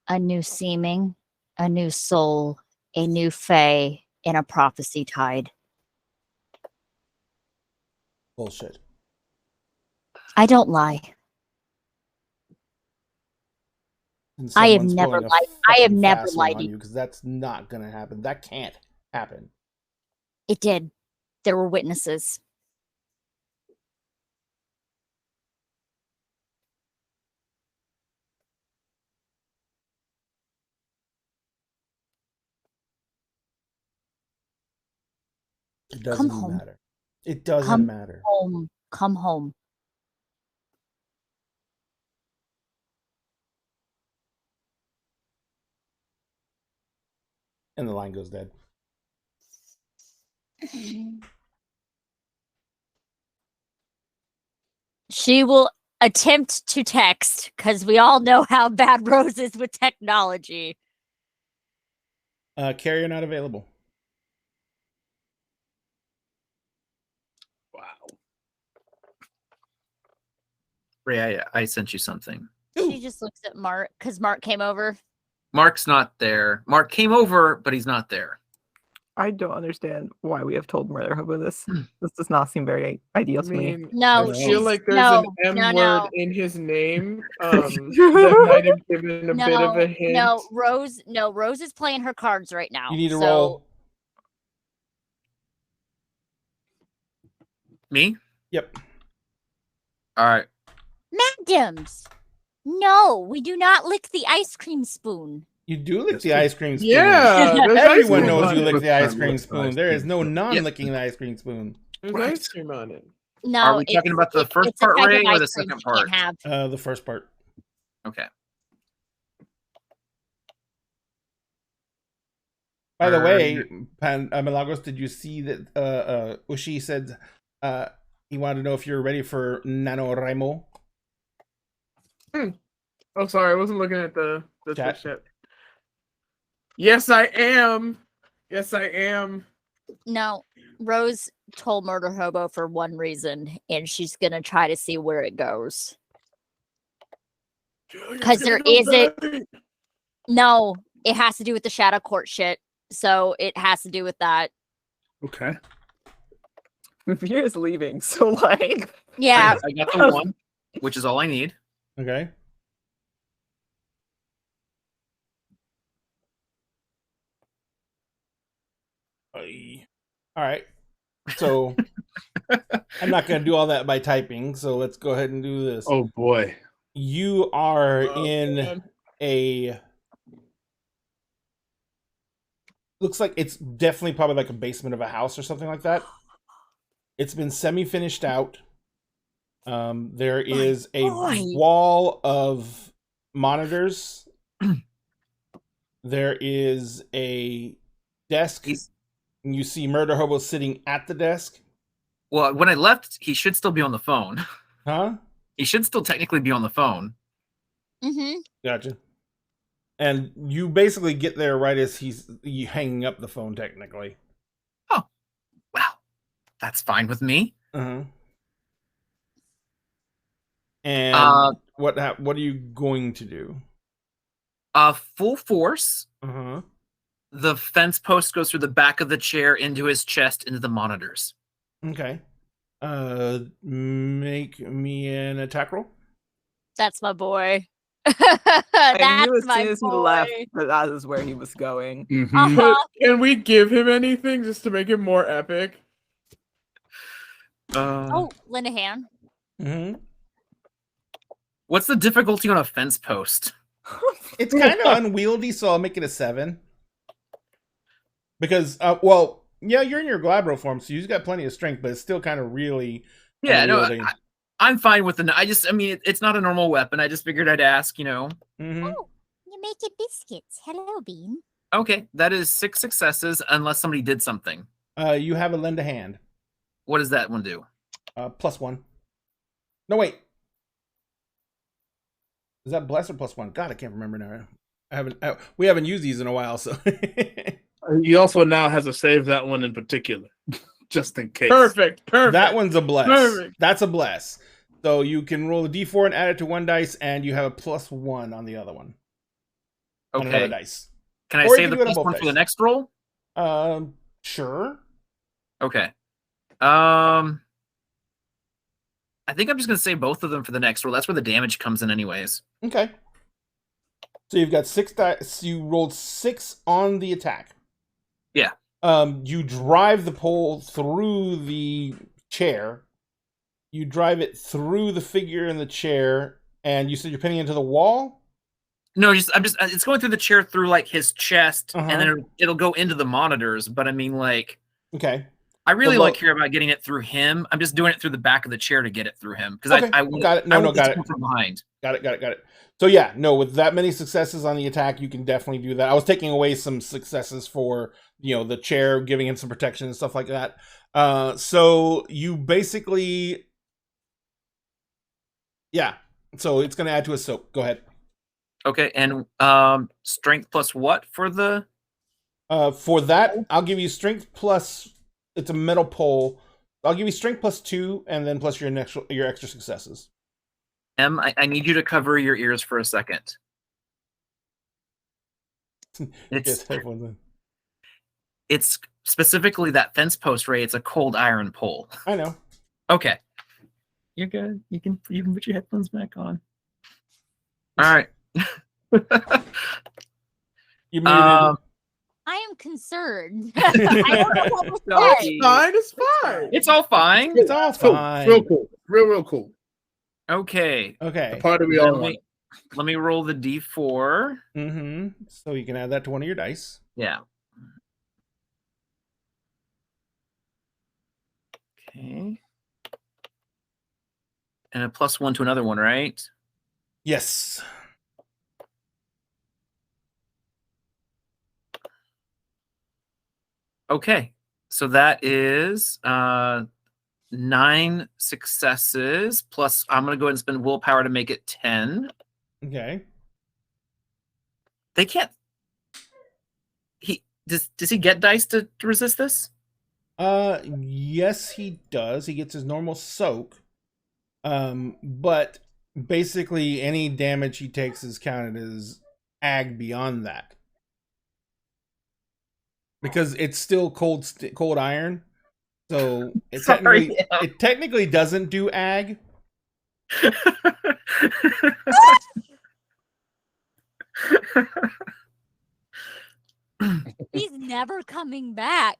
A new seeming, a new soul, a new fae, and a prophecy tide. Bullshit. I don't lie. I have never lied. I have never lied to you because that's not gonna happen. That can't happen. It did. There were witnesses. It doesn't matter. It doesn't matter. Home. Come home. And the line goes dead. She will attempt to text because we all know how bad Rose is with technology. Carrier not available. Wow. Ray, I sent you something. She just looks at Mark because Mark came over. Mark's not there. Mark came over, but he's not there. I don't understand why we have told Murder Hobo this. This does not seem very ideal to me. No, I feel like there's no, an M no, word no. in his name that might have given a bit of a hint. Rose is playing her cards right now. You need to roll. Me? Yep. All right. Madams. No, we do not lick the ice cream spoon. You do lick the ice cream spoon. Yeah, there's ice Everyone cream knows on you it. lick the ice cream Lick the spoon. ice There cream is no spoon. non-licking the ice cream spoon. There's ice cream on it. No, Are we talking about the first it's a part, type of Ray, or ice the cream second you can't part? have. The first part. Okay. By the way, Milagros, did you see that Ushi said he wanted to know if you're ready for NaNoWriMo? Oh, sorry, I wasn't looking at the Chat. chat. Yes, I am. Yes, I am. No, Rose told Murder Hobo for one reason, and she's gonna try to see where it goes. Because there isn't. No, it has to do with the Shadow Court shit. So it has to do with that. Okay. Veer is leaving, so like. Yeah. I got the one, which is all I need. Okay. All right. So I'm not going to do all that by typing. So let's go ahead and do this. Oh boy. You are in man. a. Looks like it's definitely probably like a basement of a house or something like that. It's been semi-finished out. There is a wall of monitors. There is a desk. And you see Murder Hobo sitting at the desk. Well, when I left, he should still be on the phone. Huh? He should still technically be on the phone. Mm-hmm. Gotcha. And you basically get there right as he's hanging up the phone, technically. Oh, well, that's fine with me. Uh-huh. And what are you going to do? Full force. Uh-huh. The fence post goes through the back of the chair into his chest, into the monitors. Okay. Make me an attack roll. That's my boy. I knew That's as my soon as he boy. left that that is where he was going. Mhm. Uh-huh. Can we give him anything just to make it more epic? Oh, Linehan. Mm-hmm. What's the difficulty on a fence post? It's kind of unwieldy, so I'll make it a 7. Because, well, yeah, you're in your Glabro form, so you've got plenty of strength, but it's still kind of really Yeah, no, unwieldy. I'm fine with I mean, it's not a normal weapon. I just figured I'd ask, Mm-hmm. Oh, you're making biscuits. Hello, Bean. Okay, that is 6 successes unless somebody did something. You have a lend a hand. What does that one do? +1. No, wait. Is that bless or +1? God, I can't remember now. We haven't used these in a while, so. He also now has to save that one in particular, just in case. Perfect. That one's a bless. Perfect. That's a bless. So you can roll a d4 and add it to 1 dice, and you have a +1 on the other one. On another Okay. dice. Can I Or you save can the do it on plus both 1 for the dice. next roll? Sure. Okay. I think I'm just gonna save both of them for the next roll. That's where the damage comes in, anyways. Okay. So you've got 6 dice. You rolled 6 on the attack. Yeah. You drive the pole through the chair. You drive it through the figure in the chair, and you said you're pinning into the wall? No, it's going through the chair through like his chest, Uh-huh. and then it'll go into the monitors. But I mean, like, Okay. I really So, care about getting it through him. I'm just doing it through the back of the chair to get it through him because Okay, I want got it. No, I want got this it. one from behind. Got it. So yeah, no, with that many successes on the attack, you can definitely do that. I was taking away some successes for, the chair, giving him some protection and stuff like that. So you basically Yeah. So it's going to add to a soak. Go ahead. Okay, and strength plus what for the? For that, I'll give you strength plus. It's a metal pole. I'll give you strength plus 2, and then plus your extra successes. I need you to cover your ears for a second. It's specifically that fence post, Ray. It's a cold iron pole. I know. Okay, you're good. You can put your headphones back on. All right. You muted. I am concerned. I don't know what to No, say. It's fine. It's fine. It's all fine. It's all fine. Real cool. Real cool. Okay. Okay. The part of we all want. Let me roll the d4. Mm-hmm. So you can add that to one of your dice. Yeah. Okay. And a +1 to another one, right? Yes. Okay. So that is 9 successes plus I'm going to go ahead and spend willpower to make it 10. Okay. They can't. Does he get dice to resist this? Yes, he does. He gets his normal soak. But basically any damage he takes is counted as ag beyond that. Because it's still cold iron. So it technically doesn't do ag. He's never coming back.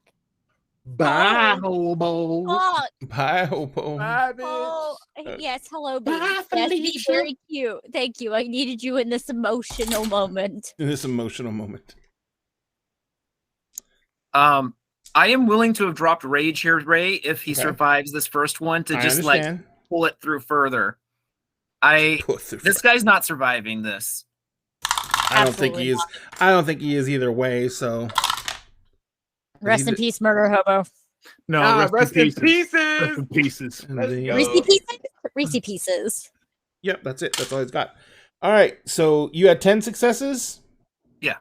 Bye, hobo. Oh, Bye, Hopo. Bye, bitch. oh, yes, hello, baby. Bye, Yes, be Felicia. very cute. Thank you. I needed you in this emotional moment. In this emotional moment. I am willing to have dropped rage here, Ray, if he Okay. survives this first one to I just understand. like pull it through further. This guy's not surviving this. I don't think he is. I don't think he is either way. So Rest in peace, murder hobo. No, Rest in Rest pieces. in pieces. Let's the- go. Reese pieces. Reese pieces. Yep, that's it. That's all he's got. All right. So you had 10 successes. Yeah.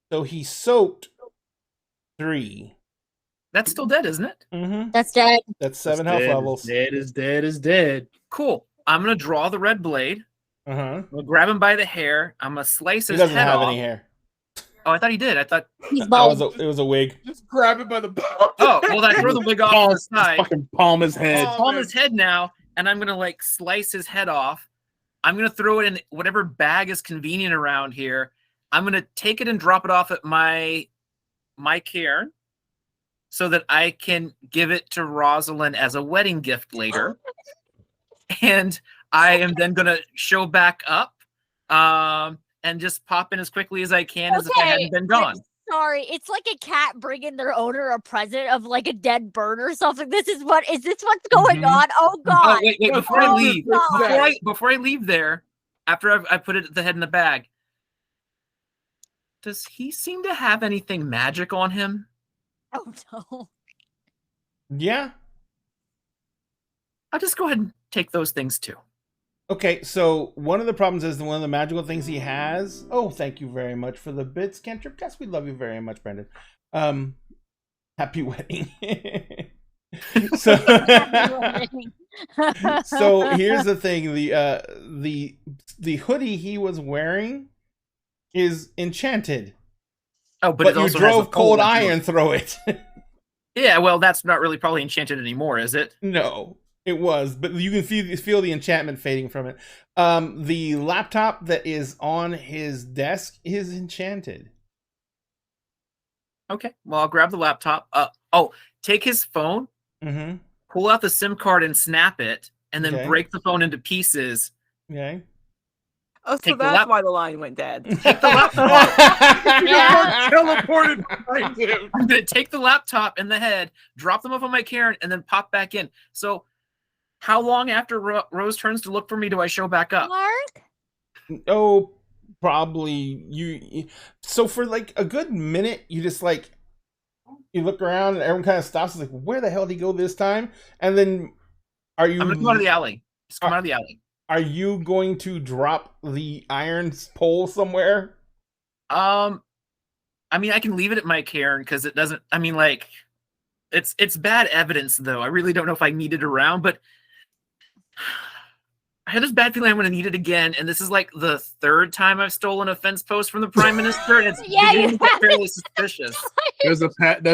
So he soaked 3. That's still dead, isn't it? Mm-hmm. That's dead. That's 7 health levels. Dead is dead is dead. Cool. I'm gonna draw the red blade. Uh-huh. I'm gonna grab him by the hair. I'm gonna slice He his doesn't head have off. any hair. Oh, I thought he did. I thought. He's It bald. was a wig. Just grab it by the bone. Oh, well, I throw the wig off to the side. Fucking palm his head. Oh. Palm his head now, and I'm gonna like slice his head off. I'm gonna throw it in whatever bag is convenient around here. I'm gonna take it and drop it off at my cairn, so that I can give it to Rosalind as a wedding gift later. And I am then gonna show back up, and just pop in as quickly as I can, as if I hadn't been gone. Sorry, it's like a cat bringing their owner a present of like a dead bird or something. Is this what's going on? Oh Oh god. wait! Before I Oh, leave, God. before I leave there, after I put the head in the bag, does he seem to have anything magic on him? Oh no. Yeah. I'll just go ahead and take those things too. Okay, so one of the problems is one of the magical things he has. Oh, thank you very much for the bits, Cantrip. Yes, we love you very much, Brandon. Happy wedding. so, so here's the thing: the hoodie he was wearing is enchanted, Oh, but but it you also has a drove cold hole into it. iron through it. Yeah, well, that's not really probably enchanted anymore, is it? No, it was, but you can feel the enchantment fading from it. The laptop that is on his desk is enchanted. Okay, well, I'll grab the laptop. Take his phone, Mm-hmm. pull out the SIM card and snap it, and then Okay. break the phone into pieces. Okay. Oh, so Take the that's lap- why the line went dead. Take the laptop. Yeah. Teleported behind him. I'm gonna take the laptop and the head, drop them up on my cairn, and then pop back in. So, how long after Rose turns to look for me do I show back up? Mark? Oh, probably you. So for like a good minute, you just like you look around and everyone kind of stops. It's like, where the hell did he go this time? And then are you? I'm gonna come out of the alley. Just come out of the alley. Are you going to drop the iron pole somewhere? I mean, I can leave it at my cairn because it doesn't. I mean, like, it's bad evidence though. I really don't know if I need it around, but I had this bad feeling I'm going to need it again. And this is like the third time I've stolen a fence post from the Prime Minister, and it's beginning to get fairly suspicious. There's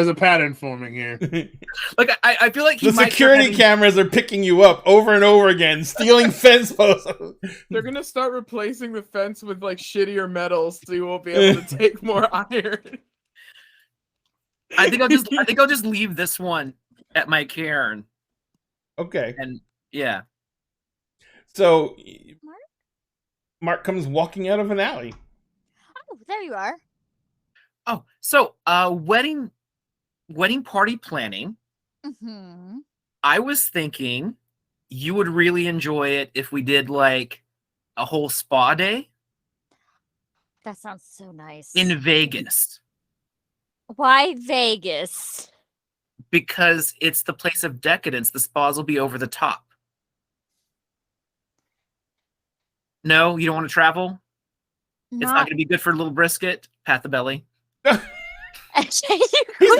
a pattern forming here. Like, I feel like he The might security start having- cameras are picking you up over and over again, stealing fence posts. They're gonna start replacing the fence with like shittier metals, so you won't be able to take more iron. I think I'll just leave this one at my cairn. Okay. And yeah. So Mark comes walking out of an alley. Oh, there you are. Oh, so wedding party planning. Mm-hmm. I was thinking you would really enjoy it if we did like a whole spa day That sounds so nice. in Vegas, Why Vegas? because it's the place of decadence. The spas will be over the top. No, you don't want to travel? It's not going to be good for a little brisket. Pat the belly. He's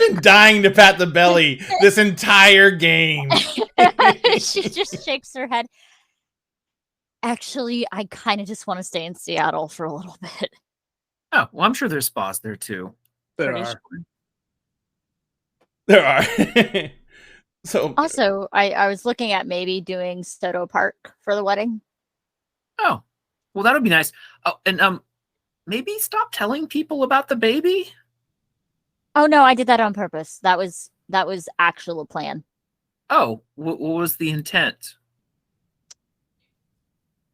been dying to pat the belly this entire game. She just shakes her head. Actually, I kind of just want to stay in Seattle for a little bit. Oh, well, I'm sure there's spas there too. There Pretty are. sure. There are. So Also, I was looking at maybe doing Stoto Park for the wedding. Oh, well, that would be nice. Oh, and maybe stop telling people about the baby. Oh no, I did that on purpose. That was actual plan. Oh, what was the intent?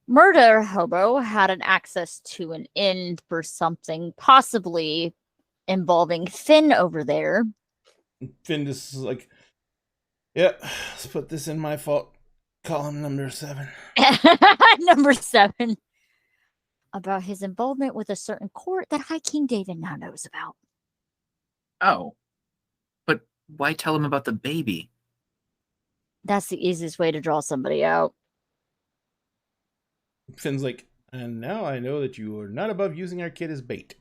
Murder Hobo had an access to an inn for something possibly involving Finn over there. Finn just is like, yeah, let's put this in my fault. Column number 7. Number 7. About his involvement with a certain court that High King David now knows about. Oh, but why tell him about the baby? That's the easiest way to draw somebody out. Finn's like, and now I know that you are not above using our kid as bait.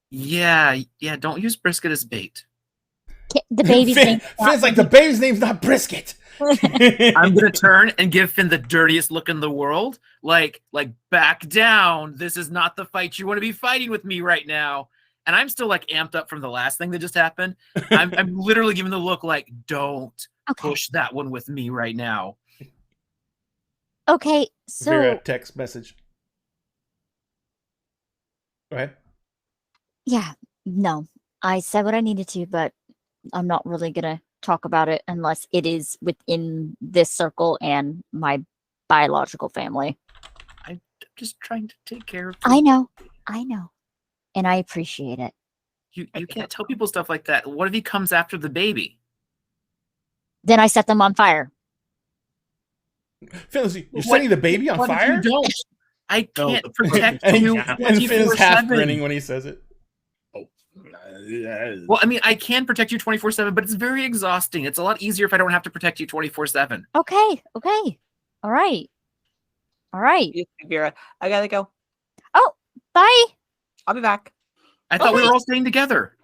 Yeah, don't use brisket as bait. The baby's name. Finn's like, the baby's name's not Brisket. I'm gonna turn and give Finn the dirtiest look in the world. Like back down. This is not the fight you want to be fighting with me right now. And I'm still like amped up from the last thing that just happened. I'm literally giving the look like, don't push that one with me right now. Okay, so Vera text message. Go ahead. yeah, no, I said what I needed to, but I'm not really gonna talk about it unless it is within this circle and my biological family. I'm just trying to take care of. I know, and I appreciate it. You can't tell people stuff like that. What if he comes after the baby? Then I set them on fire. Finn, you're setting the baby on What if fire? you don't? I can't No. protect And, you. and Finn's half 24/7. grinning when he says it. Well, I mean, I can protect you 24/7, but it's very exhausting. It's a lot easier if I don't have to protect you 24/7. Okay, all right. You, Vera, I gotta go. Oh, bye. I'll be back. I thought we Okay. were all staying together.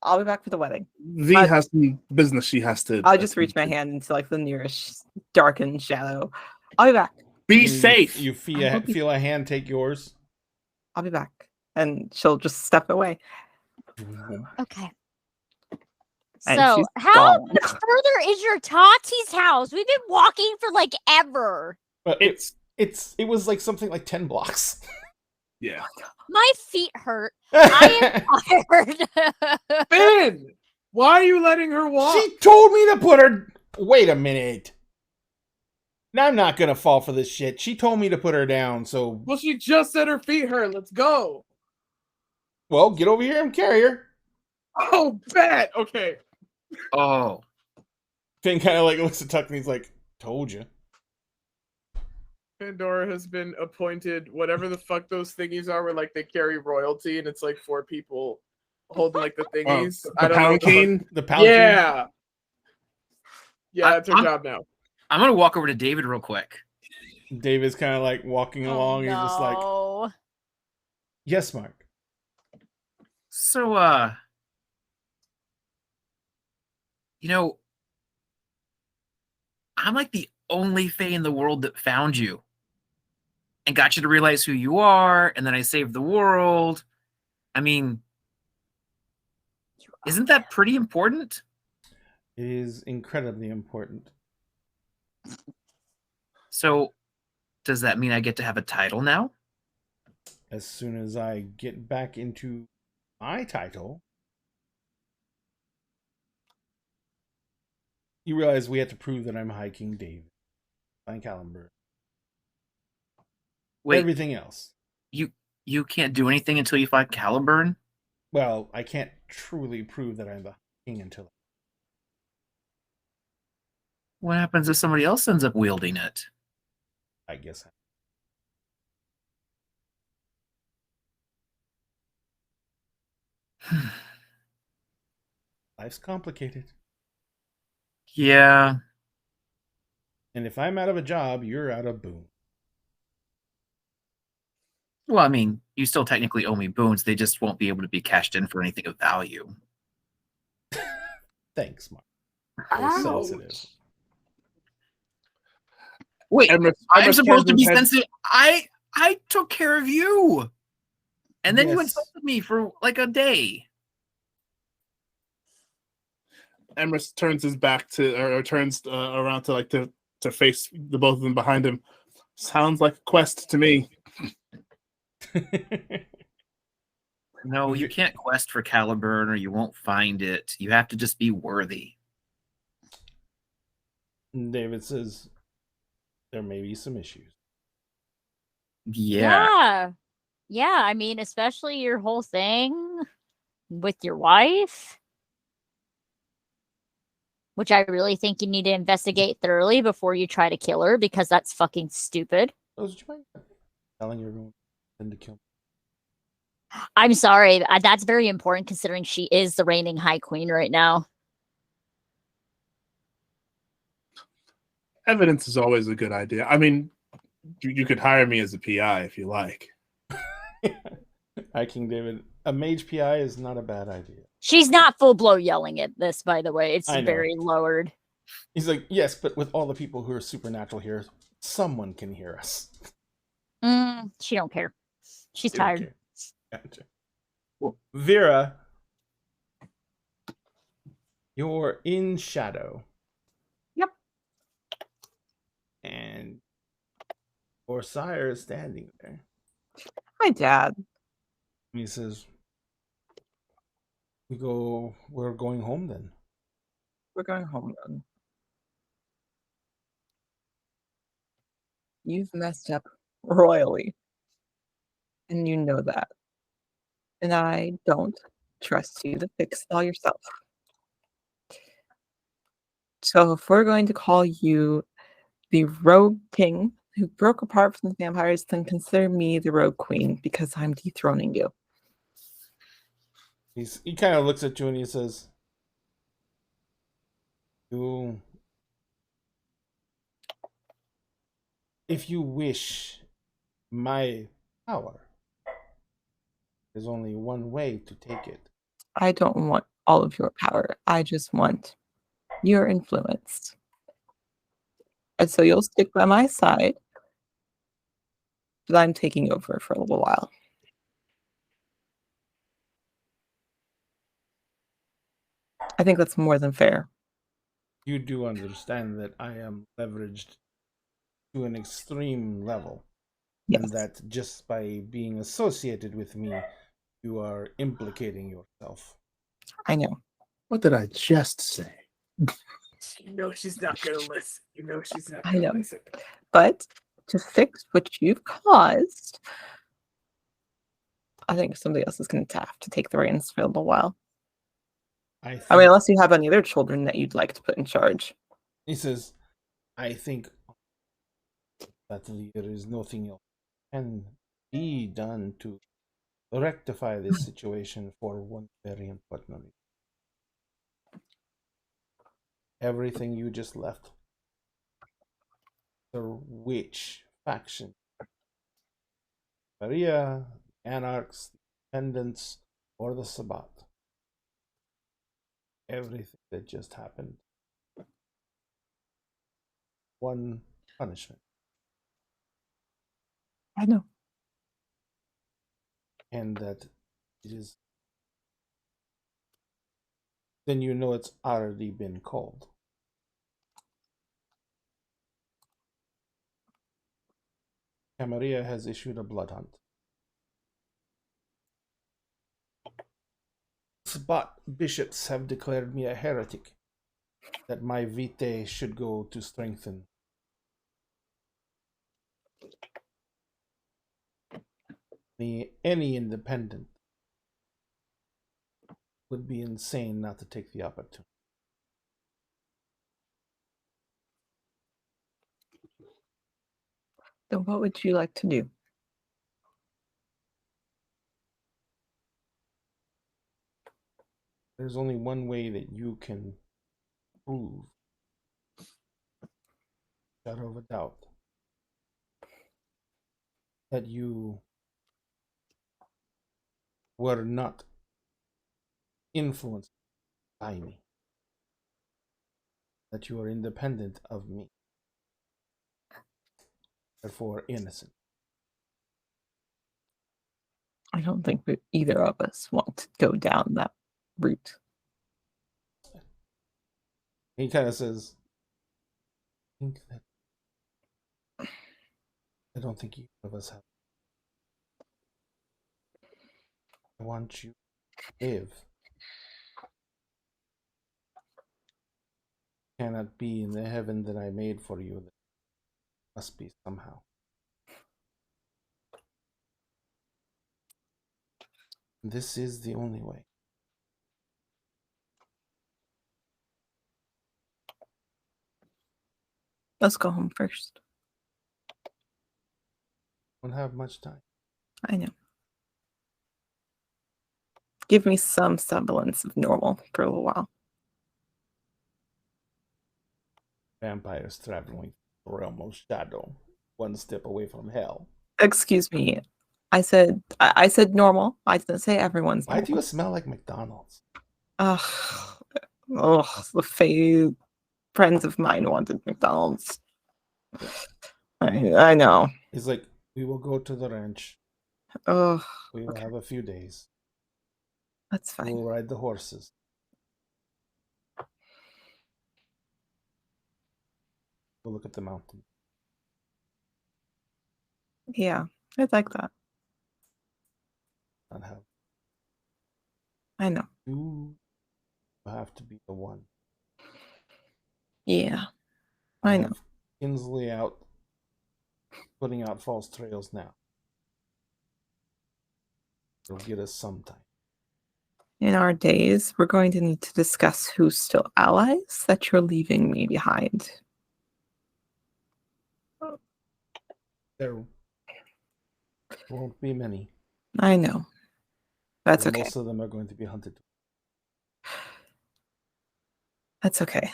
I'll be back for the wedding. V has some business she has to. I'll just reach my hand into like the nearest darkened shadow. I'll be back. Be safe. You feel a hand take yours. I'll be back. And she'll just step away. Okay. And So, she's how gone. much further is your Tati's house? We've been walking for like ever. But it was like something like 10 blocks. Yeah. My feet hurt. I am tired. Finn, why are you letting her walk? She told me to put her. Wait a minute. Now I'm not gonna fall for this shit. She told me to put her down, so Well, she just said her feet hurt. Let's go. well, get over here and carry her. Oh, bet. Okay. Oh, Finn kind of like looks at Tuck and he's like, "Told you." Pandora has been appointed whatever the fuck those thingies are, where like they carry royalty and it's like 4 people holding like the thingies. The I don't know pound what the fuck- cane. The pound. Yeah, that's her job now. I'm gonna walk over to David real quick. David's kind of like walking along. He's just like, no. yes, Mark. So, you know, I'm like the only Fae in the world that found you and got you to realize who you are, and then I saved the world. I mean, isn't that pretty important? It is incredibly important. So, does that mean I get to have a title now? As soon as I get back into my title, you realize we have to prove that I'm High King David. Fine Caliber. Wait, Everything else. you can't do anything until you find Caliburn? Well, I can't truly prove that I'm the king until. What happens if somebody else ends up wielding it? I guess. Life's complicated. Yeah. And if I'm out of a job, you're out of boon. Well, I mean, you still technically owe me boons. They just won't be able to be cashed in for anything of value. Thanks, Mark. So sensitive. Wait, Emrys I'm supposed to be turns his head- sensitive. I took care of you, and then you Yes. insulted me for like a day. Emrys turns his back to, or turns around to like to face the both of them behind him. Sounds like a quest to me. No, you can't quest for Caliburn, or you won't find it. You have to just be worthy. David says there may be some issues. Yeah. Yeah, I mean, especially your whole thing with your wife, which I really think you need to investigate thoroughly before you try to kill her, because that's fucking stupid. Would you mind telling everyone to kill me? I'm sorry. That's very important considering she is the reigning High Queen right now. Evidence is always a good idea. I mean, you could hire me as a PI if you like. High King David, a mage PI is not a bad idea. She's not full blow yelling at this, by the way. It's I know. very lowered. He's like, yes, but with all the people who are supernatural here, someone can hear us. She don't care. She's They don't tired. care. Gotcha. Well, Vera, you're in shadow. Yep. And your sire is standing there. Hi, Dad. And he says, we're going home then. We're going home then. You've messed up royally. And you know that. And I don't trust you to fix it all yourself. So if we're going to call you the Rogue King who broke apart from the vampires, then consider me the Rogue Queen because I'm dethroning you. He kind of looks at you and he says, if you wish my power, there's only one way to take it. I don't want all of your power. I just want your influence. And so you'll stick by my side, but I'm taking over for a little while. I think that's more than fair. You do understand that I am leveraged to an extreme level. Yes. And that just by being associated with me, you are implicating yourself. I know. What did I just say? You know she's not gonna listen. You know she's not I gonna know. listen. But to fix what you've caused, I think somebody else is going to have to take the reins for a little while. I mean, unless you have any other children that you'd like to put in charge. He says, I think that there is nothing else can be done to rectify this situation for one very important reason. Everything you just left, the witch faction. Maria, the Anarchs, the Independents, or the Sabbat. Everything that just happened. One punishment. I know. And that it is. Then you know it's already been called. Camarilla has issued a blood hunt. Sabbat bishops have declared me a heretic, that my vitae should go to strengthen. Any independent would be insane not to take the opportunity. Then what would you like to do? There's only one way that you can prove, shadow of a doubt, that you were not influenced by me, that you are independent of me, therefore innocent. I don't think that either of us want to go down that route. He kind of says, I don't think either of us have. I want you to live. Cannot be in the heaven that I made for you. That must be somehow. This is the only way. Let's go home first. Don't have much time. I know. Give me some semblance of normal for a little while. Vampires traveling the realm of shadow, one step away from hell. Excuse me. I said normal. I didn't say everyone's Why normal. do you smell like McDonald's? The friends of mine wanted McDonald's. I know. He's like, we will go to the ranch. Oh, We will have a few days. that's fine. We'll ride the horses. We'll look at the mountain. Yeah, I'd like that. Not have. I know. You have to be the one. Yeah, I know. Kinsley out, putting out false trails now. It'll get us sometime. In our days, we're going to need to discuss who's still allies that you're leaving me behind. There won't be many. I know. That's okay. Most of them are going to be hunted. That's okay.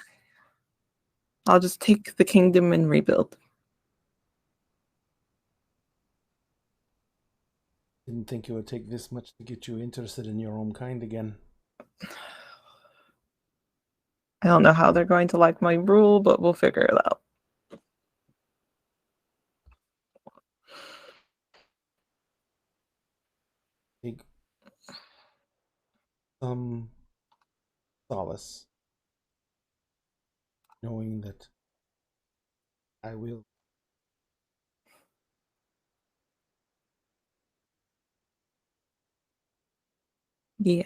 I'll just take the kingdom and rebuild. Didn't think it would take this much to get you interested in your own kind again. I don't know how they're going to like my rule, but we'll figure it out. Take some solace knowing that I will. Yeah.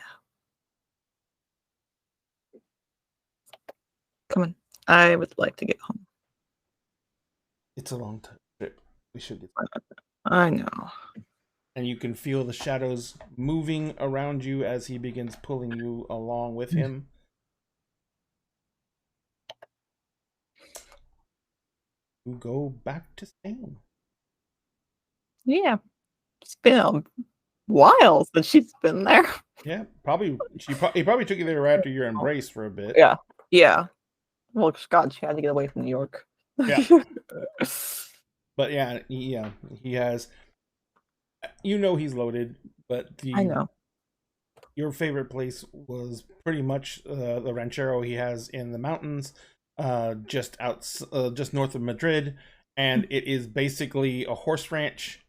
Come on. I would like to get home. It's a long trip. We should get. I know. And you can feel the shadows moving around you as he begins pulling you along with him. You go back to Spain. Yeah. It's been a while since she's been there. Yeah, probably. He probably took you there right after your embrace for a bit. Yeah. Yeah. Well, God, she had to get away from New York. Yeah. But yeah, he has. He's loaded, but I know. your favorite place was pretty much the ranchero he has in the mountains, just north of Madrid, and it is basically a horse ranch,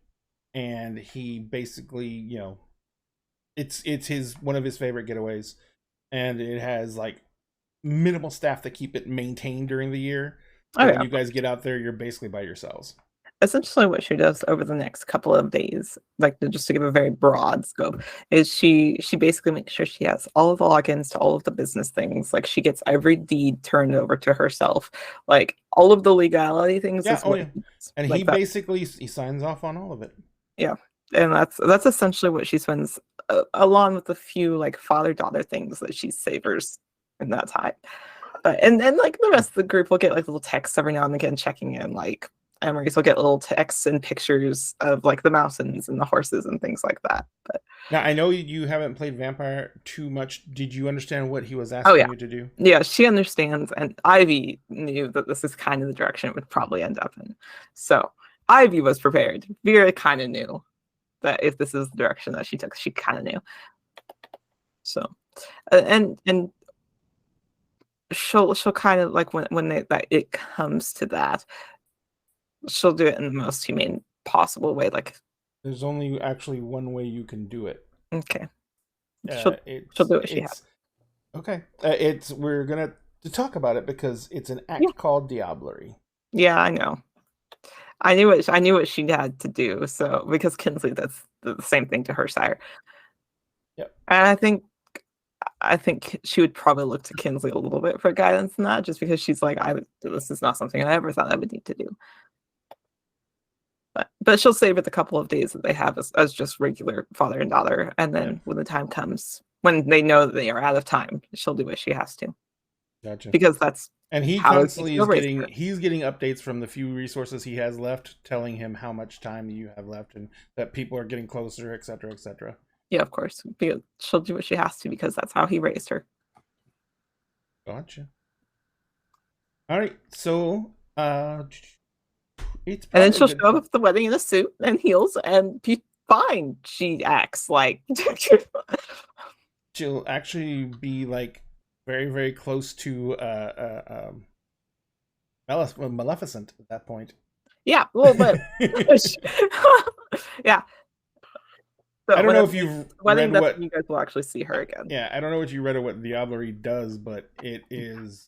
and he basically, it's one of his favorite getaways, and it has like minimal staff to keep it maintained during the year. So when you guys get out there, you're basically by yourselves. Essentially what she does over the next couple of days, like just to give a very broad scope, is she basically makes sure she has all of the logins to all of the business things. Like she gets every deed turned over to herself, like all of the legality things. Yeah, and like he basically he signs off on all of it. Yeah, and that's essentially what she spends, along with a few like father-daughter things that she savors in that time. But and like the rest of the group will get like little texts every now and again checking in, like Emery's will get little texts and pictures of like the mountains and the horses and things like that. But now I know you haven't played Vampire too much. Did you understand what he was asking you to do? Yeah, she understands, and Ivy knew that this is kind of the direction it would probably end up in. So Ivy was prepared. Vera kind of knew that if this is the direction that she took, she kind of knew. So, and she'll kind of like when it comes to that, she'll do it in the most humane possible way. Like there's only actually one way you can do it. Okay. She'll do what she has. Okay. We're gonna talk about it because it's an act called Diablerie. Yeah, I know. I knew what she had to do. So because Kinsley, that's the same thing to her sire. Yep. And I think she would probably look to Kinsley a little bit for guidance in that, just because she's like, this is not something I ever thought I would need to do. But she'll save it the couple of days that they have as just regular father and daughter, and then when the time comes, when they know that they are out of time, she'll do what she has to. Gotcha. Because that's he constantly is getting updates from the few resources he has left, telling him how much time you have left and that people are getting closer, etc., etc. Yeah, of course. Because she'll do what she has to because that's how he raised her. Gotcha. All right, so and then she'll show up at the wedding in a suit and heels and be fine. She acts like she'll actually be like very, very close to Maleficent at that point. Yeah, a little bit. Yeah. So I don't know if you've read what you guys will actually see her again. Yeah, I don't know what you read or what Diablerie does, but it is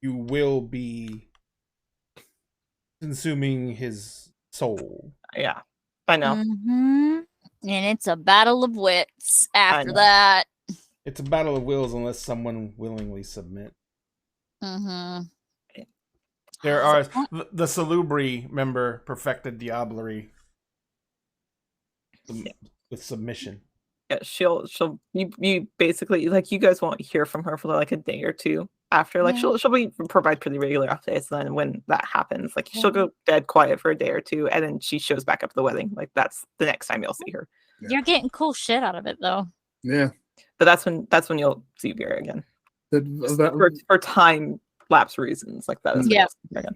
you will be consuming his soul. Yeah, I know. Mm-hmm. And it's a battle of wits after that. It's a battle of wills unless someone willingly submit. Mm-hmm. There are the Salubri member perfected Diablerie with submission. Yeah, she'll you basically, like, you guys won't hear from her for like a day or two after. Like she'll provide pretty regular updates. And then when that happens, like she'll go dead quiet for a day or two, and then she shows back up at the wedding. Like that's the next time you'll see her. You're getting cool shit out of it though. Yeah. But that's when you'll see Vera again. For time lapse reasons, like that. Yeah.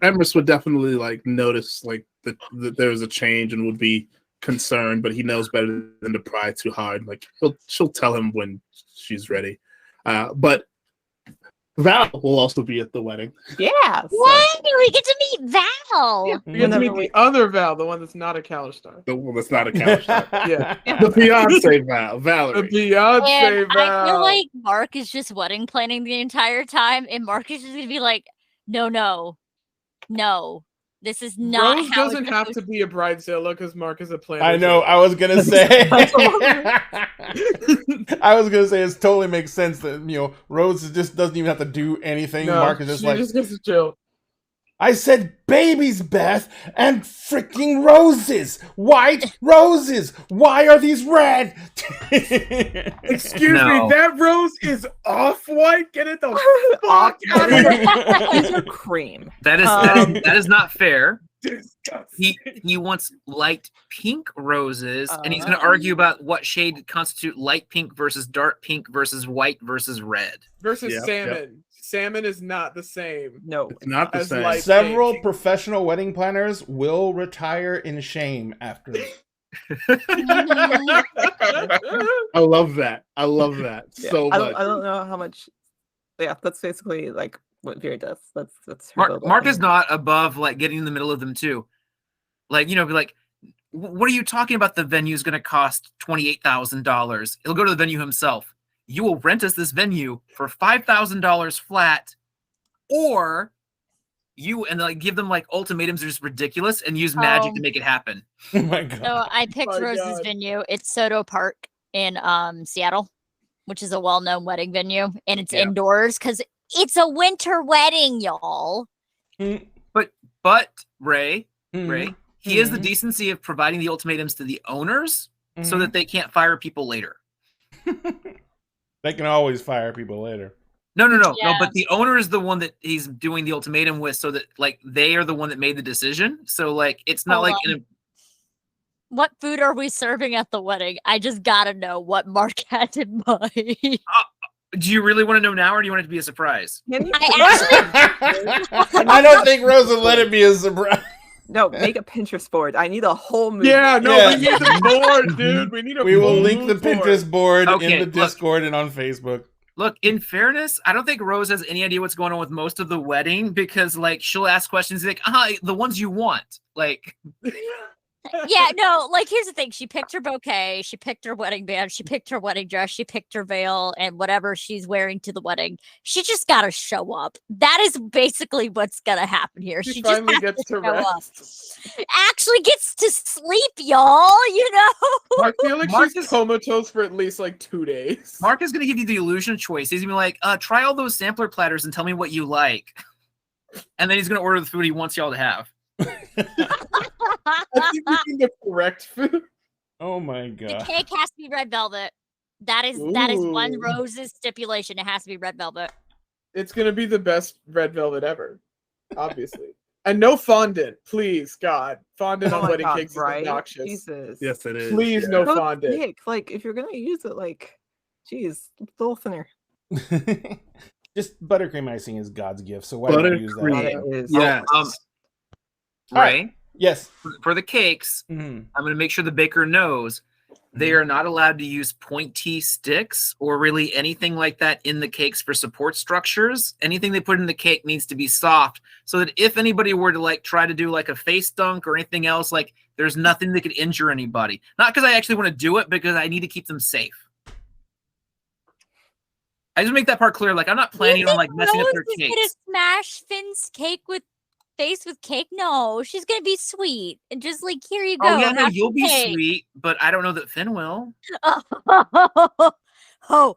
Emrys would definitely like notice like that there was a change and would be concerned, but he knows better than to pry too hard. Like she'll tell him when she's ready. But Val will also be at the wedding. Yeah. What? We get to meet Val. Yeah, we get to meet the other Val, the one that's not a Calistar. The one that's not a Calistar. Yeah. The Beyonce Val, Valerie. The Beyonce Val. I feel like Mark is just wedding planning the entire time, and Mark is just gonna be like, no. This is not. Rose doesn't have to be a bridezilla because Mark is a planner. I know. I was gonna say. I was gonna say it totally makes sense that Rose just doesn't even have to do anything. No, Mark is just like, just gets to chill. I said babies, Beth, and freaking roses, white roses. Why are these red? Excuse me, that rose is off-white. Get it the fuck out of here. These are cream. That is not fair. disgusting. He wants light pink roses, and he's going to argue about what shade constitute light pink versus dark pink versus white versus red. Versus Yep, salmon. yep. Salmon is not the same. No. It's not the As same. light- Several professional wedding planners will retire in shame after this. I love that. I love that Yeah, so I much. don't know how much. Yeah, that's basically like what Vera does. That's her build-up. Mark is not above like getting in the middle of them too. Like, you know, be like, what are you talking about? The venue is going to cost $28,000. He'll go to the venue himself. You will rent us this venue for $5,000 flat, or you and like give them like ultimatums that are just ridiculous and use magic to make it happen. Oh my god. So I picked My Rose's God. venue. It's Soto Park in Seattle, which is a well-known wedding venue, and it's Yeah. indoors because it's a winter wedding, y'all. But Ray, Mhm. he has the Mhm. decency of providing the ultimatums to the owners so Mhm. that they can't fire people later. They can always fire people later. No. Yeah. But the owner is the one that he's doing the ultimatum with, so that like they are the one that made the decision. So like it's not Hold like on. What food are we serving at the wedding? I just gotta know what Mark had in mind. do you really want to know now, or do you want it to be a surprise? Can you I don't think Rose would let it be a surprise. no make a Pinterest board? I need a whole movie. Yeah, no, Yeah. we need the board, dude. We need a We will full link the mood board. Pinterest board Okay, in the look. Discord and on Facebook. Look, in fairness, I don't think Rose has any idea what's going on with most of the wedding, because like she'll ask questions like, the ones you want. Like, Yeah, no, like here's the thing. She picked her bouquet, she picked her wedding band, she picked her wedding dress, she picked her veil, and whatever she's wearing to the wedding. She just gotta show up. That is basically what's gonna happen here. She She just finally has gets to show up. rest. Actually gets to sleep, y'all, you know? I feel like Mark she's is- comatose for at least like 2 days. Mark is going to give you the illusion of choice. He's going to be like, try all those sampler platters and tell me what you like. And then he's going to order the food he wants y'all to have. I think we need the correct food. Oh my The god. cake has to be red velvet. That is one Ooh. Rose's stipulation. It has to be red velvet. It's gonna be the best red velvet ever, obviously. And no fondant, please, God. Fondant Oh on my wedding God, cakes is right? obnoxious. Jesus. Yes, it is. Please, yeah. no So fondant. thick. Like if you're gonna use it, like, geez, a little thinner. Just buttercream icing is God's gift, so why not use that? Buttercream. That is. Yes. Ray, Yes. for the cakes, Mhm. I'm going to make sure the baker knows they are not allowed to use pointy sticks or really anything like that in the cakes for support structures. Anything they put in the cake needs to be soft, so that if anybody were to like try to do like a face dunk or anything else, like there's nothing that could injure anybody. Not because I actually want to do it, because I need to keep them safe. I just make that part clear. Like I'm not planning on like messing up Rose their is gonna cakes. smash Finn's cake with face with cake. No, she's gonna be sweet and just like, here you go. Oh yeah, no, have you'll some be cake." sweet, but I don't know that Finn will. Oh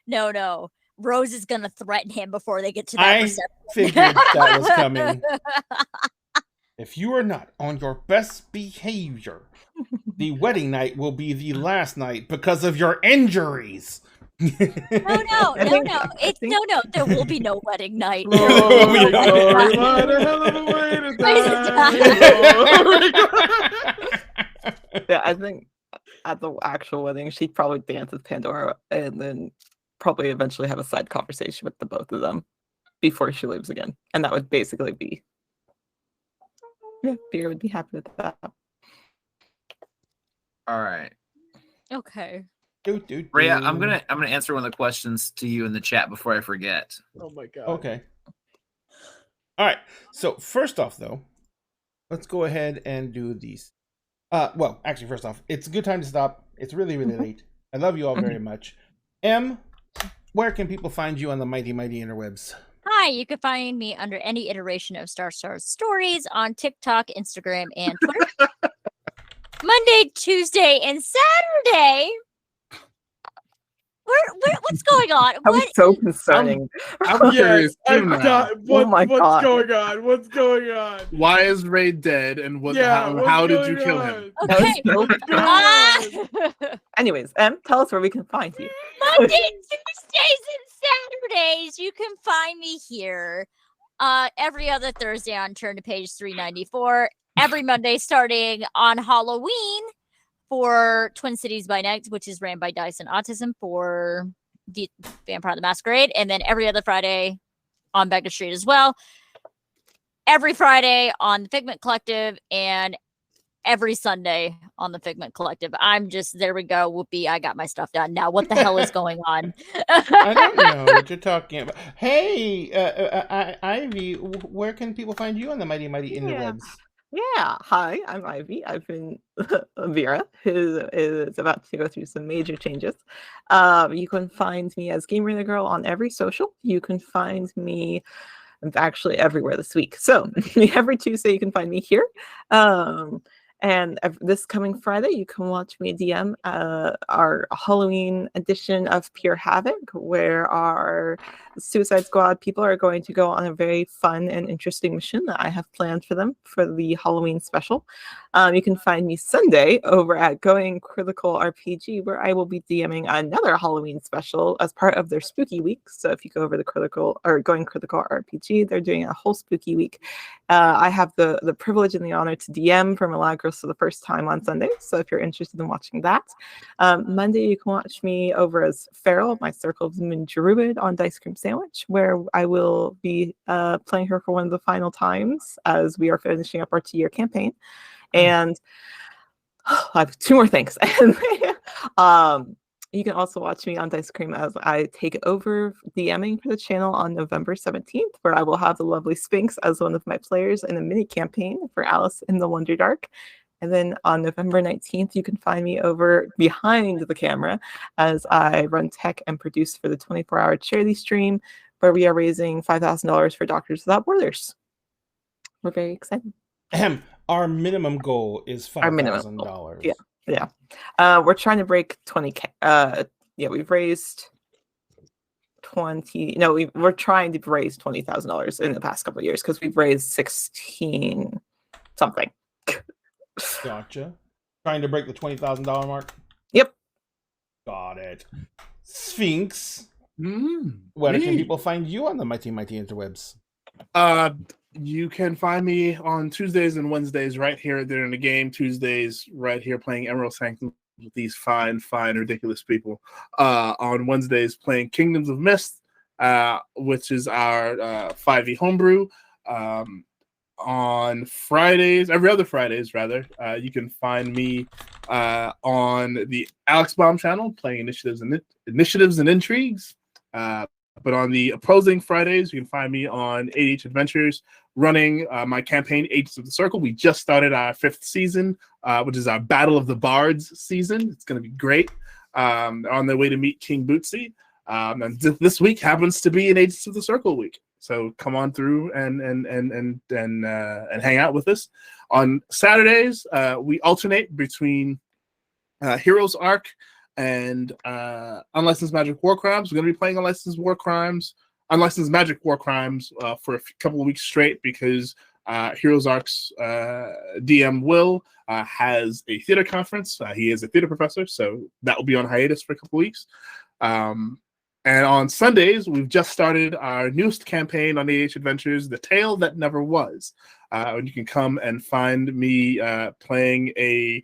no. Rose is gonna threaten him before they get to that I reception. figured that was coming. If you are not on your best behavior, the wedding night will be the last night because of your injuries. No. It's think- no. There will be no wedding night. Oh, There will be no glory, wedding what a hell of a way to Way to die. Yeah, I think at the actual wedding, she'd probably dance with Pandora and then probably eventually have a side conversation with the both of them before she leaves again. And that would basically be. Yeah, Vera would be happy with that. All right. Okay. Rhea, I'm gonna answer one of the questions to you in the chat before I forget. Oh my God. Okay. All right. So first off, though, let's go ahead and do these. Well, actually, first off, it's a good time to stop. It's really, really late. I love you all very much. Em, where can people find you on the mighty, mighty interwebs? Hi, you can find me under any iteration of Star Stars Stories on TikTok, Instagram, and Twitter. Monday, Tuesday, and Saturday. What's going on? That was What? so concerning. I'm Yes, curious too I'm now. not, Oh my what's God. going on? What's going on? Why is Ray dead, and what? Yeah, how what's did you going kill on? him? Okay. That was so- God. Anyways, tell us where we can find you. Monday, Tuesdays, and Saturdays, you can find me here every other Thursday on Turn to Page 394. Every Monday starting on Halloween for Twin Cities by Night, which is ran by Dice and Autism for the Vampire the Masquerade. And then every other Friday on Becker Street as well. Every Friday on the Figment Collective and every Sunday on the Figment Collective. There we go. Whoopee, I got my stuff done. Now, what the hell is going on? I don't know what you're talking about. Hey, Ivy, where can people find you on the Mighty Interwebs? Yeah, hi, I'm Ivy. I've been Vera, who is about to go through some major changes. You can find me as Game Arena Girl on every social. You can find me actually everywhere this week. So every Tuesday you can find me here. And this coming Friday, you can watch me DM our Halloween edition of Pure Havoc, where our Suicide Squad people are going to go on a very fun and interesting mission that I have planned for them for the Halloween special. You can find me Sunday over at Going Critical RPG, where I will be DMing another Halloween special as part of their spooky week. So if you go over the Going Critical RPG, they're doing a whole spooky week. I have the privilege and the honor to DM for Milagros for the first time on Sunday. So if you're interested in watching that, Monday you can watch me over as Feral, my Circle of the Moon Druid on Dice Cream Sandwich, where I will be playing her for one of the final times as we are finishing up our 2-year campaign. And I have 2 more things. You can also watch me on Dice Cream as I take over DMing for the channel on November 17th, where I will have the lovely Sphinx as one of my players in a mini campaign for Alice in the Wonder Dark. And then on November 19th, you can find me over behind the camera as I run tech and produce for the 24-hour charity stream, where we are raising $5,000 for Doctors Without Borders. We're very excited. Our minimum goal is $5,000. Yeah. We're trying to break 20K. We've raised 20. No, we're trying to raise $20,000 in the past couple of years because we've raised 16 something. Gotcha. Trying to break the $20,000 mark? Yep. Got it. Sphinx. Where can people find you on the Mighty Interwebs? You can find me on Tuesdays and Wednesdays right here during the game. Tuesdays right here playing Emerald Sanctums with these fine, ridiculous people. On Wednesdays playing Kingdoms of Mist, which is our 5e homebrew. On Fridays, every other Fridays rather, you can find me on the Alex Baum channel playing Initiatives and Intrigues. But on the opposing Fridays, you can find me on 8H Adventures running my campaign, Agents of the Circle. We just started our 5th season, which is our Battle of the Bards season. It's going to be great. On their way to meet King Bootsy. And this week happens to be an Agents of the Circle week. So come on through and hang out with us. On Saturdays, we alternate between Heroes Arc and Unlicensed Magic War Crimes. We're going to be playing Unlicensed Magic War Crimes for a couple of weeks straight because Heroes Arc's DM Will has a theater conference. He is a theater professor, so that will be on hiatus for a couple of weeks. And on Sundays, we've just started our newest campaign on AH Adventures, The Tale That Never Was. And you can come and find me playing a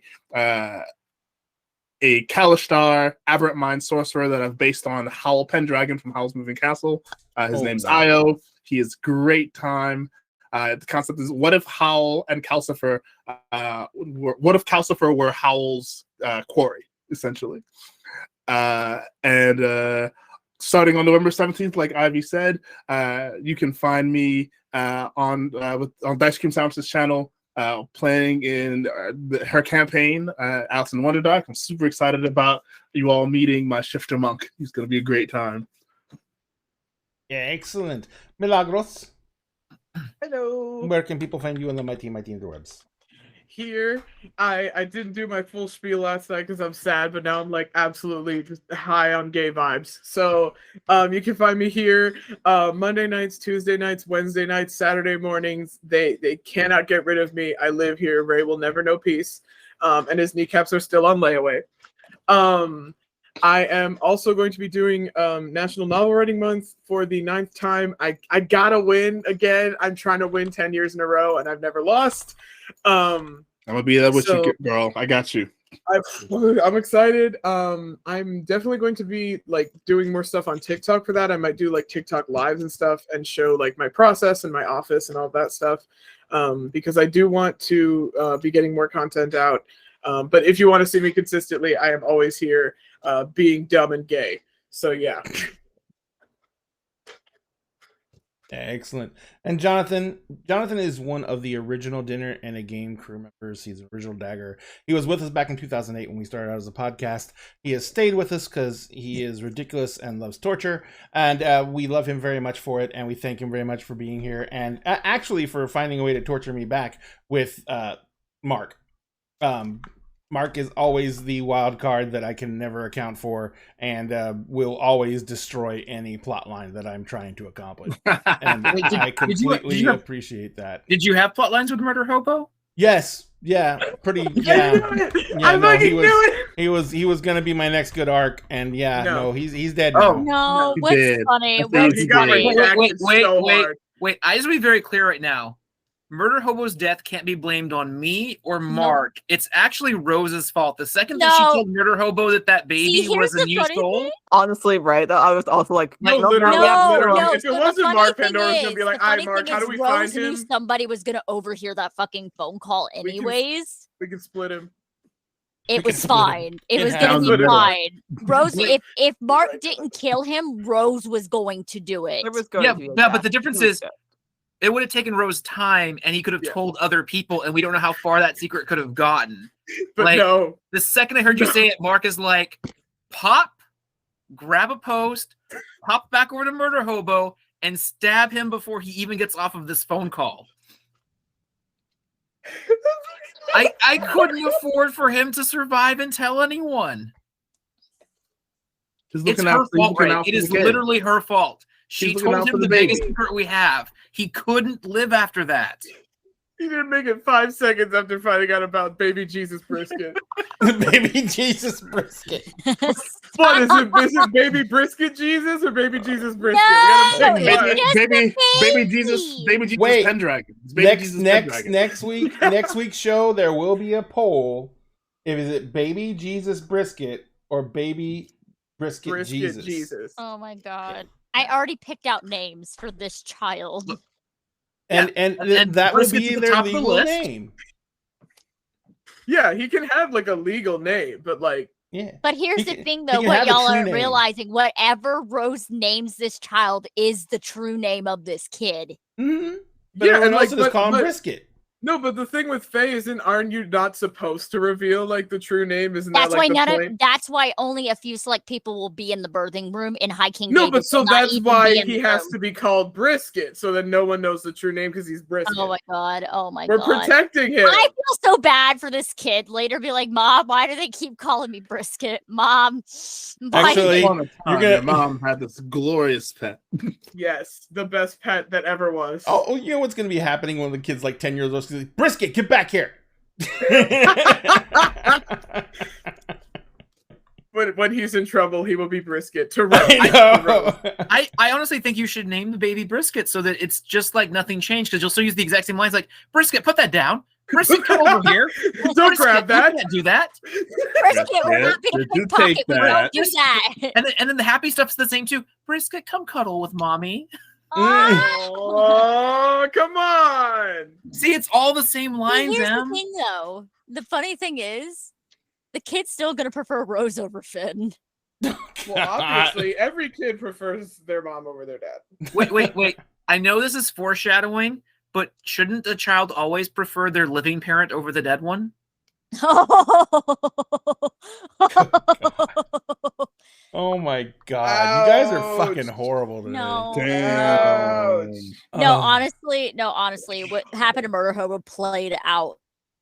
Kalishtar Aberrant Mind sorcerer that I've based on Howl Pendragon from Howl's Moving Castle. His name's Io. He is great time. The concept is, what if Howl and Calcifer were Howl's quarry, essentially? Starting on November 17th, like Ivy said, you can find me on Dice Cream Sandwich's channel playing in her campaign, Alice in Wonderdark. I'm super excited about you all meeting my Shifter Monk. He's going to be a great time. Yeah, excellent. Milagros. Hello. Where can people find you on the Mighty Interwebs? Here, I didn't do my full spiel last night because I'm sad, but now I'm like absolutely just high on gay vibes. So you can find me here Monday nights, Tuesday nights, Wednesday nights, Saturday mornings. They cannot get rid of me. I live here. Ray will never know peace. And his kneecaps are still on layaway. I am also going to be doing National Novel Writing Month for the 9th time. I gotta win again. I'm trying to win 10 years in a row, and I've never lost. I'm gonna be there with you, girl. I got you. I'm excited. I'm definitely going to be like doing more stuff on TikTok for that. I might do like TikTok lives and stuff and show like my process and my office and all that stuff. Because I do want to be getting more content out. But if you want to see me consistently, I am always here being dumb and gay. So yeah. Excellent. And Jonathan is one of the original Dinner and a Game crew members. He's the original Dagger. He was with us back in 2008 when we started out as a podcast. He has stayed with us because he is ridiculous and loves torture, and we love him very much for it, and we thank him very much for being here, and actually for finding a way to torture me back with Mark. Mark is always the wild card that I can never account for, and will always destroy any plot line that I'm trying to accomplish. And I completely appreciate that. Did you have plot lines with Murder Hobo? Yes. Yeah. Pretty. Yeah. He was gonna be my next good arc, and he's dead now. No, He what's did. funny? He did. Wait. I just want to be very clear right now. Murder Hobo's death can't be blamed on me or Mark. It's actually Rose's fault. The second that she told Murder Hobo that baby was a new soul. Honestly, right? I was also like, Literally. If it wasn't Mark, Pandora was gonna be like, "Hi, Mark, how do we find him?" Knew somebody was gonna overhear that fucking phone call anyways. We can split him. It was fine. It was gonna be fine. Rose, if Mark didn't kill him, Rose was going to do it. But the difference is, it would have taken Rose time, and he could have told other people, and we don't know how far that secret could have gotten. But no. The second I heard you say it, Mark is like, pop, grab a post, pop back over to Murder Hobo, and stab him before he even gets off of this phone call. I couldn't afford for him to survive and tell anyone. It's her fault, right? It is literally her fault. She told him the biggest secret we have. He couldn't live after that. He didn't make it 5 seconds after finding out about baby Jesus Brisket. Baby Jesus Brisket. What is it? Is it baby Brisket Jesus or baby Jesus Brisket? No, baby Jesus Pendragon. Next week's show there will be a poll. Is it baby Jesus Brisket or baby Brisket Jesus? Oh my god. I already picked out names for this child. And that would be their legal name. Yeah, he can have like a legal name, but like But here's the thing though, what y'all aren't realizing, whatever Rose names this child is the true name of this kid. Mm-hmm. But everyone else just call him Brisket. No, but the thing with Faye aren't you not supposed to reveal like the true name? Isn't that's that like why the point? That's why only a few select people will be in the birthing room in High King. No, but so that's why he has to be called Brisket, so that no one knows the true name because he's Brisket. Oh my god! Oh my god! We're protecting him. I feel so bad for this kid. Later, be like, Mom, why do they keep calling me Brisket? Mom, actually, your mom had this glorious pet. Yes, the best pet that ever was. Oh, you know what's going to be happening when the kid's like 10 years old? She's like, Brisket, get back here. When he's in trouble, he will be Brisket. I honestly think you should name the baby Brisket so that it's just like nothing changed, because you'll still use the exact same lines like, Brisket, put that down. Brisket, come over here. Don't Brisket, grab that. You can't do that. Brisket, we're not going to pickpocket. We don't do that. And then the happy stuff's the same too. Brisket, come cuddle with mommy. Oh, come on. See, it's all the same lines. Here's the thing, though. The funny thing is, the kid's still going to prefer Rose over Finn. Well, obviously, every kid prefers their mom over their dad. Wait. I know this is foreshadowing, but shouldn't a child always prefer their living parent over the dead one? Oh my god. You guys are fucking horrible today. No. Damn. No, honestly, what happened to Murder Hobo played out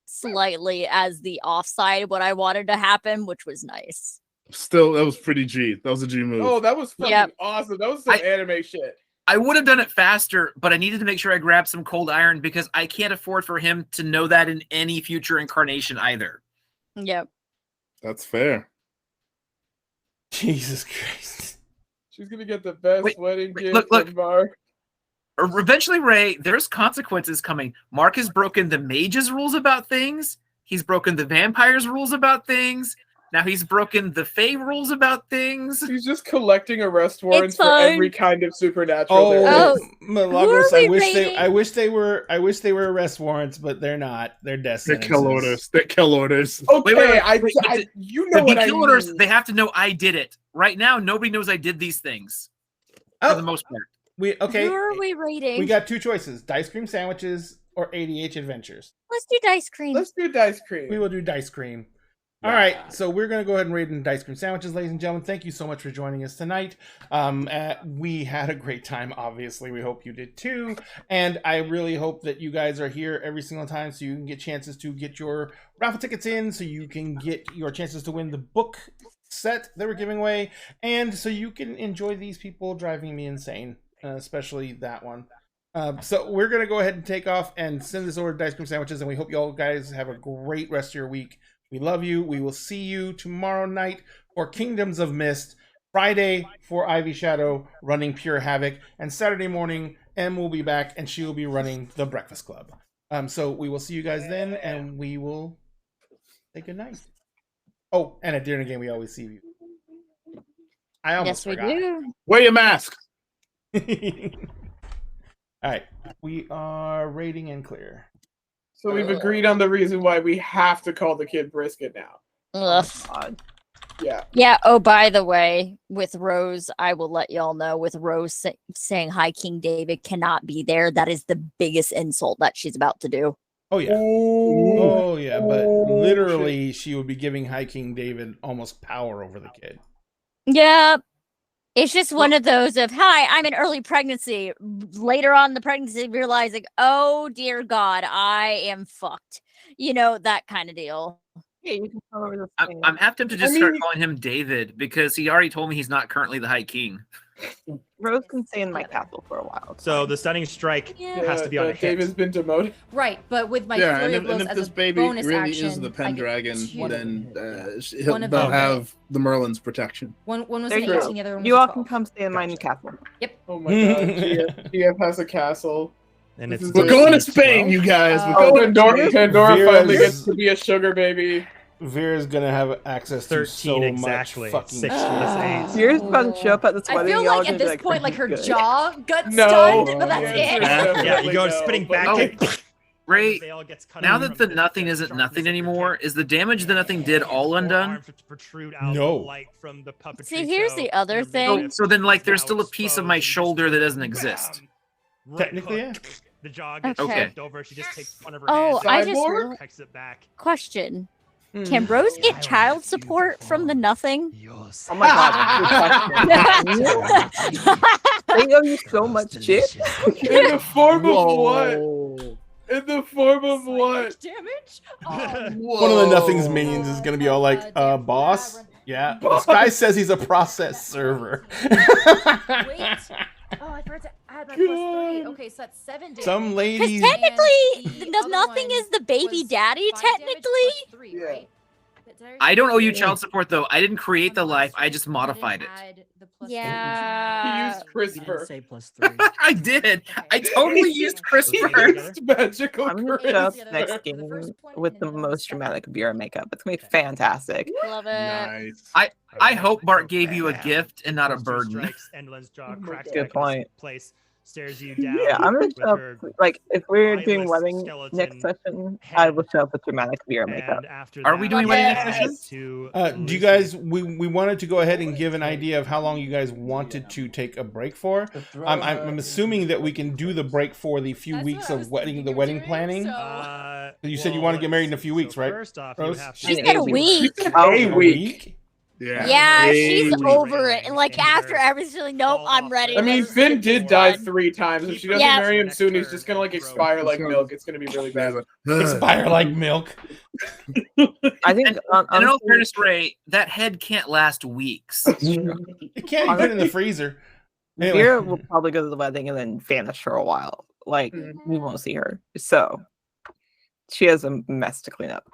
slightly as the offside what I wanted to happen, which was nice. Still, that was pretty G. That was a G move. Oh, that was fucking awesome. That was some anime shit. I would have done it faster, but I needed to make sure I grabbed some cold iron because I can't afford for him to know that in any future incarnation either. Yep. That's fair. Jesus Christ. She's gonna get the best Wait, wedding gift look. from Mark. Eventually, Ray, there's consequences coming. Mark has broken the mage's rules about things. He's broken the vampire's rules about things. Now he's broken the fae rules about things. He's just collecting arrest warrants for fine. every kind of supernatural there Oh. is. Milagros, Who are we I wish they rating? were arrest warrants, but they're not. They're death They're sentences. kill orders. They're kill orders. Okay, Wait, you know To what be I kill orders, mean. they have to know I did it. Right now, nobody knows I did these things. For the most part. Okay. Who are we rating? We got two choices: Dice Cream Sandwiches or ADH Adventures. Let's do Dice Cream. Let's do Dice Cream. We will do Dice Cream. All right, so we're going to go ahead and rate in Dice Cream Sandwiches, ladies and gentlemen. Thank you so much for joining us tonight. We had a great time, obviously. We hope you did too. And I really hope that you guys are here every single time so you can get chances to get your raffle tickets in, so you can get your chances to win the book set that we're giving away, and so you can enjoy these people driving me insane, especially that one. So we're going to go ahead and take off and send this over to Dice Cream Sandwiches, and we hope you all guys have a great rest of your week. We love you. We will see you tomorrow night for Kingdoms of Mist, Friday for Ivy Shadow running Pure Havoc, and Saturday morning Em will be back and she will be running the Breakfast Club. So we will see you guys then, and we will say good night. Oh, and at dinner game we always see you. I almost yes, forgot. we do. Wear your mask. All right, we are rating and clear. So we've agreed on the reason why we have to call the kid Brisket now. Ugh. God. Yeah. Yeah. Oh, by the way, with Rose, I will let y'all know. With Rose saying "Hi, King David" cannot be there. That is the biggest insult that she's about to do. Oh yeah. Ooh. Oh yeah, but Oh, literally she would be giving High King David almost power over the kid. Yeah. It's just one of those of, hi, I'm in early pregnancy. Later on in the pregnancy, realizing, oh, dear God, I am fucked. You know, that kind of deal. Yeah, you can come over this thing. I'm half tempted to just start calling him David because he already told me he's not currently the High King. Rose can stay in my castle for a while. It's So fine. the stunning strike Yeah. has to be on a hit. David's been demoted. Right, but with my Yeah, flurry and of blows if as this a baby bonus really action, is the I Pendragon, get two. then One they'll of them. have the Merlin's protection. One was There an you 18, go. the other one was You a all 12. can come stay in my new castle. Oh my god. GF has a castle. And This it's is We're going to DC Spain, 12. you guys. We're Oh, going to Pandora finally Vera's- gets to be a sugar baby. Vera's gonna have access to 13 so exactly. much fucking 6 shit. plus 8. You're about to show up at this I wedding. feel y'all like gonna at be this point, like her good. jaw got No. stunned, but that's The it. answer is Yeah, Yeah, definitely you go no, spinning but- back. Oh. kick. Ray, Veil gets cut now off that from the the nothing isn't sharpness nothing of the anymore, kick. is the damage the nothing did all undone? Forearms protrude out No. the light from the puppetry See, here's show, the other and the thing. rib So then, like, is there's now still a piece of my exposed, and shoulder that doesn't bam! exist. Right Technically, hook. yeah. The jaw gets Okay. flipped over. She just takes one of her Oh, hands. I just Cyborg? Pecks it back. question. Can Rose get child support from the nothing? Oh my god, that's a good question. They owe you so much shit. In the form of what? Whoa. In the form of what? Damage? One of the Nothing's minions is gonna be all like, boss? Yeah. This guy says he's a process server. Wait. Oh, I forgot to add my +3. Okay, so that's 7 damage. Some Because ladies. technically, the other nothing one is the baby was daddy, 5 damage technically. +3, Yeah. right? Did I don't owe you say- child support, though. I didn't create the life. I just modified it. add the +3. He Yeah. used CRISPR. Say +3. I did. I totally used He CRISPR. used magical I'm gonna show up CRISPR. next game with the most dramatic Vera makeup. It's gonna be fantastic. Love it. Nice. I hope Bart gave you a gift and not a burden. Strikes, Endland's jaw Oh my cracks God. Good back into point. place, stares you down. Yeah, I'm gonna with show her up. Like, if we're doing eyeless wedding skeleton next session, I will show up with dramatic Vera makeup. And after Are we that, doing wedding we next head session? to Do you guys? We wanted to go ahead and give an idea of how long you guys wanted to take a break for. I'm assuming that we can do the break for the few That's weeks what I of was wedding, thinking the you were wedding doing, planning. so- You said you want to get married in a few weeks, right? First off, Rose? you have She In said a a week. week. A week. Yeah, she's Really over it. rating And like and after her everything, like, nope, fall I'm off ready. I mean, Let's Finn get this did die done. 3 times. If she doesn't Yeah. marry him soon, he's just gonna like expire like milk. It's gonna be really bad. Expire like milk. I think, And in all honestly, fairness, Ray, that head can't last weeks. It can't be put in the freezer. Anyway. Vera will probably go to the wedding and then vanish for a while. Like, we won't see her. So, she has a mess to clean up.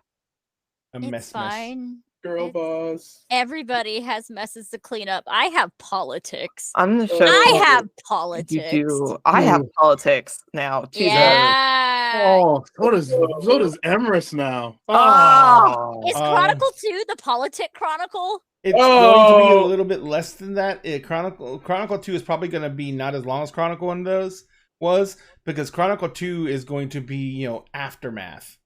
A It's mess. fine. Girl It's- boss. Everybody has messes to clean up. I have politics. I'm gonna show I you. have You politics. do. I have politics now. Jesus. Yeah. Oh, so does Emrys now. Oh. Is Chronicle 2 the politic chronicle? It's going to be a Oh. little bit less than that. Chronicle 2 is probably going to be not as long as Chronicle 1 was, because Chronicle 2 is going to be, aftermath.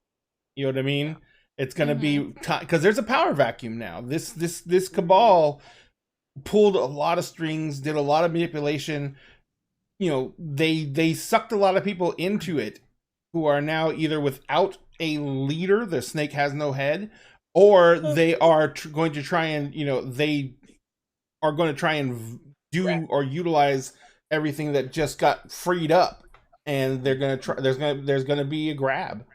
You know what I mean? It's going to be because there's a power vacuum now. This cabal pulled a lot of strings, did a lot of manipulation. They sucked a lot of people into it who are now either without a leader, the snake has no head, or they are going to try and they are going to try and do or utilize everything that just got freed up, and they're going to try. There's going to be a grab.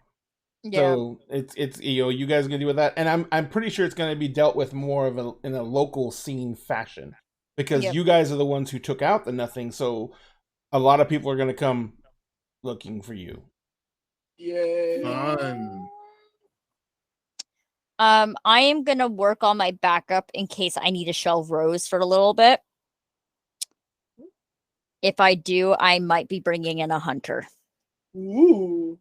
Yeah. So it's you guys are gonna deal with that, and I'm pretty sure it's gonna be dealt with more in a local scene fashion, because you guys are the ones who took out the nothing. So a lot of people are gonna come looking for you. Yay. Fun. I am gonna work on my backup in case I need to shelve Rose for a little bit. If I do, I might be bringing in a hunter. Ooh.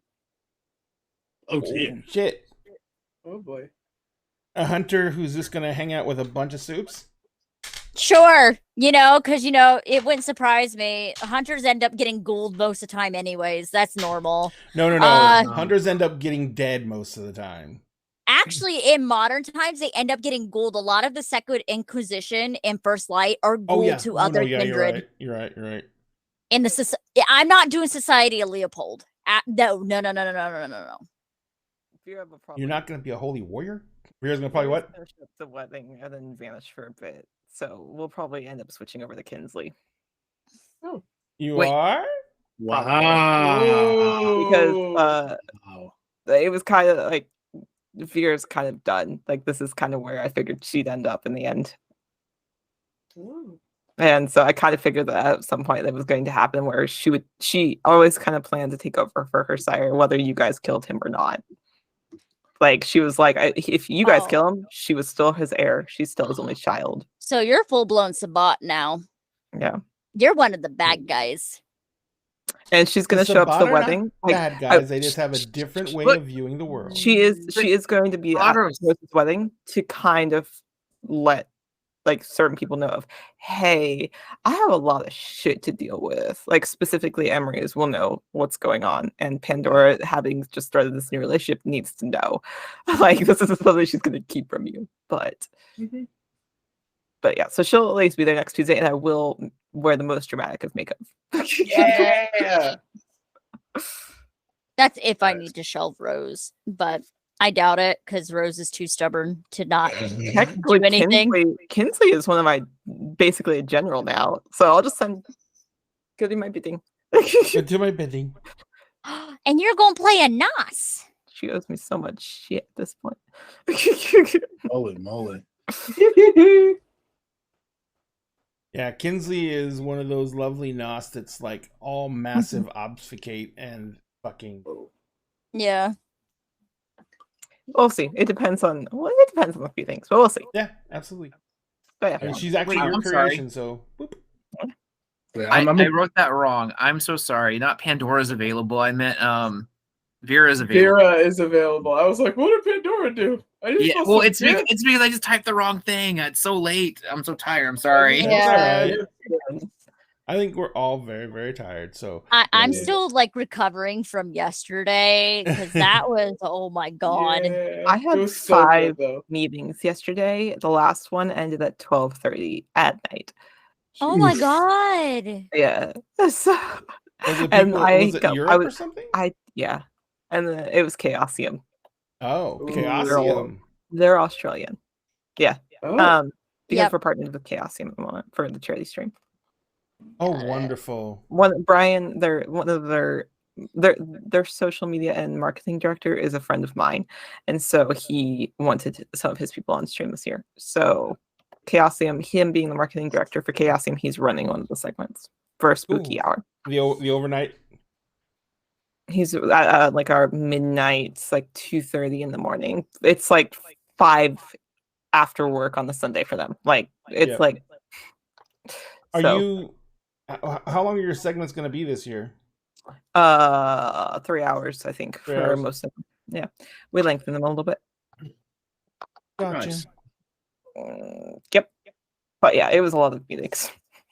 Oh dear. Shit. Oh boy. A hunter who's just gonna hang out with a bunch of soups? Sure, because it wouldn't surprise me. Hunters end up getting ghouled most of the time, anyways. That's normal. No. Hunters end up getting dead most of the time. Actually, in modern times, they end up getting ghouled. A lot of the Second Inquisition in First Light are ghouled to other kindred. You're right. In the I'm not doing Society of Leopold. No. You're not gonna be a holy warrior? Vera's gonna probably what? Finish up the wedding and then vanish for a bit. So we'll probably end up switching over to Kinsley. You Wait. are? Wow. Because Wow. it was kind of like Vera's kind of done. Like this is kind of where I figured she'd end up in the end. Ooh. And so I kind of figured that at some point that was going to happen, where she always kind of planned to take over for her sire, whether you guys killed him or not. Like she was like, if you guys kill him, she was still his heir. She's still his only child. So you're full blown Sabat now. Yeah. You're one of the bad guys. And she's gonna show up to the wedding. Bad guys, they just have a different way of viewing the world. She is going to be at Rose's wedding to kind of let like certain people know of, hey, I have a lot of shit to deal with. Like specifically Emery's will know what's going on. And Pandora, having just started this new relationship, needs to know. Like this is something she's gonna keep from you. But yeah, so she'll at least be there next Tuesday, and I will wear the most dramatic of makeup. Yeah. That's if I need to shelve Rose, but I doubt it because Rose is too stubborn to not Technically, do anything. Kinsley is one of my basically a general now, so I'll just send. Go do my bidding. Go do my bidding. And you're gonna play a Nas. She owes me so much shit at this point. Holy moly. Yeah, Kinsley is one of those lovely Nos that's like all massive obfuscate and fucking. Yeah. We'll see. It depends on a few things, but we'll see. Yeah, absolutely. But yeah. And she's actually Wait, your I'm creation, so. Boop. I wrote that wrong. I'm so sorry. Not Pandora's available. I meant Vera's available. Vera is available. I was like, what did Pandora do? It's because I just typed the wrong thing. It's so late. I'm so tired. I'm sorry. Yeah. I think we're all very, very tired. So I'm still like recovering from yesterday because that was oh my god. Yeah. I had was so 5 good, meetings yesterday. The last one ended at 12:30 at night. Oh my god. Yeah. So, was it Europe or something? Yeah. And it was Chaosium. Oh, Ooh. Chaosium. They're Australian. Yeah. Oh. Because we're partnered with Chaosium at the moment for the charity stream. Oh, wonderful. Brian, their social media and marketing director is a friend of mine, and so he wanted some of his people on stream this year. So Chaosium, him being the marketing director for Chaosium, he's running one of the segments for Spooky Hour. The overnight. He's like our midnight, like 2:30 in the morning. It's like 5 after work on the Sunday for them. Like it's Yep. like. Are so, you? How long are your segments going to be this year? 3 hours, I think, 3 for hours? most of them. Yeah, we lengthen them a little bit. Gotcha. Nice. Yep. But yeah, it was a lot of meetings.